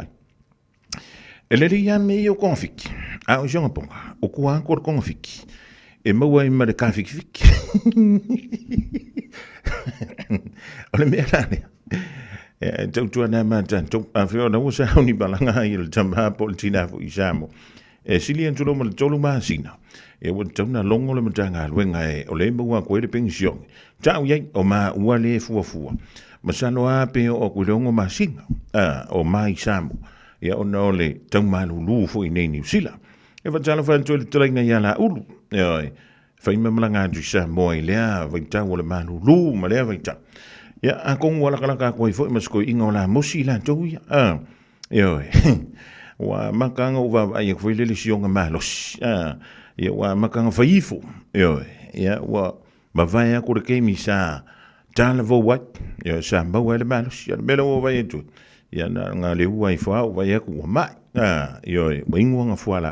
ele ya me yo confik o jonga ponga o ku ankor confik e mo wa ma de confik ole me ala tau na mata tau afio na usa ni balanga I le tama politina fu isamo silian tulo mal tolu masina e wo tau na longo le matanga luenga o le mo wa ko le pension tau ye o ma wale fu masano a pe o ko longo masina o mai samo ia ona le tau malulu fu I nei sila e va tala fa tole trenga ya la ulu fa ima malanga du sa mo ile a va tau le malulu ma le va tau ia a kong wala kala ko I fo masko inga la mosi la to ia wa makanga wa ai ko le sionga malos ia wa makanga faifo ia wa ma vai a ko ke mi sa tala vo wat ya sa ba wa le malos ya me lo vai tu ya na nga le wa fa wa ya ku ma yo wingo nga fa la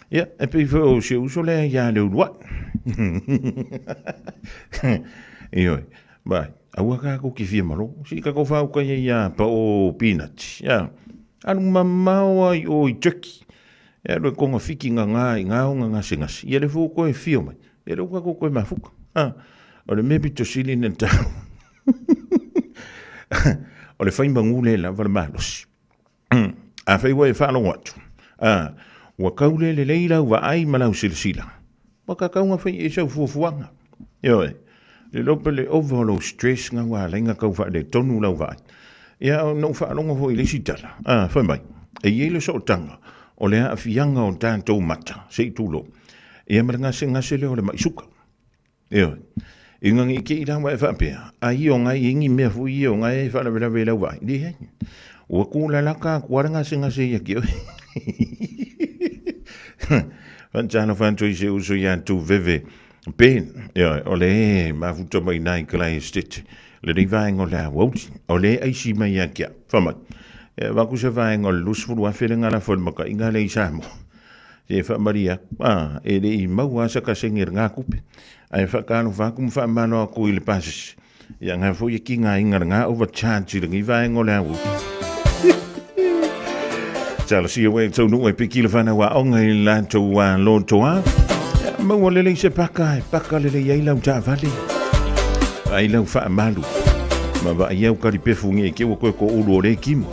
ya e pe fo se uso le ya le wat yo ba awa ka ko ki fi malo si ka ko fa ko ya pa o peanut ya anu mama o I turkey ya lo ko fiki nga nga singa ya le fo ko e fi mai ya lo ko ko ma fuka o le mebi to sili na ta o le fai mangule la val malos a fai wa fa lo wat wa kaule le leila wa ai malau silsila wa ka ka fai e so fuanga yo le lopele overload stress nga wa lenga ka fa le tonu la wa ya no fa lo ngo ile sitala fa mai e yele so tanga o le afianga o tanto mata sei tulo e manga singa sele o le mai suka yo inga ngi ki ida wa fa pe ai o ngai ingi me fu i o ngai fa la vela wa di he o ku la la ka kwanga singa se ya ki van jana van tu se uso ya tu veve ben ja ole ma fu to mai nai klei stit le di va ngo la wo ole ai si mai ya kia fa ma va ku se va ngo lus fu wa fe ngala fo ma ka inga le sa mo e fa maria e le I mau asa ka sengir nga kupe ai fa kanu fa kum fa mano ku ile pas ya nga fo ye kinga inga nga over charge le ngi va ngo la wo Tala si we to no e pikile fa na wa onga I la to wa lo to a ma wole le se paka le ye la ta vale ai la fa malu ma va ye ka ri pe fungi ke wo ko o lo le kim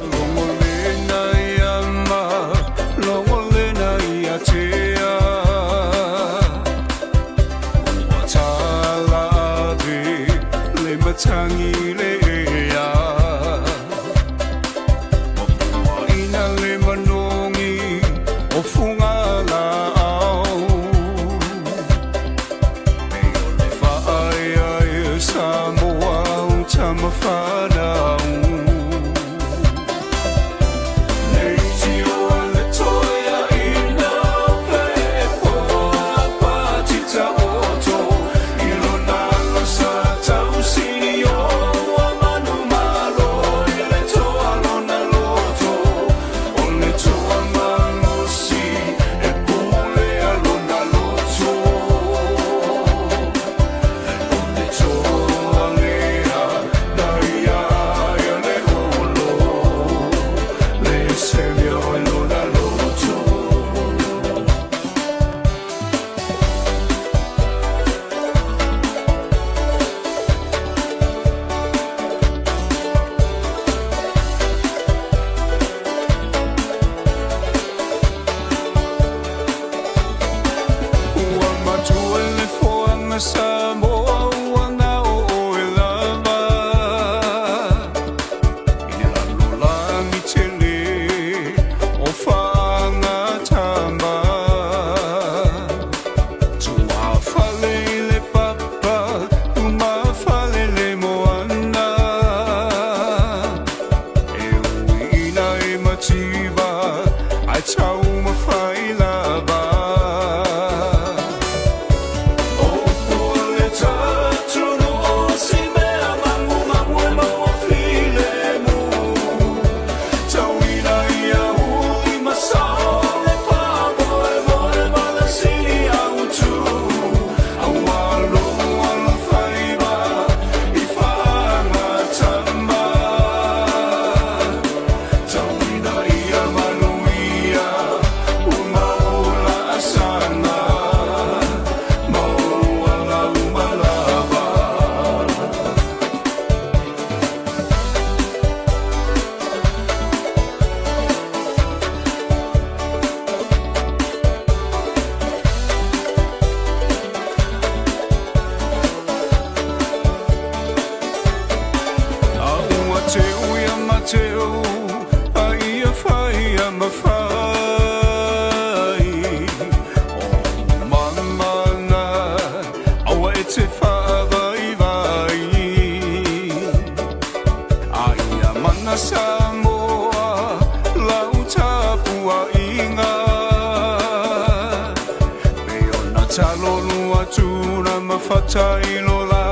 Talo lua tuna ma whatai lo la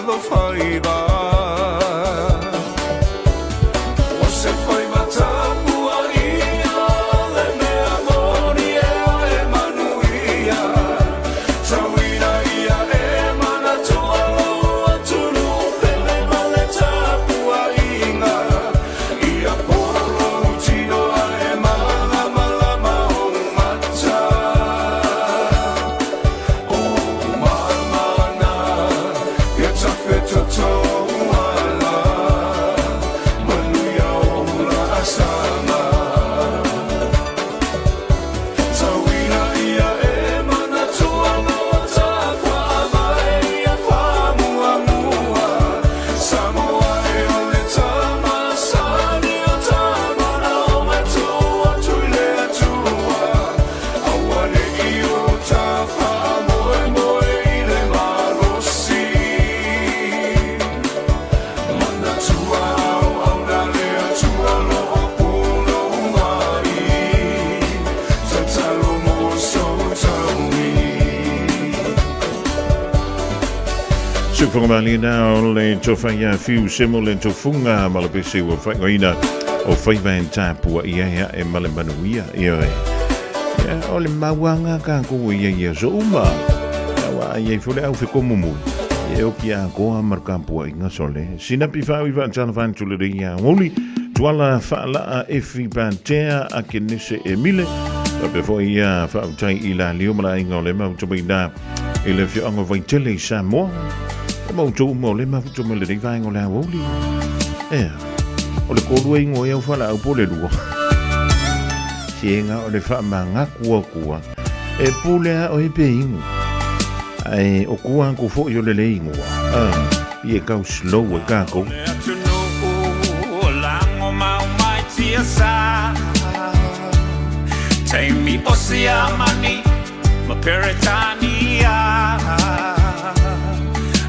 lo whaiva O se whaiva tāpua ia le mea moni e e manuia Tauina ia e mana toa loa tunu pele male tāpua inga Ia poro tino a e mana malama o mata O mamana ia tafe toto ala Manuia o la asama Tauina ia e mana toa loa tāpua mai ia whamua mua Samoa e ole tama sani o tamana o matoa tuile atua Awane i o ta whamoe moe i le marosi Mana tua au au na le atua loa puno mai Tatalo mo so taumi Sufungamalina o le tofaya fiu semo le tofunga malapese o whaingoina o whaivain tāpua ia e male manuia ia e. Ia o le mawanga ka koe ia so uma. Awa ia fole au whiko mumu. Ia o kia koa markampua inga sole. Sinapi whau iwa tana whantulere ia ngoli. Tuala whaalaa e whipantea a ke nese e mile. Ape fo ia whau tai ila liomara inga o le mautomaina. E le whianga vaitele i Samoa. Mau tō mo le mafuto me le rei vai ngole a woli. O le kōrua ingo e au whala au pole rua. Sienga o le wha manga kua kua. E pulea o e pe ingo. Ai o kua ko fo i o le le ingo. I e kau slow e kako. Lango mau mai tia sa Taimi osia mani Ma peretania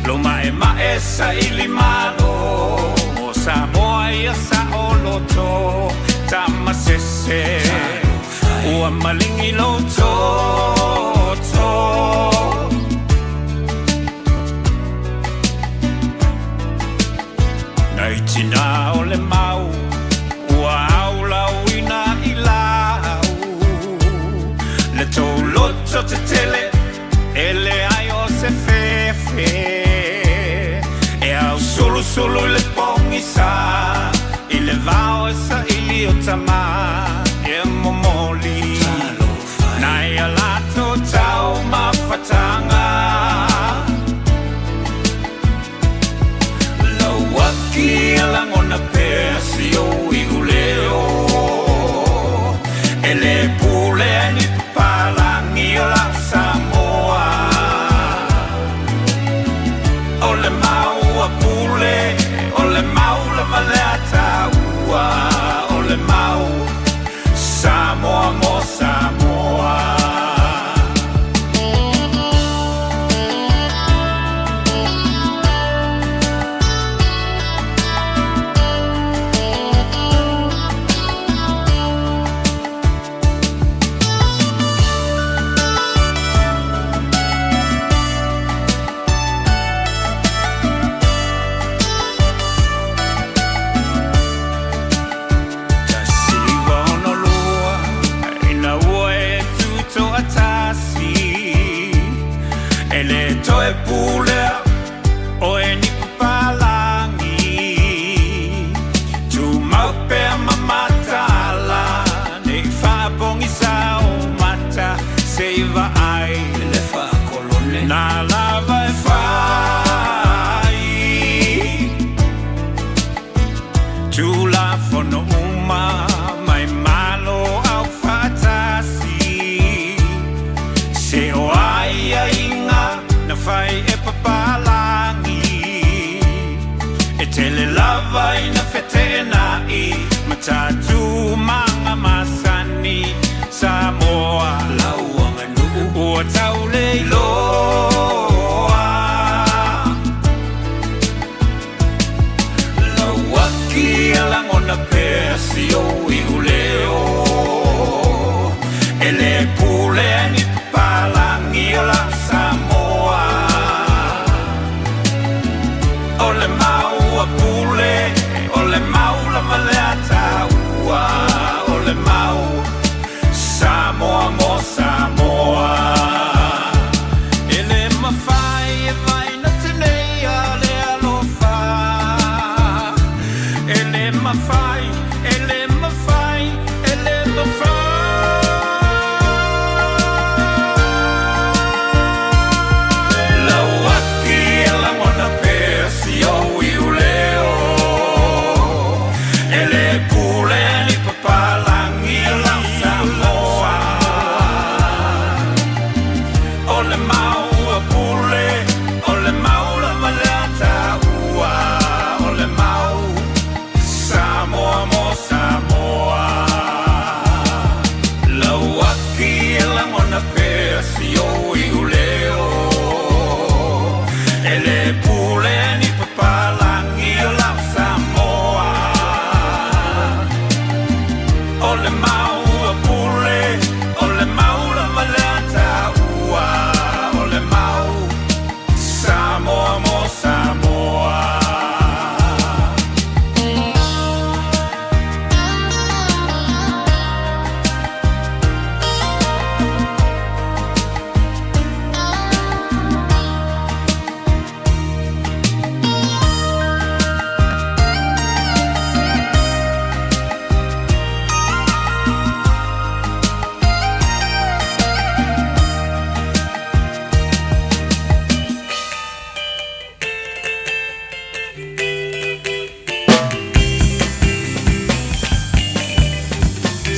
Loma e maesa ili malo Mo Samoa ia sa oloto Tamasese Ua malingi loto Naitina o le mau Ua aula uina ilau Le tau loto te tele Ele ai o se fefe E au sulu le pongi sa I le vao e sa ili o tama E momoli Nai alato tau mawhatanga Lauaki alangona pesi o iuleo Ele pule ni palangi o la Samoa Ole mau a pule Ole mau la maleta ua Ole mau Samoa mo Samoa Toe pulea o e ni palangi Tu mau pea mamatala Nei whapongi sa o mata Seiva ai le whakolone Na lava e whai Tu la fono uma Mai malo au whatasi Se o ai a inga Na fai e papalangi E tele lava i na fetena i Matatu manga masani Samoa Lauanga nuu Ua tau leiloa Lauaki alangona pesi o iuleo Ele pule ni papalangi o la Samoa mawhai, ele mawhai, ele mawhai. Lauaki e la mona pea si au i uleo, ele pule ni papalangi la Samoa. Ole mau a pule, ole mau la malata ua, ole mau Samoa mo Samoa. Lauaki e la mona pea si o i uleo, ele pule ni papalangi la Samoa. Ole mau a pule, ole mau la malata ua, ole mau Samoa mo Samoa.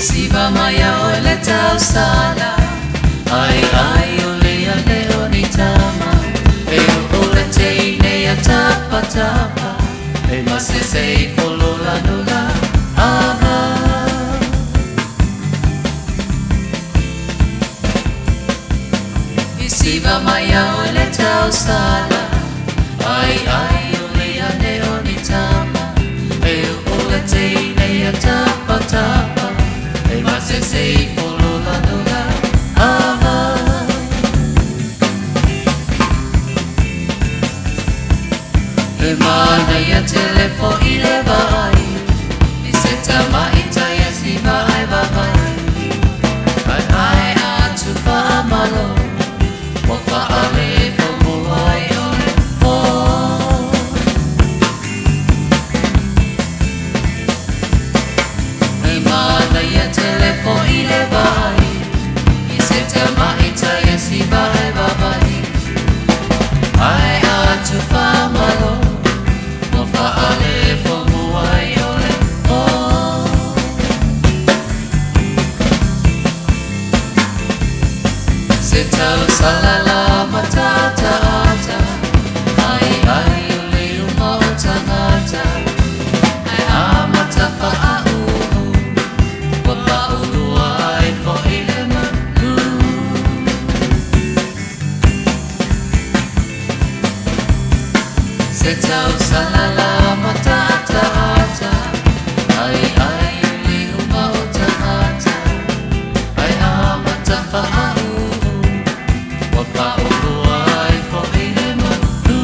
Siva maya ole tau sala, ai ai ole a leo ni tama, e ole te ne a tapa tapa, e mase sei folo la nula, aha. Siva maya ole tau sala, ai ai ole a leo ni tama, e ole te ne a tapa tapa. Mas eu sei follow la nula, aha. E mana ia telefo i le vai, i se tama i taia si vai vai. Ai ai atu fa amalo, o fa ale fo mo ai ole fo. E mana ia telefo i le vai, i se tama i taia si vai vai. Ai atu fa amalo, o fa ale fo mo ai ole fo. Se tau salala matata ata, ai ai ole uma o tangata, ai amata fa au, wa pa ulua ai fo i le maku. Se tau salala matata ata, ai ai ole uma o tangata, ai amata fa au, wa pa ulua ai fo i le maku.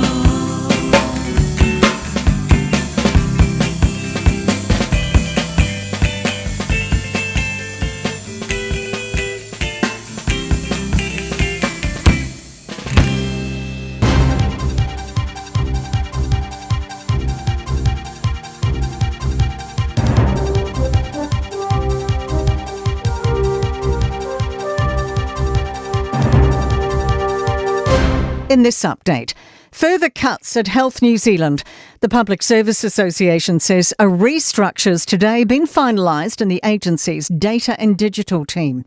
In this update, further cuts at Health New Zealand. The Public Service Association says a restructure's today been finalised in the agency's data and digital team.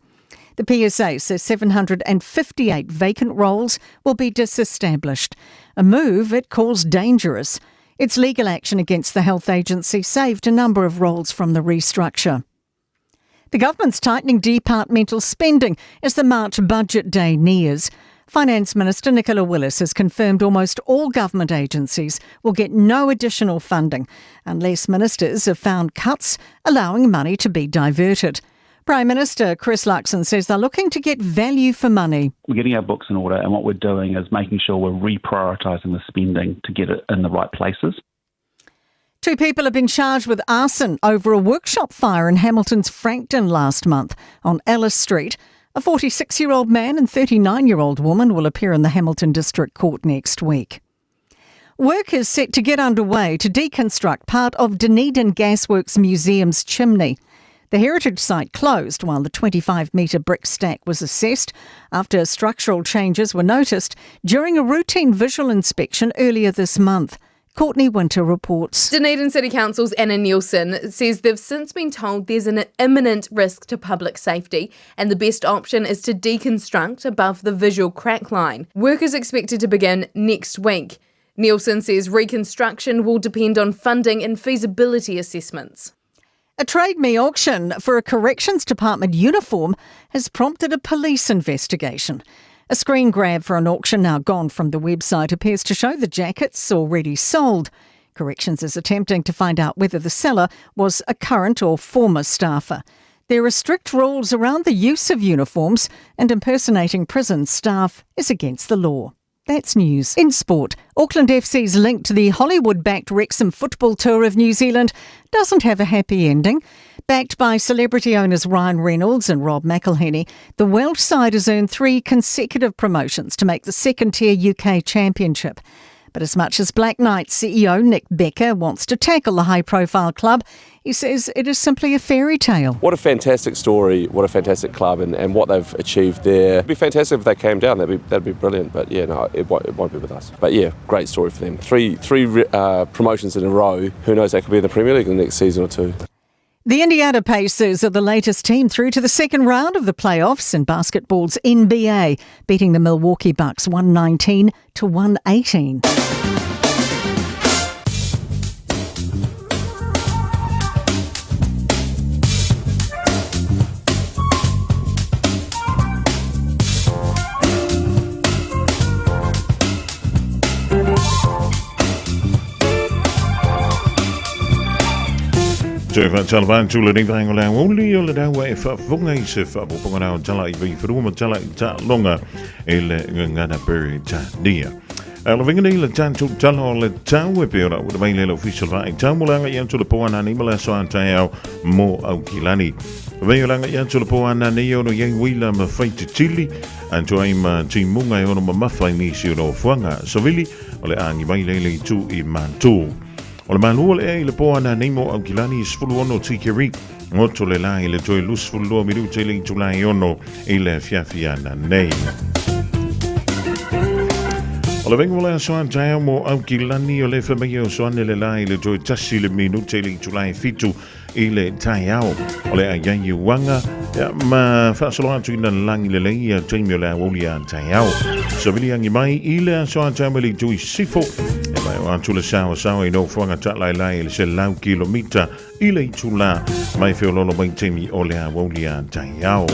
The PSA says 758 vacant roles will be disestablished, a move it calls dangerous. Its legal action against the health agency saved a number of roles from the restructure. The government's tightening departmental spending as the March budget day nears. Finance Minister Nicola Willis has confirmed almost all government agencies will get no additional funding unless ministers have found cuts allowing money to be diverted. Prime Minister Chris Luxon says they're looking to get value for money. We're getting our books in order, and what we're doing is making sure we're reprioritising the spending to get it in the right places. 2 people have been charged with arson over a workshop fire in Hamilton's Frankton last month on Ellis Street. A 46-year-old man and 39-year-old woman will appear in the Hamilton District Court next week. Work is set to get underway to deconstruct part of Dunedin Gasworks Museum's chimney. The heritage site closed while the 25-metre brick stack was assessed after structural changes were noticed during a routine visual inspection earlier this month. Courtney Winter reports. Dunedin City Council's Anna Nielsen says they've since been told there's an imminent risk to public safety and the best option is to deconstruct above the visual crack line. Work is expected to begin next week. Nielsen says reconstruction will depend on funding and feasibility assessments. A Trade Me auction for a Corrections Department uniform has prompted a police investigation. A screen grab for an auction now gone from the website appears to show the jackets already sold. Corrections is attempting to find out whether the seller was a current or former staffer. There are strict rules around the use of uniforms, and impersonating prison staff is against the law. That's news. In sport, Auckland FC's link to the Hollywood-backed Wrexham Football Tour of New Zealand doesn't have a happy ending. Backed by celebrity owners Ryan Reynolds and Rob McElhenney, the Welsh side has earned 3 consecutive promotions to make the second-tier UK Championship. But as much as Black Knights CEO Nick Becker wants to tackle the high-profile club, he says it is simply a fairy tale. What a fantastic story, what a fantastic club, and what they've achieved there. It'd be fantastic if they came down, that'd be brilliant, but yeah, no, it won't be with us. But yeah, great story for them. Three promotions in a row, who knows, that could be in the Premier League in the next season or two. The Indiana Pacers are the latest team through to the second round of the playoffs in basketball's NBA, beating the Milwaukee Bucks 119 to 118. Tøver talvan tula ni vango la only o le dawa e fa funga I se fa ponga na tala I vi fruma tala ta longa ele ngana per ta dia. Lo vinga ni le tanto tala le tawe pe ora o mai le official va I tamula nga yanto le poana ni mala so antao mo au kilani. Venga nga yanto le poana ni o no yang wila ma fight chili anto ai ma timunga o no ma mafai ni si o fuanga sovili o le angi mai le tu I mantu. O le malua le le poana nei mo au kilani sfulu ono tikiri ngoto le lai le toi lusfulu minuta le tulai ono le fiafiana nei. O le vengo le soan taia mo au kilani o le whamea o soan le lai le toi tasi le minuta le tulai fitu le taiao. O le aiai wanga ma whaasolo atu ina langi le leia taimi o le awoli a taiao. So vili angi mai le soan taia le toi sifo Antula sawa I no fuanga tatlai lai le se lau kilomita le tula mai feololo mai temi o le awolia taiao.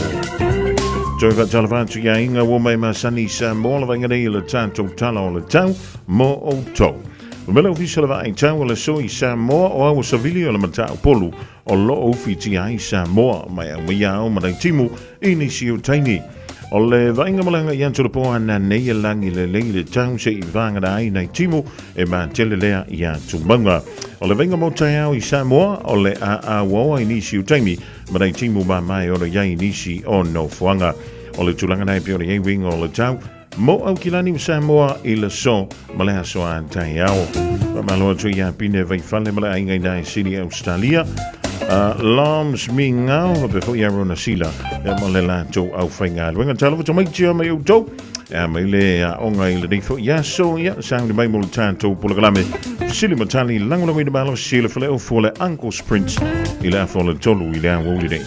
Toi va talavatu ia inga wo mai masani sa mo la vanga le tanto tala o le tau mo o tau. O mele ofisa le vai tau le soi sa mo o au savili o le mata polu o lo ofiti ai sa mo mai a wia o mai timu inisi o taini. O le vainga malanga yanto le poa na nei langi le leile tau se I vanga da ai nei timu ma tele lea ia tumanga. O le vainga mo taiao I Samoa o le a wawa inisi utaimi ma nei timu ma mai o le iai inisi o no fuanga. O le tulanga nai pio le iei winga o le tau mo au kilani o Samoa I le so ma le aso a taiao. Ma maloa tu ia pine vai fale ma le ainga nai Sydney Australia. Lams mi ngau pe fo ia rona sila mo le la to au fainga wenga talo to mai tia mai to mai le onga I le difo ia so ia sang mai mo tanto polagalame sili matali langola mi de malo sila fo le o fo le ankle sprint I le fo le tolu I le woli dei.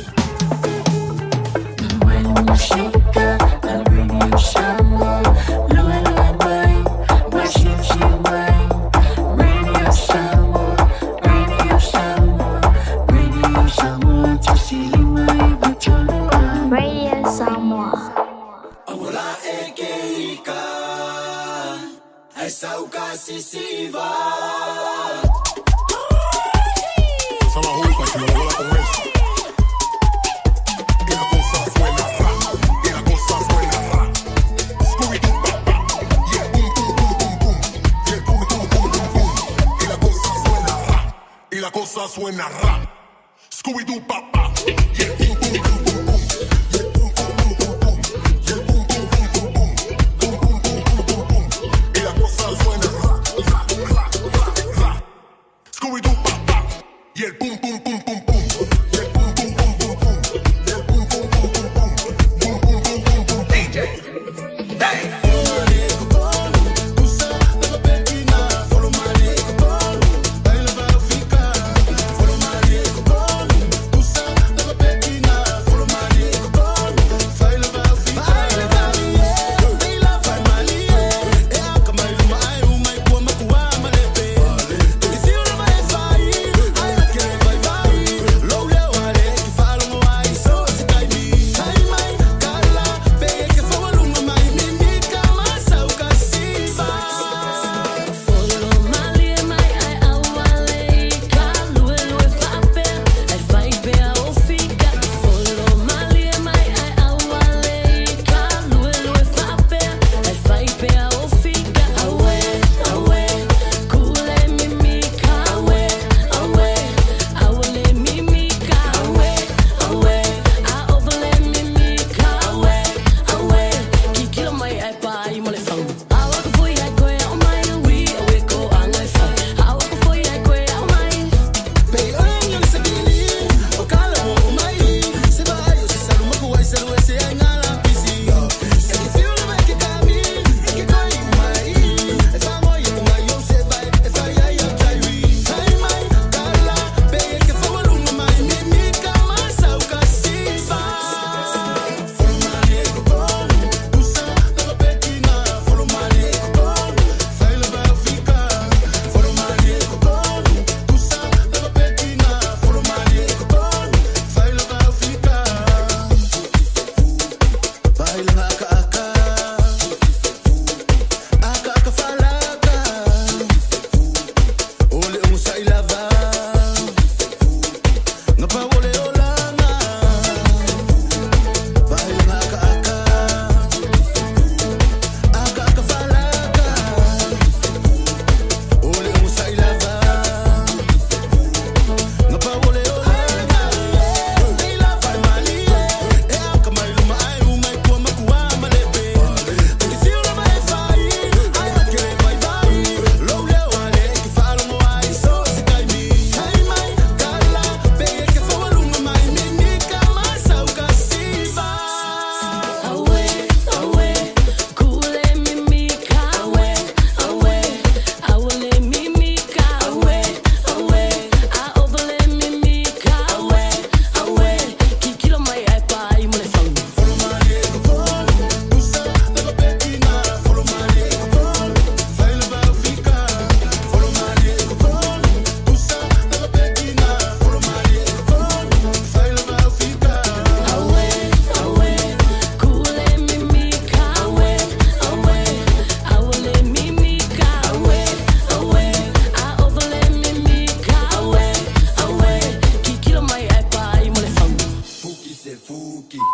Suena rap, Scooby-Doo papá, y el pum pum pum pum pum, y el pum pum pum pum pum, y el pum pum pum pum pum, pum pum pum pum pum pum, y la cosa suena rap, rap, rap. Yeah, boom, boom, boom, boom, boom. Yeah, boom, boom, boom, boom, boom. Yeah, boom, boom, boom, boom, boom. Boom, boom, boom, boom, boom. DJ. Hey.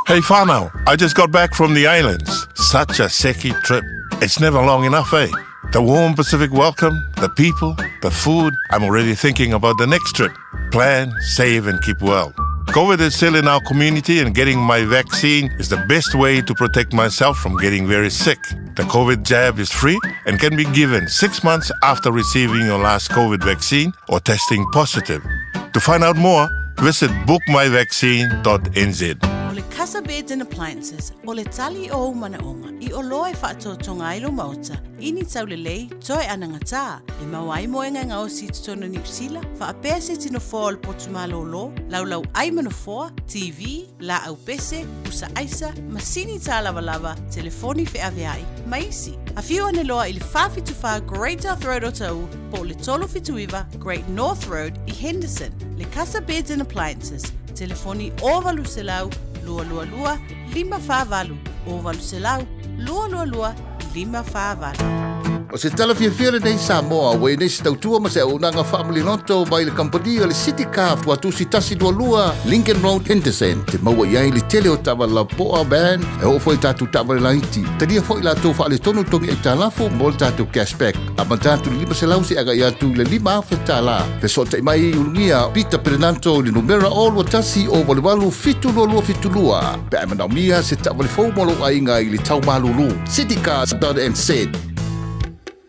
Hey whānau, I just got back from the islands. Such a seki trip. It's never long enough, eh? The warm Pacific welcome, the people, the food. I'm already thinking about the next trip. Plan, save and keep well. COVID is still in our community and getting my vaccine is the best way to protect myself from getting very sick. The COVID jab is free and can be given 6 months after receiving your last COVID vaccine or testing positive. To find out more, visit bookmyvaccine.nz. O le Casa Beds and Appliances, o le tali o manaonga, I o loe whaatotonga ilo mauta, ini tau le lei, toi anangata, e mawai moenga ngā o si tutono New Zealand, wha apea se tino fōa le potumalo lo, lau ai manafoa, TV, la au pese, usa aisa, masini tā lava, telefoni fe aveai, maisi. A whiu ane loa I le whawhituwha Great North Road o tau, po le tolo fituiva Great North Road I Henderson, le Casa Beds and Appliances, telefoni o valu se lau, lua 5 o valu se lau, lua 5 O se tala whiawhiare nei Samoa, wei nei se tautua ma se aunanga whaamuli noto mai le kampani o le City Car watu si tasi lua Lincoln Road Henderson. Te maua iai le tele o tawa la poa band e o foi tatu tawa le laiti. Tania foi la tau wha le tonu tongi e talafu mo le tatu cashback. A mantatu le 5 se lau se aga i atu le 5 awha tala. Pe so te mai ungia Peter Prenanto le numera o lua tasi o walewalu fitulua. Pe ai manau mia se tawa le fau molo ainga I le tau malulu. citycars.nz.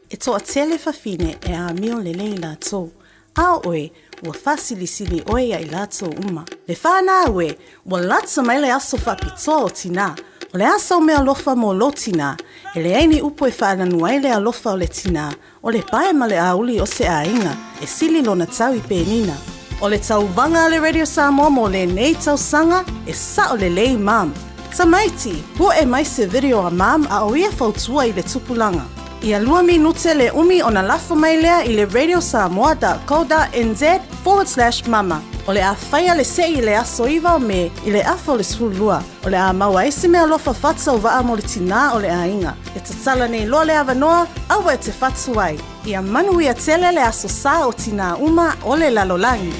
E toa tele whawhine e a mio le nei la tō. A oe, ua fasilisili oia I lato uma. Le whana we, ua latsa mai le aso whapito o tina. O le aso mea lofa mo lo tina, e le aini upo e whaananu ai le alofa o le tina, o le pae ma le auli o se ainga, e sili lona tau I penina. O le tau vanga le Radio Samoa mo le nei tau sanga, e sa o le lei mam. Tamaiti, po e mai se video a mam a o ia fautua I le tupulanga. Ia 2 minute le umi o na lafo mai lea I le radiosamoa.co.nz/mama. O le a whaia le se I le aso iwa me I le afo le sfulua. O le a maua ese mea lofa fatsa o waa mo le tina o le ainga. E tatala nei loa le avanoa, awa e te fatsu ai. Ia manu ia tele le aso sa o tina uma o le lalolangi.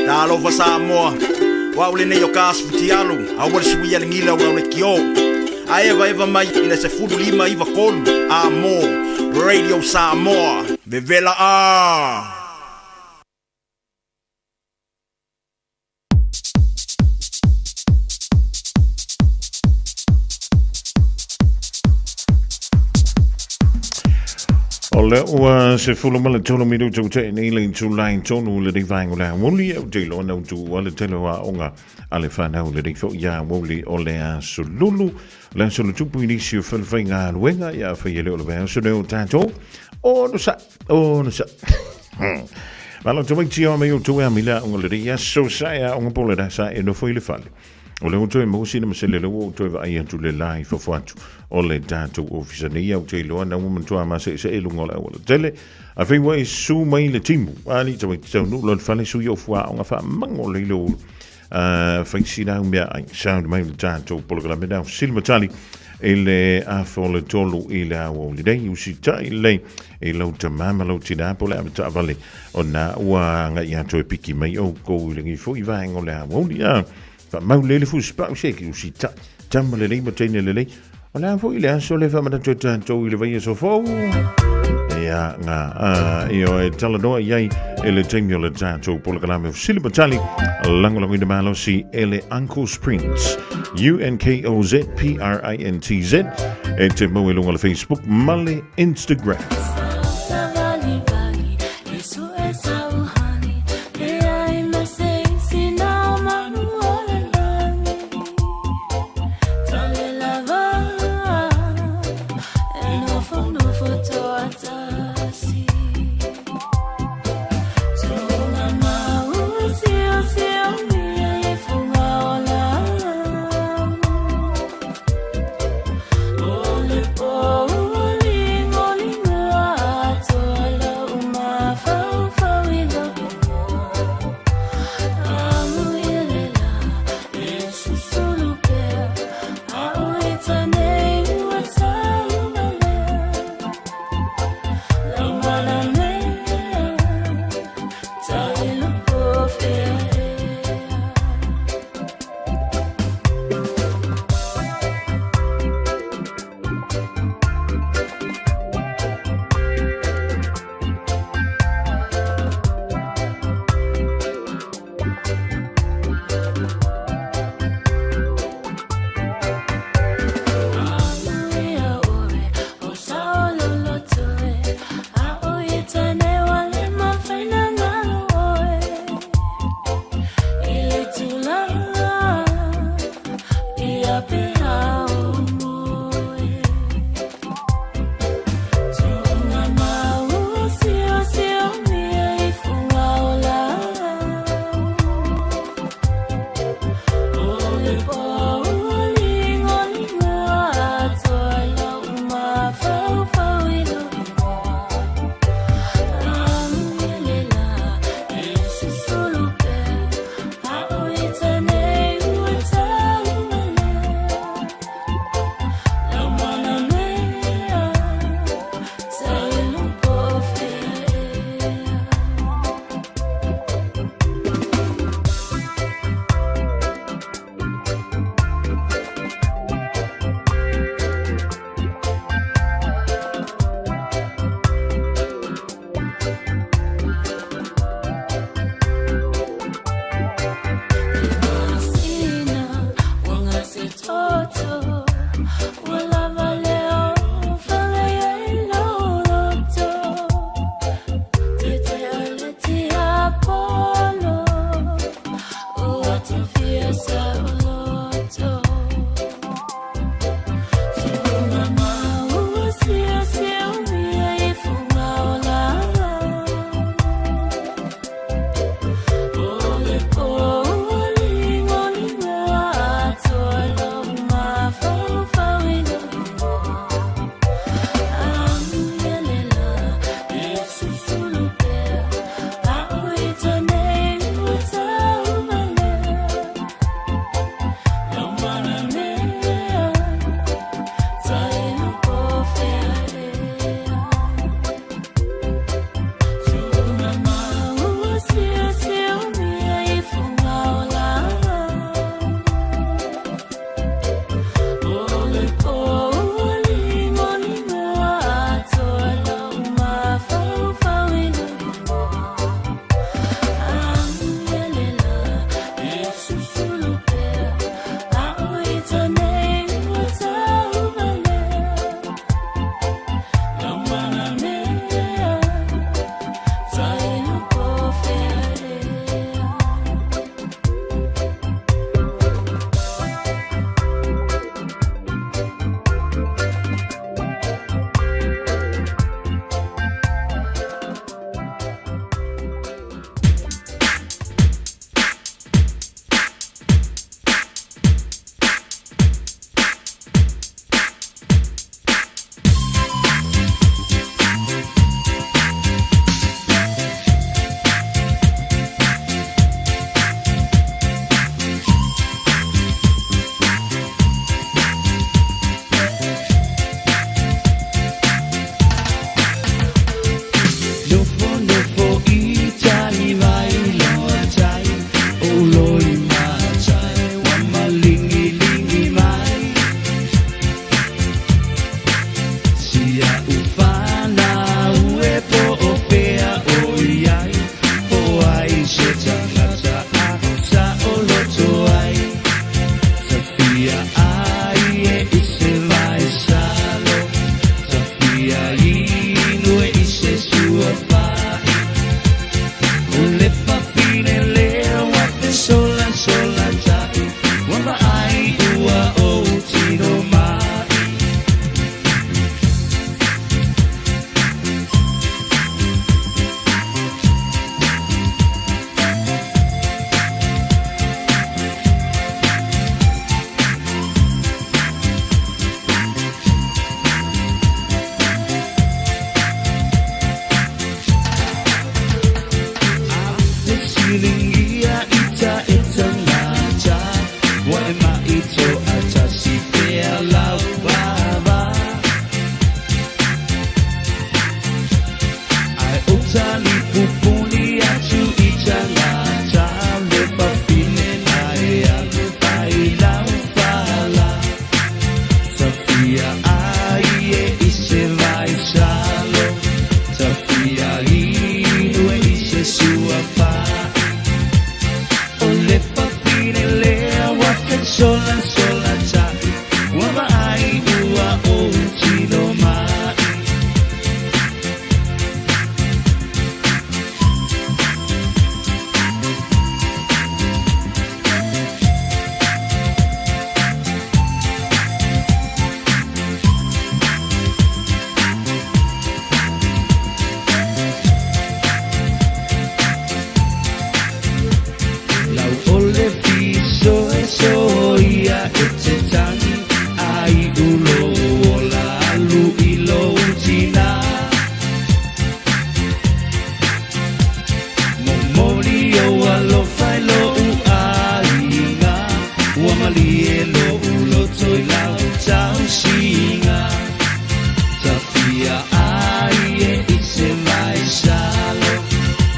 Talo fa Samoa. Wa ule nei o kasputi alu. A wale suia le ngila ura ule kio. A eva mai ina se fulu lima iwa kolu. A mo. Radio Samoa. Vevela a. O le ua se fulu mala tolo miru tau te nei le tu lain tonu le dei vaingo la woli au te lo na tu wale tele wa onga ale whanau le dei fo ia woli o le a sululu le sulu tupu inisio whalwhainga luenga ia whaiele o le vea so neo tato o no sa Malo te waiti o mei o tu ea mila onga le dei a so saia onga pole da sa e no fo ile fale o le uto e mausina masele le uo uto e vai atu le lai fafatu o le tātou ofisa nei au te iloa na umantua ma se elunga o le awala tele a whaiwa e su mai le timu ali tawa i tau nula le whale su i o fua o ngā wha mango le ilo whaisina au mea ai sound mai le tātou polokala me nao silmatali e le afo le tolu i le awa o le dei usi tai le e lau ta mama lau tina po le amata vale o na ua ngai ato e piki mai o kou i le ngifo i vaengo le awa o li mau lele fu spa se ki usi ta tama le ma tene le ola fo ile aso le fa ma tota to ile vai so fo ya nga io e tala no ai ele temio le tato por la me silba tali lango lango de malo si ele Uncle Springs UNKOZPRINTZ e te mo elunga le Facebook male Instagram Oh, ufana ue po o pea o iai o ai se tangata a sa o loto ai Safia ai e ise vai salo Safia inu e ise sua fai le papine le wate sola sola tai wama ai ua o tino mai Silingia ita ita ngata wa ema ito ata si pea lau baba ai utali pupuni atu ita ngata le papine na ea le pai lau pala Safia ai e ise vai salo Safia inu e ise sua pa le papine le wate sola sola tai wama ai ua o tino mai Ole piso e soia e te tangi ai ulo ola alu ilo tina Momoli o alo fai lo u ainga Uamali e lo ulo toi lau tau singa Tafia ai e ise mai salo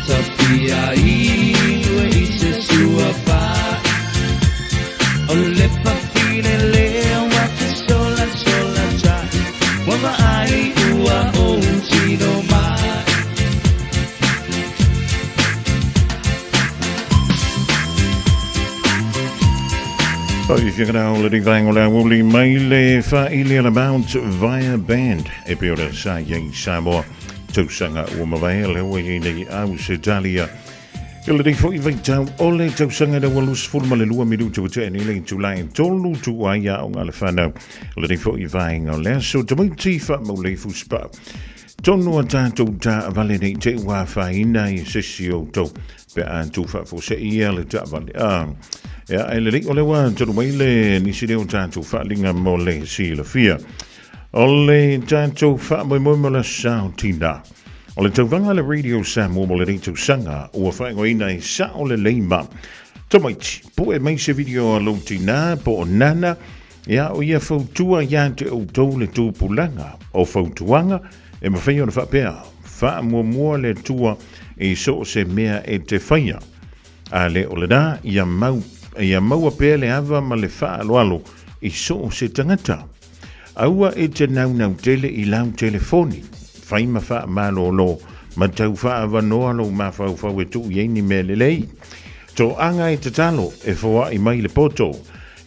Tafia inu e ise sua Ole papine le wate sola sola tai wama ai ua o tino mai Poi fiecare ora di vangola uli maile fa ili about via band e pe ora sa yei Samoa tausanga o mavaele o yei aus Italia Ile dei foi veitau ole tausanga da walus fulma le lua minuto te ni le July tolu tu aya o ngale fana ile dei foi vainga le so te muti fa mo le fuspa tonu atato ta valene te wa fa ina i sesio to pe an tu fa fo se ia le ta vale ya ile dei ole wa tonu mai le ni si deu ta tu fa linga mo le si le fia ole ta tu fa mo mo la sautina O le tauvanga le radio Samoa mo le rei tausanga ua whaingo ina i sa o le leima. Tamaiti, po e mai se video a louti nā po o nana, ia o ia fautua ia te o tau le tūpulanga o fautuanga e mawhai o na whapea. Wha mua le tua e so se mea e te whaia. A le o le nā, ia maua pēr le ava ma le wha aloalo i so se tangata. Aua e te nau tele i lau telefoni. Fai ma fa malo lo ma tau fa vanoa lo ma fa e tu yeni me lei to anga e te talo e foa i mai le poto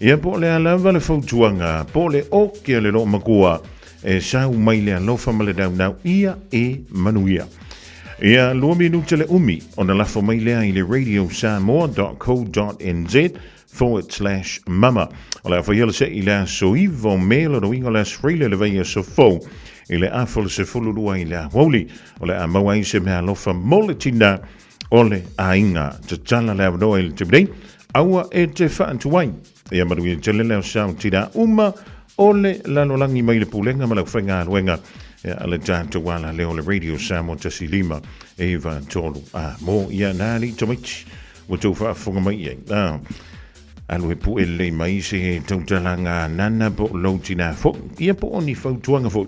ia po le ala va le fautuanga po le o ke le lo makua e sau mai le alofa ma le dau nau ia e manuia ia 2 minuta le umi ona la fo mai le i le radiosamoa.co.nz/mama ola fa yele se ila so ivo melo do ingola sfrile le veia so fo ile afol se fululua ile woli ole a mawai se me alofa moletina ole ainga te tala le no il tibdei aua e te whaantuai ia marui te leleo sao tira uma ole lanolangi mai le pulenga ma lau whainga aluenga ia ale tātou wala leo le radio Samoa tasi lima e iwa tolu a mo ia nāri tomaiti o tau whaafonga mai iei alu e pu e le mai se tautalanga nana po lautina fo ia po oni fautuanga fo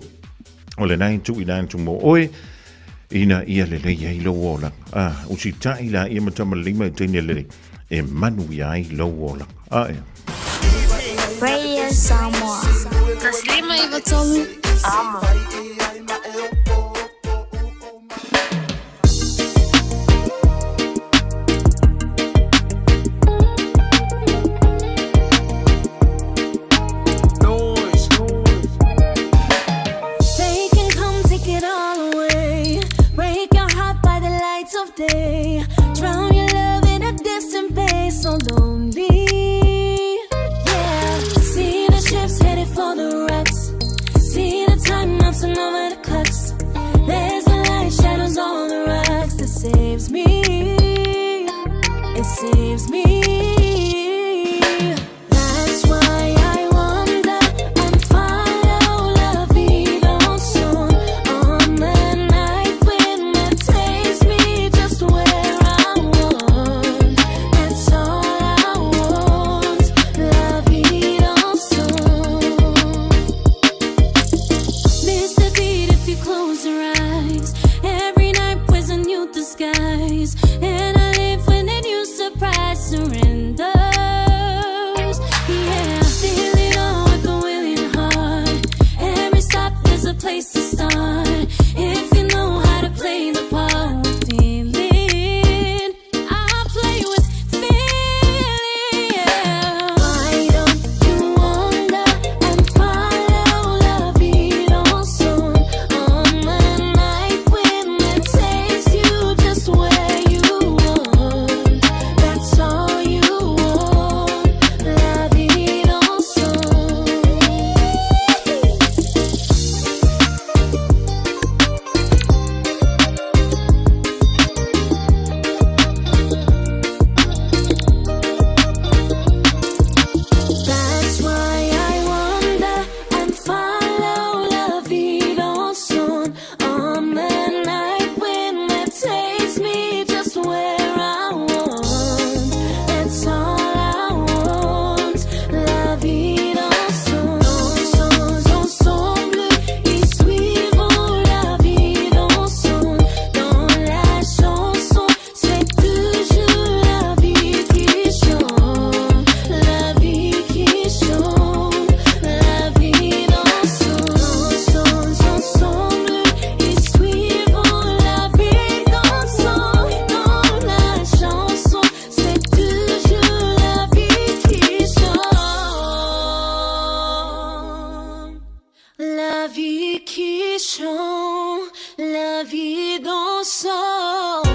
o le nai tu ina tu mo oe ina ia le lei ai lo ola o si tai la ia matama lima te ne le e manu ia ai lo ola Radio Samoa. Taslima iva tolu. Amo. La vie qui chante, la vie dansante.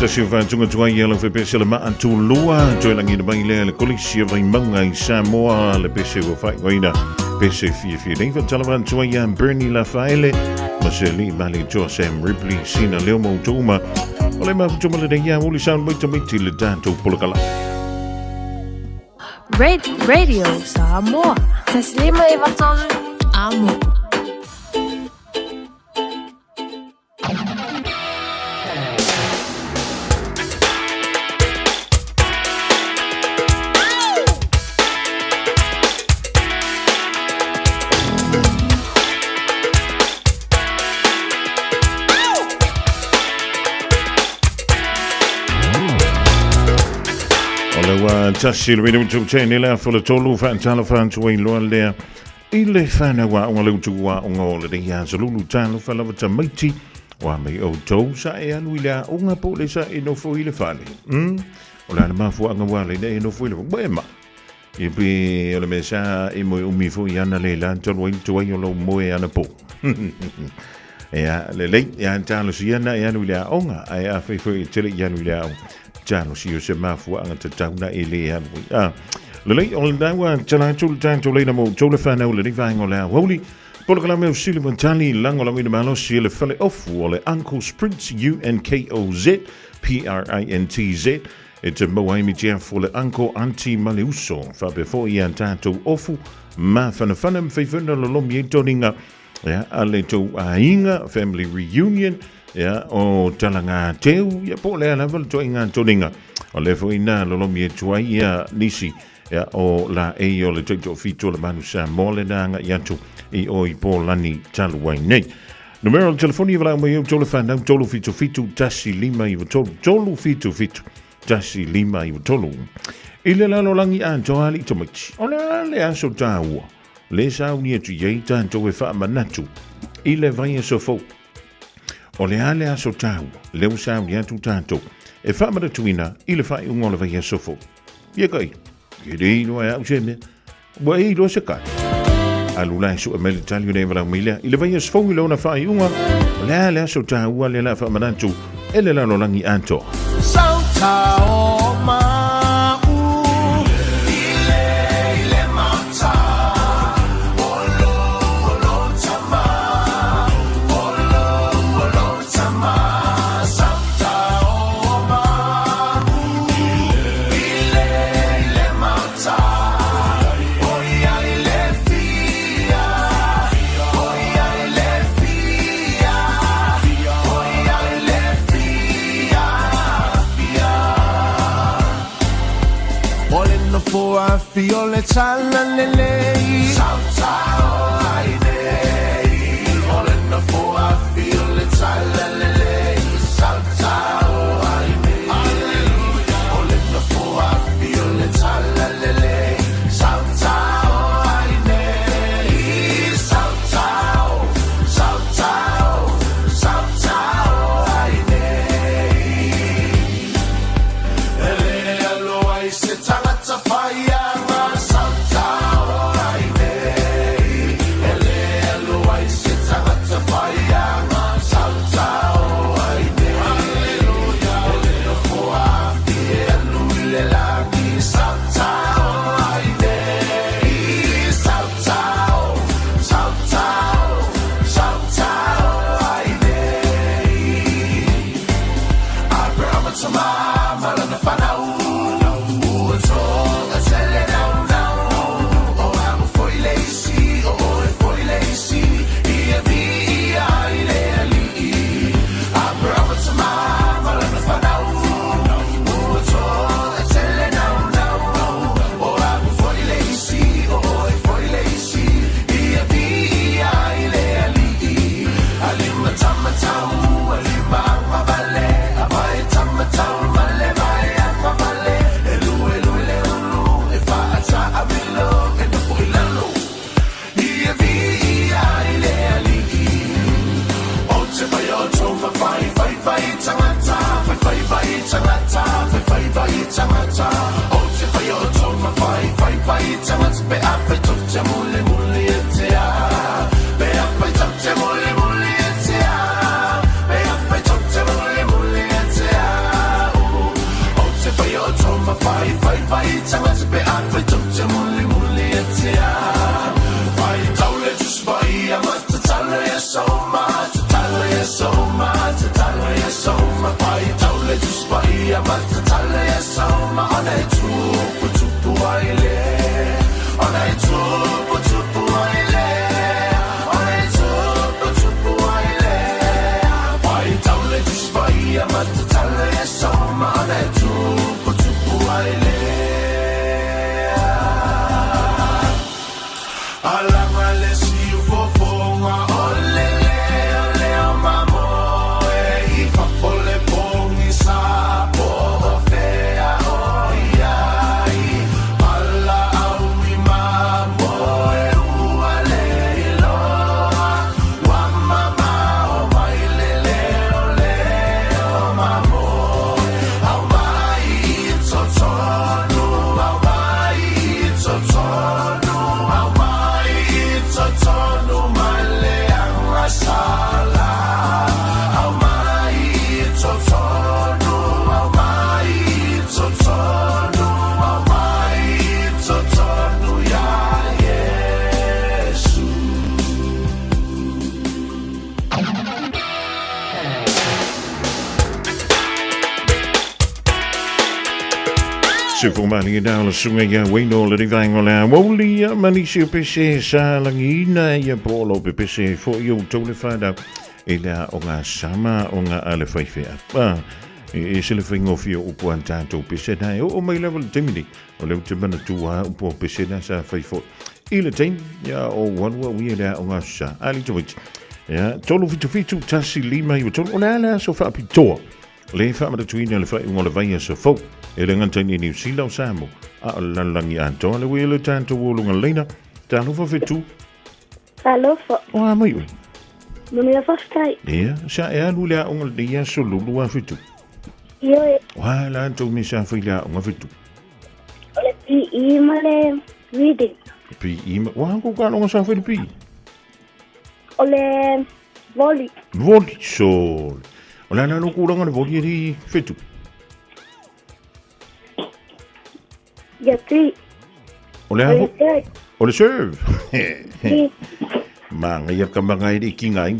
Siva tunga tunga ia le pese le maa tu lua joe langi mai le kolisia vai manga I Samoa le pese go fai goina pese fi nei fa talavan tunga ia Bernie Lafaele Maseli Mali Jo Sam Ripley Sina Leo Tuma ole ma tuma le ia uli sound wait to meet le tanto polkala Radio Samoa Taslima Ivatolu Amo Tassi le video tu chene la for the tolu fan telephone to in lo le ile fana wa on le tu wa on ole de ya zulu talo fa la ta miti wa me o to sa e alu ila unga po le sa e no fo ile fale ola ma fu anga wa le de no fo ile bema e pe ole me sa e mo mi fo yana le la to wa to wa lo mo e ana po ya le ya talo si yana e alu ila onga ai a fe fo tele ya alu ila Jano si o se mafua anga te tauna e le anu. Lelei, o le dawa, tala tulu tanto le namo, tole whanau le nivaing o lea wauli. Pola kala meo sili mantali, lango la wina malo si le fale ofu o le Uncle Sprints, UNKOZ, PRINTZ. e te mau mi tia fole anko anti maleuso fa before ia tatou ofu ma whanawhana mwhaiwhana lolomi e toninga ale tau ainga family reunion o talanga teu ia po lea level to inga toninga o lefo ina lolomi e tuai ia nisi o la e o le tau fito le manu sa mole nanga iatu i o i po lani talu wai nei. Numero telefoni vala mo eu tolu whanau tolu fito fito tasi lima i tolu fito fito tasi lima i tolu. Ile lalo langi a toali tomati. O le aso tāua. Le sau ni atu yei tātou e wha manatu. Ile vai aso fau. O le ale aso tāua. Leu sau ni atu tātou. E wha manatuina, ile whai ungole vai aso fau. Ia kai. Kiri ino e au seme. Wa e ilo se kai. Alula su e mele tali ne vala mile. Ile vai aso fau ilo na whai unga. Le ale aso tāua le la wha manatu. Ele lalo langi a to. Sau tāo ma. I feel le tala lele Saltao ai nei Olena fo I feel le tala lele Saltao ai nei Alleluia Olena fo I feel le tala lele Saltao ai nei Saltao Saltao Saltao ai nei Ele alo ai se tangata fire Se formali dala sunga ya wino le rivangola woli ya manisi pese sa langina ya polo pese fo yo tole fada ela onga sama onga ale faife apa e se le fingo fio upo antato pese na o mai level timidi o le timana tua upo pese na sa faifo ile time ya o wanwa wi ela onga sa ali joit ya tolu fitu tasi lima yo tolu ona so fa pitoa le fa ma tuina le fa ngola vaya so fo e le ngata ni New Zealand samo a langi anto le wele tanto wolunga lena talo fa fitu talo fa o mai Mami la fastai. Ia, sa e alu lea onga dia so lulu a fitu. Io e. Wa la anto mi sa fi lea onga fitu. Ole pi male reading. Pi wa ko ka onga sa fi pi. Ole volley. Volley so. Ola na no kuranga de volley ri fitu. Ya tri. Ole serve. Manga ia ka manga i kinga i.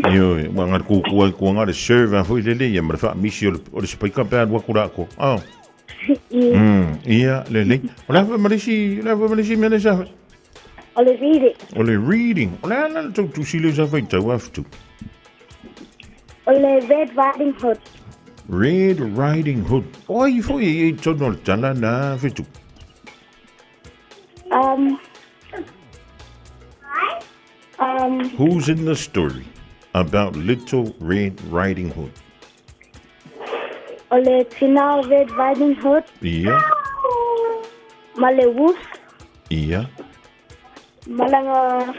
Yo, manga ku nga de serve foi le ia ma fa misio o se pai ka pa wa kurako. Ia le. Ola va malisi me sa. Ole reading. Ole reading. Ola na tu sile sa vai ta wa fitu. Ole Red Riding Hood. Red Riding Hood. Oi foi e tono tala na fitu. Who's in the story about Little Red Riding Hood? Ole Tina Red Riding Hood. Yeah. Male Wolf. Yeah. Malanga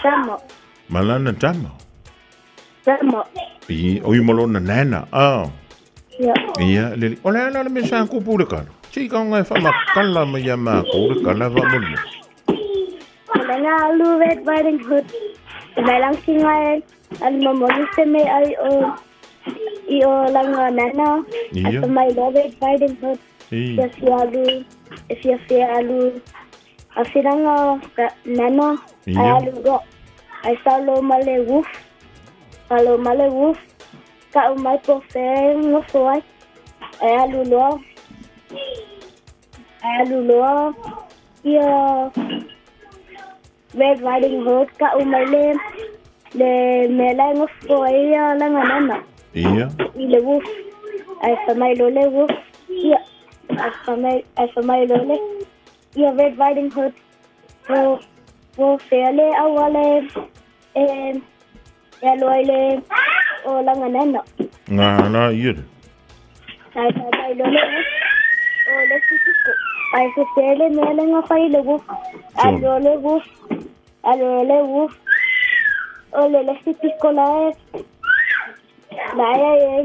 Tama. Malana Tama. Tama. Oi malona nana. Yeah. Yeah, lili. Ole na me sa ku pure ka. Chi ka nga fa makala me ya ma ko ka la va mo. Malanga Alu Red Riding Hood. Malang singai al mamoni se me ai o langa nana. Yeah. At my Red Riding Hood. Yes, alu. If you fear alu. Asiranga nana. Alu ro. I salo male wolf. Salo male wolf. Ka umai po fe no foi. Alu lo. Ia Red Riding Hood ka umai le mela no foi la nana. Ia. Le wolf. Ai samai lo le wolf. Ia. Ai samai lo le. Ia Red Riding Hood. Wo fele awale Eloile o la nana. Na ia. Ai samai lo le. O le sitiko. Ai se fele mela no fai le wolf. Alo le wolf. O le sitiko la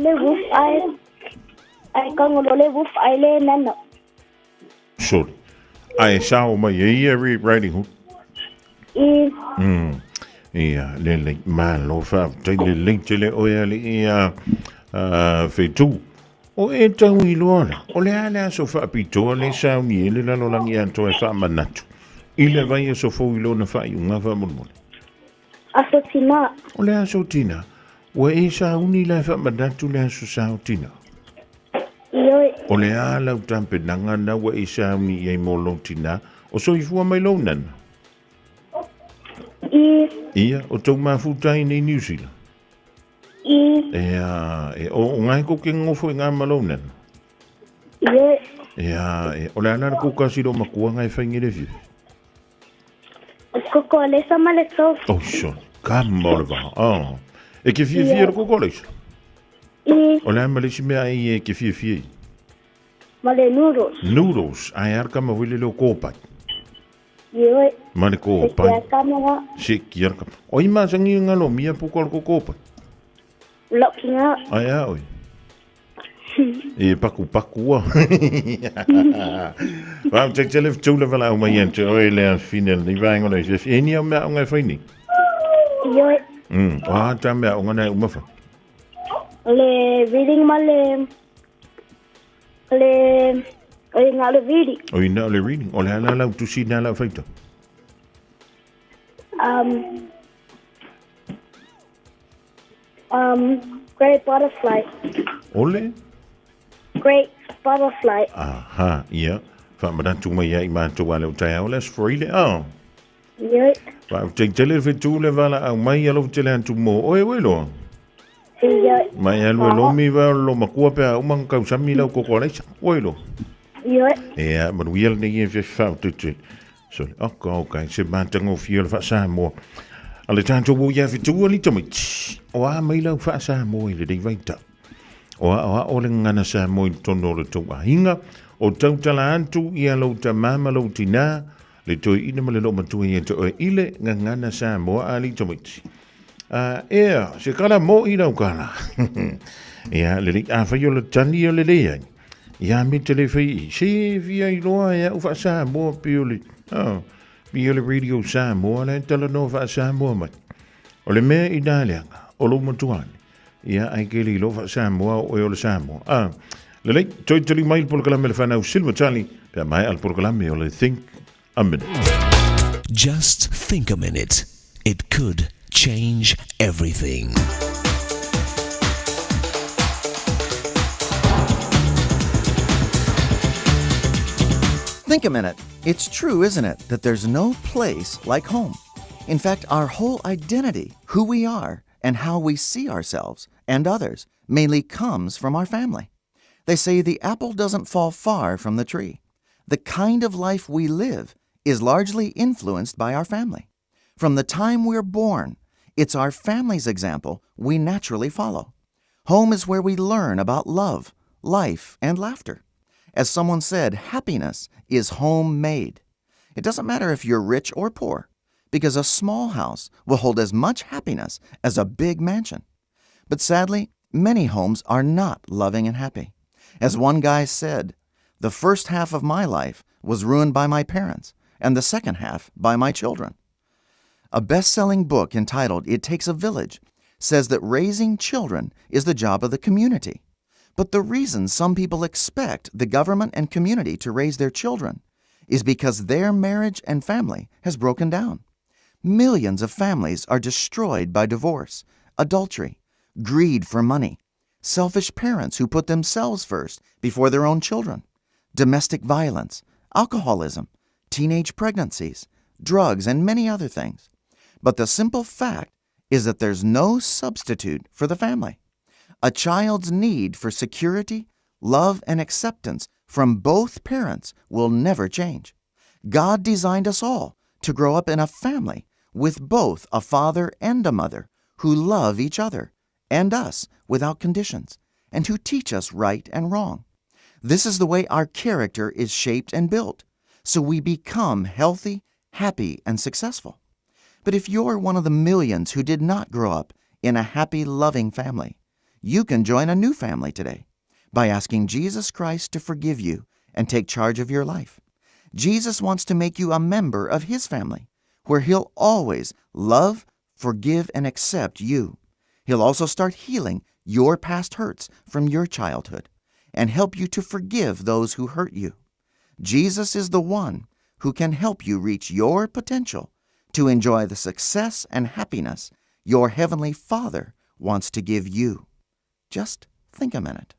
le wolf ai kango lo le wolf ai le nana. Sorry. Ai sao mai ia Riding Hood. Ia le man lo fa te le tele o ia le ia fe tu. O e tau i loana. O le ala so fa pito le sao ni le la lo langi anto e fa manatu. Ile vai so fo i lona fa i unga fa mon. Asotina. O le asotina. O e sa uni la fa manatu le aso sa tina. O le ala u tampe nanga na wa i sa uni i mo lo tina. O so i fua mai lo nan. Ia, o tau mafutai nei New Zealand. O ngai ko ke ngofo i ngā malounan. O le anara ko kasi do makua ngai whaingere fi. O ko le sama le so. Oh, son, ka morva. E ke fie ro ko le. O le amalisi mea e ke fie. Male noodles. Noodles, ai arka ma wile lo kopai. Ie. Mane kopai. Siki arka. O ima sangi ngalo mia pukol ko kopai. Looking up. Ai oi. E paku a. Waarom zeg je even toe wel aan mijn jentje? Oh, le final ni vai ngole. Je fi ni me ngai fini. Ie. Tam me ngona umafa. Le reading male. Le ngalo reading. O ina le reading. O le ala tu si na la feito. Great butterfly. Ole? great butterfly. Aha, ia. Whamaratu mai ai mātou ale o tai au les freile. Oh. Ia. Wa te tele fitu le vala au mai alo tele antu mo. Oe welo. Ia. Mai alo lo mi va lo makua pe au mang kau sami lau kokoreisa. Welo. Ia. Ia, manuiel ni e fe fa tu. So, okay, se mātango fiel fa sa mo. Ale tanto wo ia fitu ali tomit. O a mai lau fa sa mo i le dei vaita. O o le ngana sa mo i tono le tonga hinga. O tautala antu ia lau ta mama lau tina. Le toi ina ma le lo matu i to ile ngana sa mo ali tomit. Se kala mo i lau kala. Ia, le a fa yo le tani o le lea. Ia mi telefei. Se via i loa ia u fa sa mo pioli. Pioli radio sa mo le tala no fa sa mo mat. O le mea i daleanga. O lo matuani. Ia ai keli lo fa sa mo o le sa mo. Le lei, toi tali mai por kalame le whanau silma tali. Pea mai al por kalame o le think a minute. Just think a minute. It could change everything. Think a minute. It's true, isn't it, that there's no place like home? In fact, our whole identity, who we are, and how we see ourselves and others, mainly comes from our family. They say the apple doesn't fall far from the tree. The kind of life we live is largely influenced by our family. From the time we're born, it's our family's example we naturally follow. Home is where we learn about love, life, and laughter. As someone said, happiness is homemade. It doesn't matter if you're rich or poor, because a small house will hold as much happiness as a big mansion. But sadly, many homes are not loving and happy. As one guy said, the first half of my life was ruined by my parents, and the second half by my children. A best-selling book entitled It Takes a Village says that raising children is the job of the community. But the reason some people expect the government and community to raise their children is because their marriage and family has broken down. Millions of families are destroyed by divorce, adultery, greed for money, selfish parents who put themselves first before their own children, domestic violence, alcoholism, teenage pregnancies, drugs, and many other things. But the simple fact is that there's no substitute for the family. A child's need for security, love, and acceptance from both parents will never change. God designed us all to grow up in a family with both a father and a mother who love each other and us without conditions and who teach us right and wrong. This is the way our character is shaped and built, so we become healthy, happy, and successful. But if you're one of the millions who did not grow up in a happy, loving family, you can join a new family today by asking Jesus Christ to forgive you and take charge of your life. Jesus wants to make you a member of His family, where He'll always love, forgive, and accept you. He'll also start healing your past hurts from your childhood and help you to forgive those who hurt you. Jesus is the one who can help you reach your potential to enjoy the success and happiness your Heavenly Father wants to give you. Just think a minute.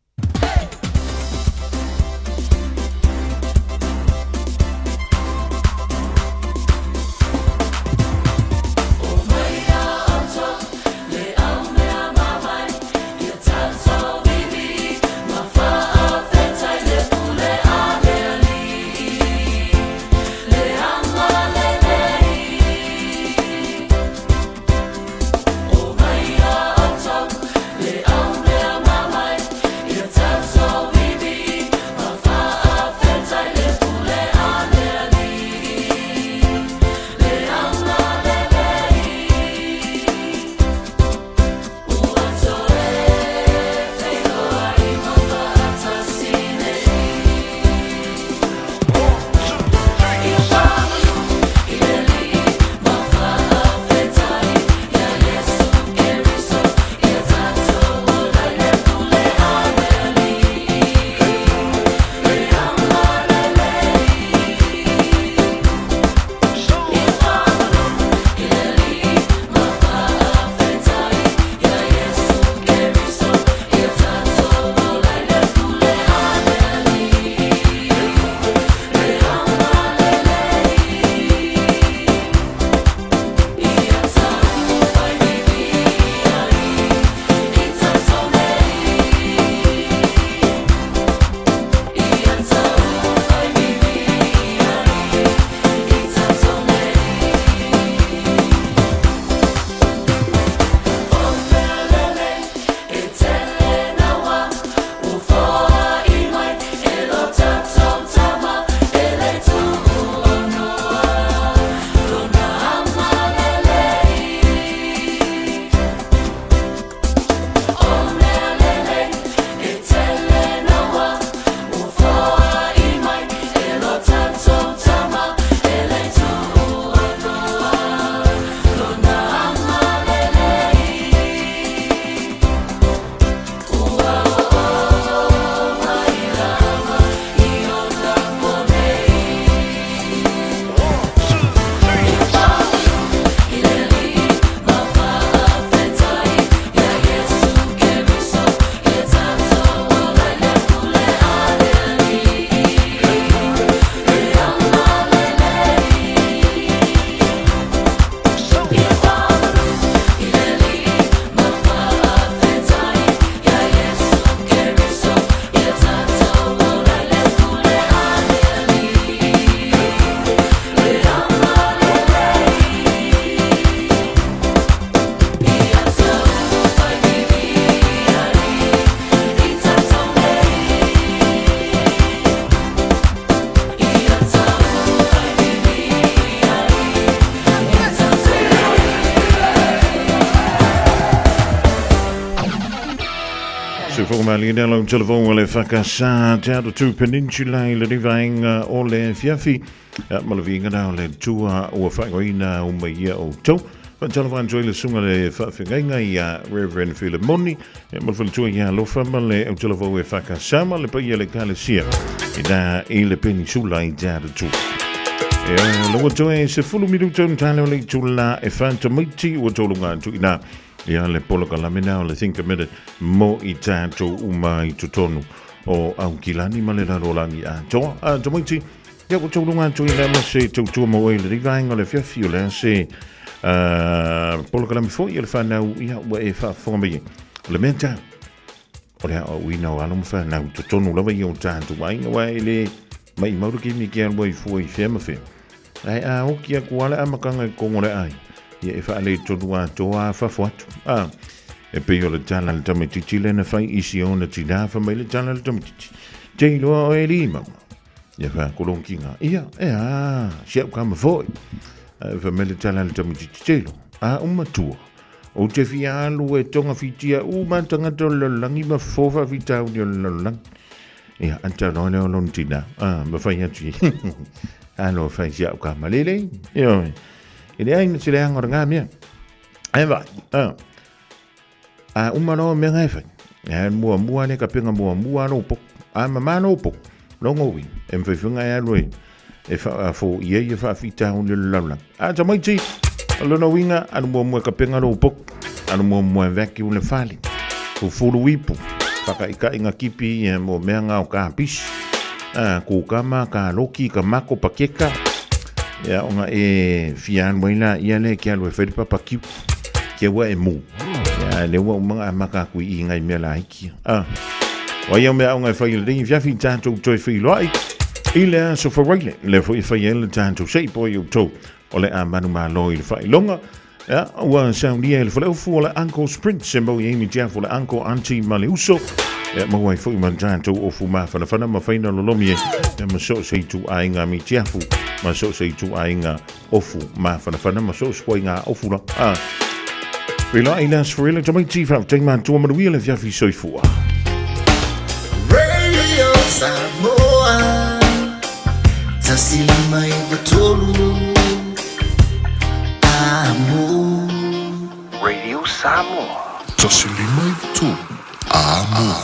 Mali nelo telefoon le fakasa teatro tu peninsula le divainga o le fiafi malavinga na le tua o fagoina o mai o to telefoon joy le sunga le fafinga ia Reverend Philemoni malful tu ia lo famale o telefoon e fakasa le pa ia le kalesia ida le peninsula i teatro tu lo to e se fulu minuto talo le tula e fantomiti o tolunga tu ina ia le poloka lamina o le think a minute mo i tātou uma i tutonu o au kilani ma le rarolangi a toa a tomaiti ia ko tōrunga tu i lama se tautua mo e le rivainga le fiafi o le se poloka lami fo i le whanau ia ua e whafonga le mea o le hao uina o alum whanau tutonu lawa i o tātou ainga wa e le mai mauru ki mi kia alwa i fua i whiama whi ai a hoki a kuala a makanga i kongore ai ia e whaale tonua toa whawhatu. E peo le tala le tamatiti le na whai isi o na tinafa mai le tala le tamatiti. Te loa o e lima. Ia wha kolonkinga. Ia, siap kama foi. Wha mai le tala le tamatiti te lo. Umatua. O te fia alu e tonga fitia umantanga to lalangi ma fofa fitau ni o lalangi. Ia, anta roine o lon tina. Ma whai atu. Ano whai siap kama lele. Ia, ele ai se le angor nga mia ai vai umano me ngai fa mua ne ka pinga mua no po mama no po no ngowi em fe funga ya loi e fa fo ye fa fita un lala tamai ti lo no winga anu mua ka pinga no po anu mua veki un le fali fu wipu ka ika inga kipi e mo me nga o ka pis ku kama ka loki ka mako pakeka ia onga e fian waila ia le kia lue wheri papakiu kia wa e mu ia le wa umanga maka kui i ngai mea la hiki wa ia mea onga e whai le ringi fiafi tātou toi whi loai i le a so whawaile le whai whai ele tātou sei poi u tau o le a manu maa loi le whai longa ia ua saunia le whale ufu o le Uncle Sprint se mau i eimi tiafu le Uncle Auntie Male Uso ia mau ai whai man tātou ofu maa whanawhana ma whaina lolomi e ma so sei tu a inga mi tiafu ma so sei tu ainga ofu ma fana ma so skoi nga ofu la Rila ilas for real to ti fa ting man to ma wheel if yafi so fu Radio Samoa Tasili mai batolu Amo Radio Samoa Tasili mai batolu Amo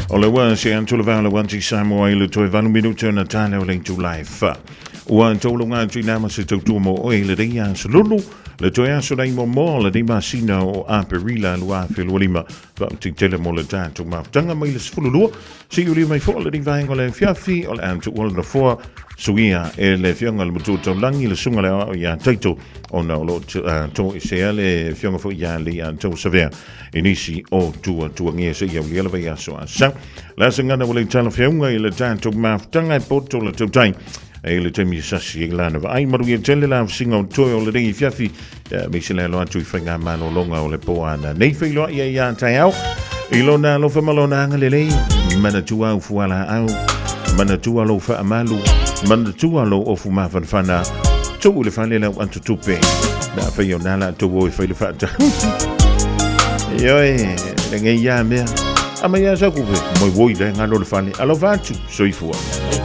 o le wan se an tulavala wanti Samoa i le toi vanu minuto na tane o le July fa. Ua tolu ngā tui nama se tautua mo o e le rei a salulu, le toi aso nei mo mo le rei masina o Aperila lua whelua lima, wa uti tele mo le tātou maftanga mai le sfululua, si uri mai fo le rei vaenga le fiafi o le antu o le foa, suia e le fionga le mutu tau langi le sunga le o ia taito o na lo to i sea le fionga fo ia le a tau savea inisi o tua ngia se ia uli alawa ia so a sa la sangana wale tala fionga i le tātou maftanga e poto le tau tai e le temi sasi e lana wa ai maru i tele la singa o toi o le rei fiafi me se le lo atu i whainga mano longa o le poa na nei whailua ia ia tai au i lo na lo whamalona anga le rei mana tua au fuala au mana tua lo wha amalu mana tua lo ofu mawhanwhana tau le whane lau antu tupe na whaio nala tau o i whaile whata ioi le ngai ia mea ama ia sa kuwe moi woi le ngalo le whane alo vatu soifua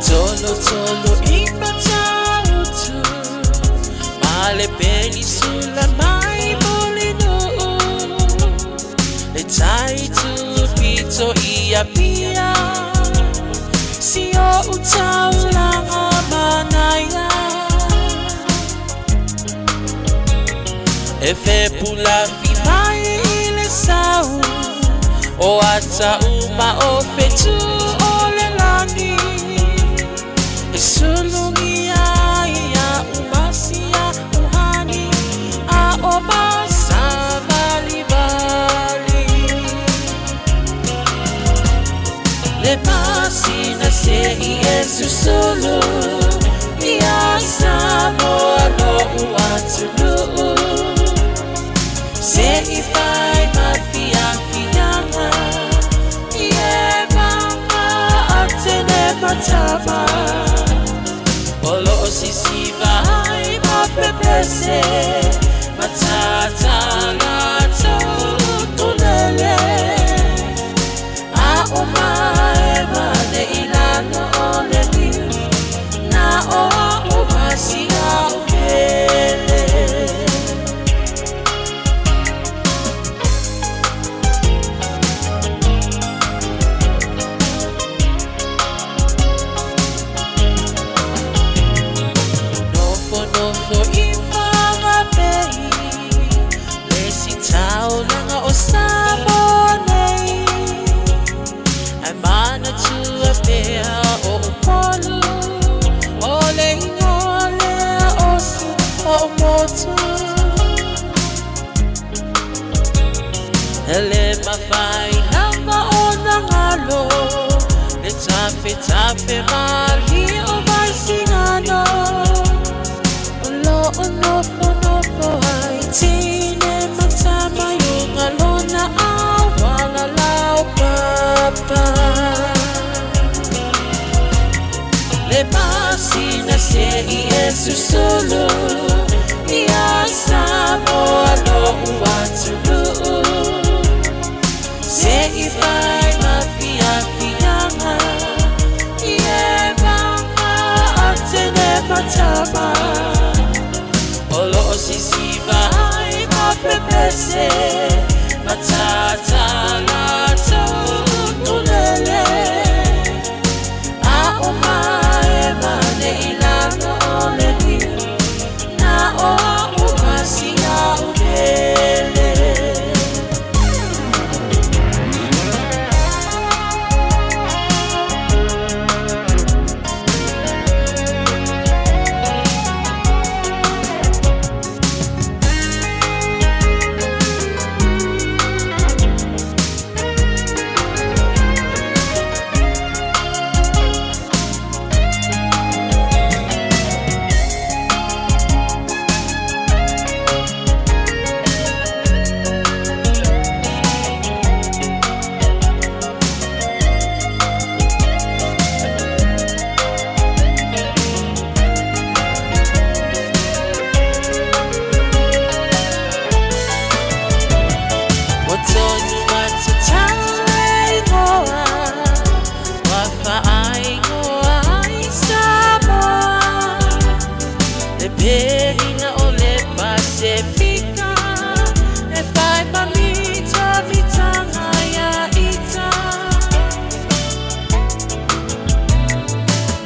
Tolo tolo imatautu Male penisula mai molino Le taitu pito ia pia Sio utaulanga manaya Efe pula fimai ile sau O ata uma o fetu ole lani Sulungia ia umasia uhani a omasa balibali Le masina se Yesu solo ia Samoa lo uatulu Se ifai mafia fianga Ie mama atene matama Olo sisi vai ma pepese matata lea o upolu ole lea osu o motu ele mawhai hama o na ngalo le tafe mali o mai singano lo nofo ai tine matama yunga lona awala lau papa le masina se I esu solo ia Samoa lo uatulu se I vai mafianga ie banga atene matama olo sisi vai mapepese matata na tunulele a umae mane ilanga oleni na o umasia ubele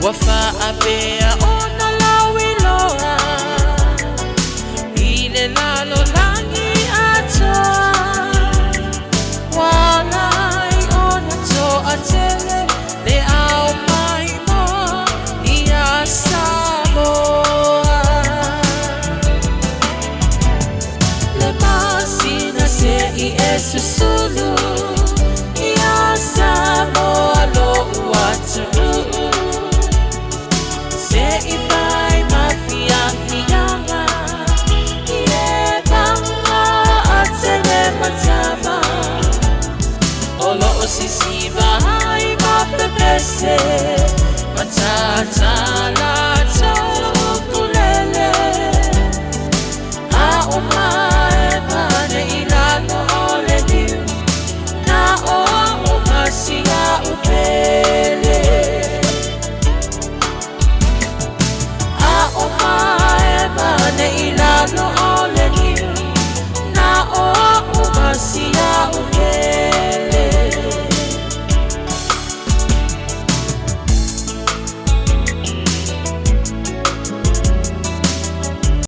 Wafa apea ona lawiloa ile lalo langi atoa walai ona to atele le au mai mo ia Samoa le masina se I esu sulu ia Samoa lo uatulu se I vai mafianga ie banga atene matama olo sisi vai mapepese matata la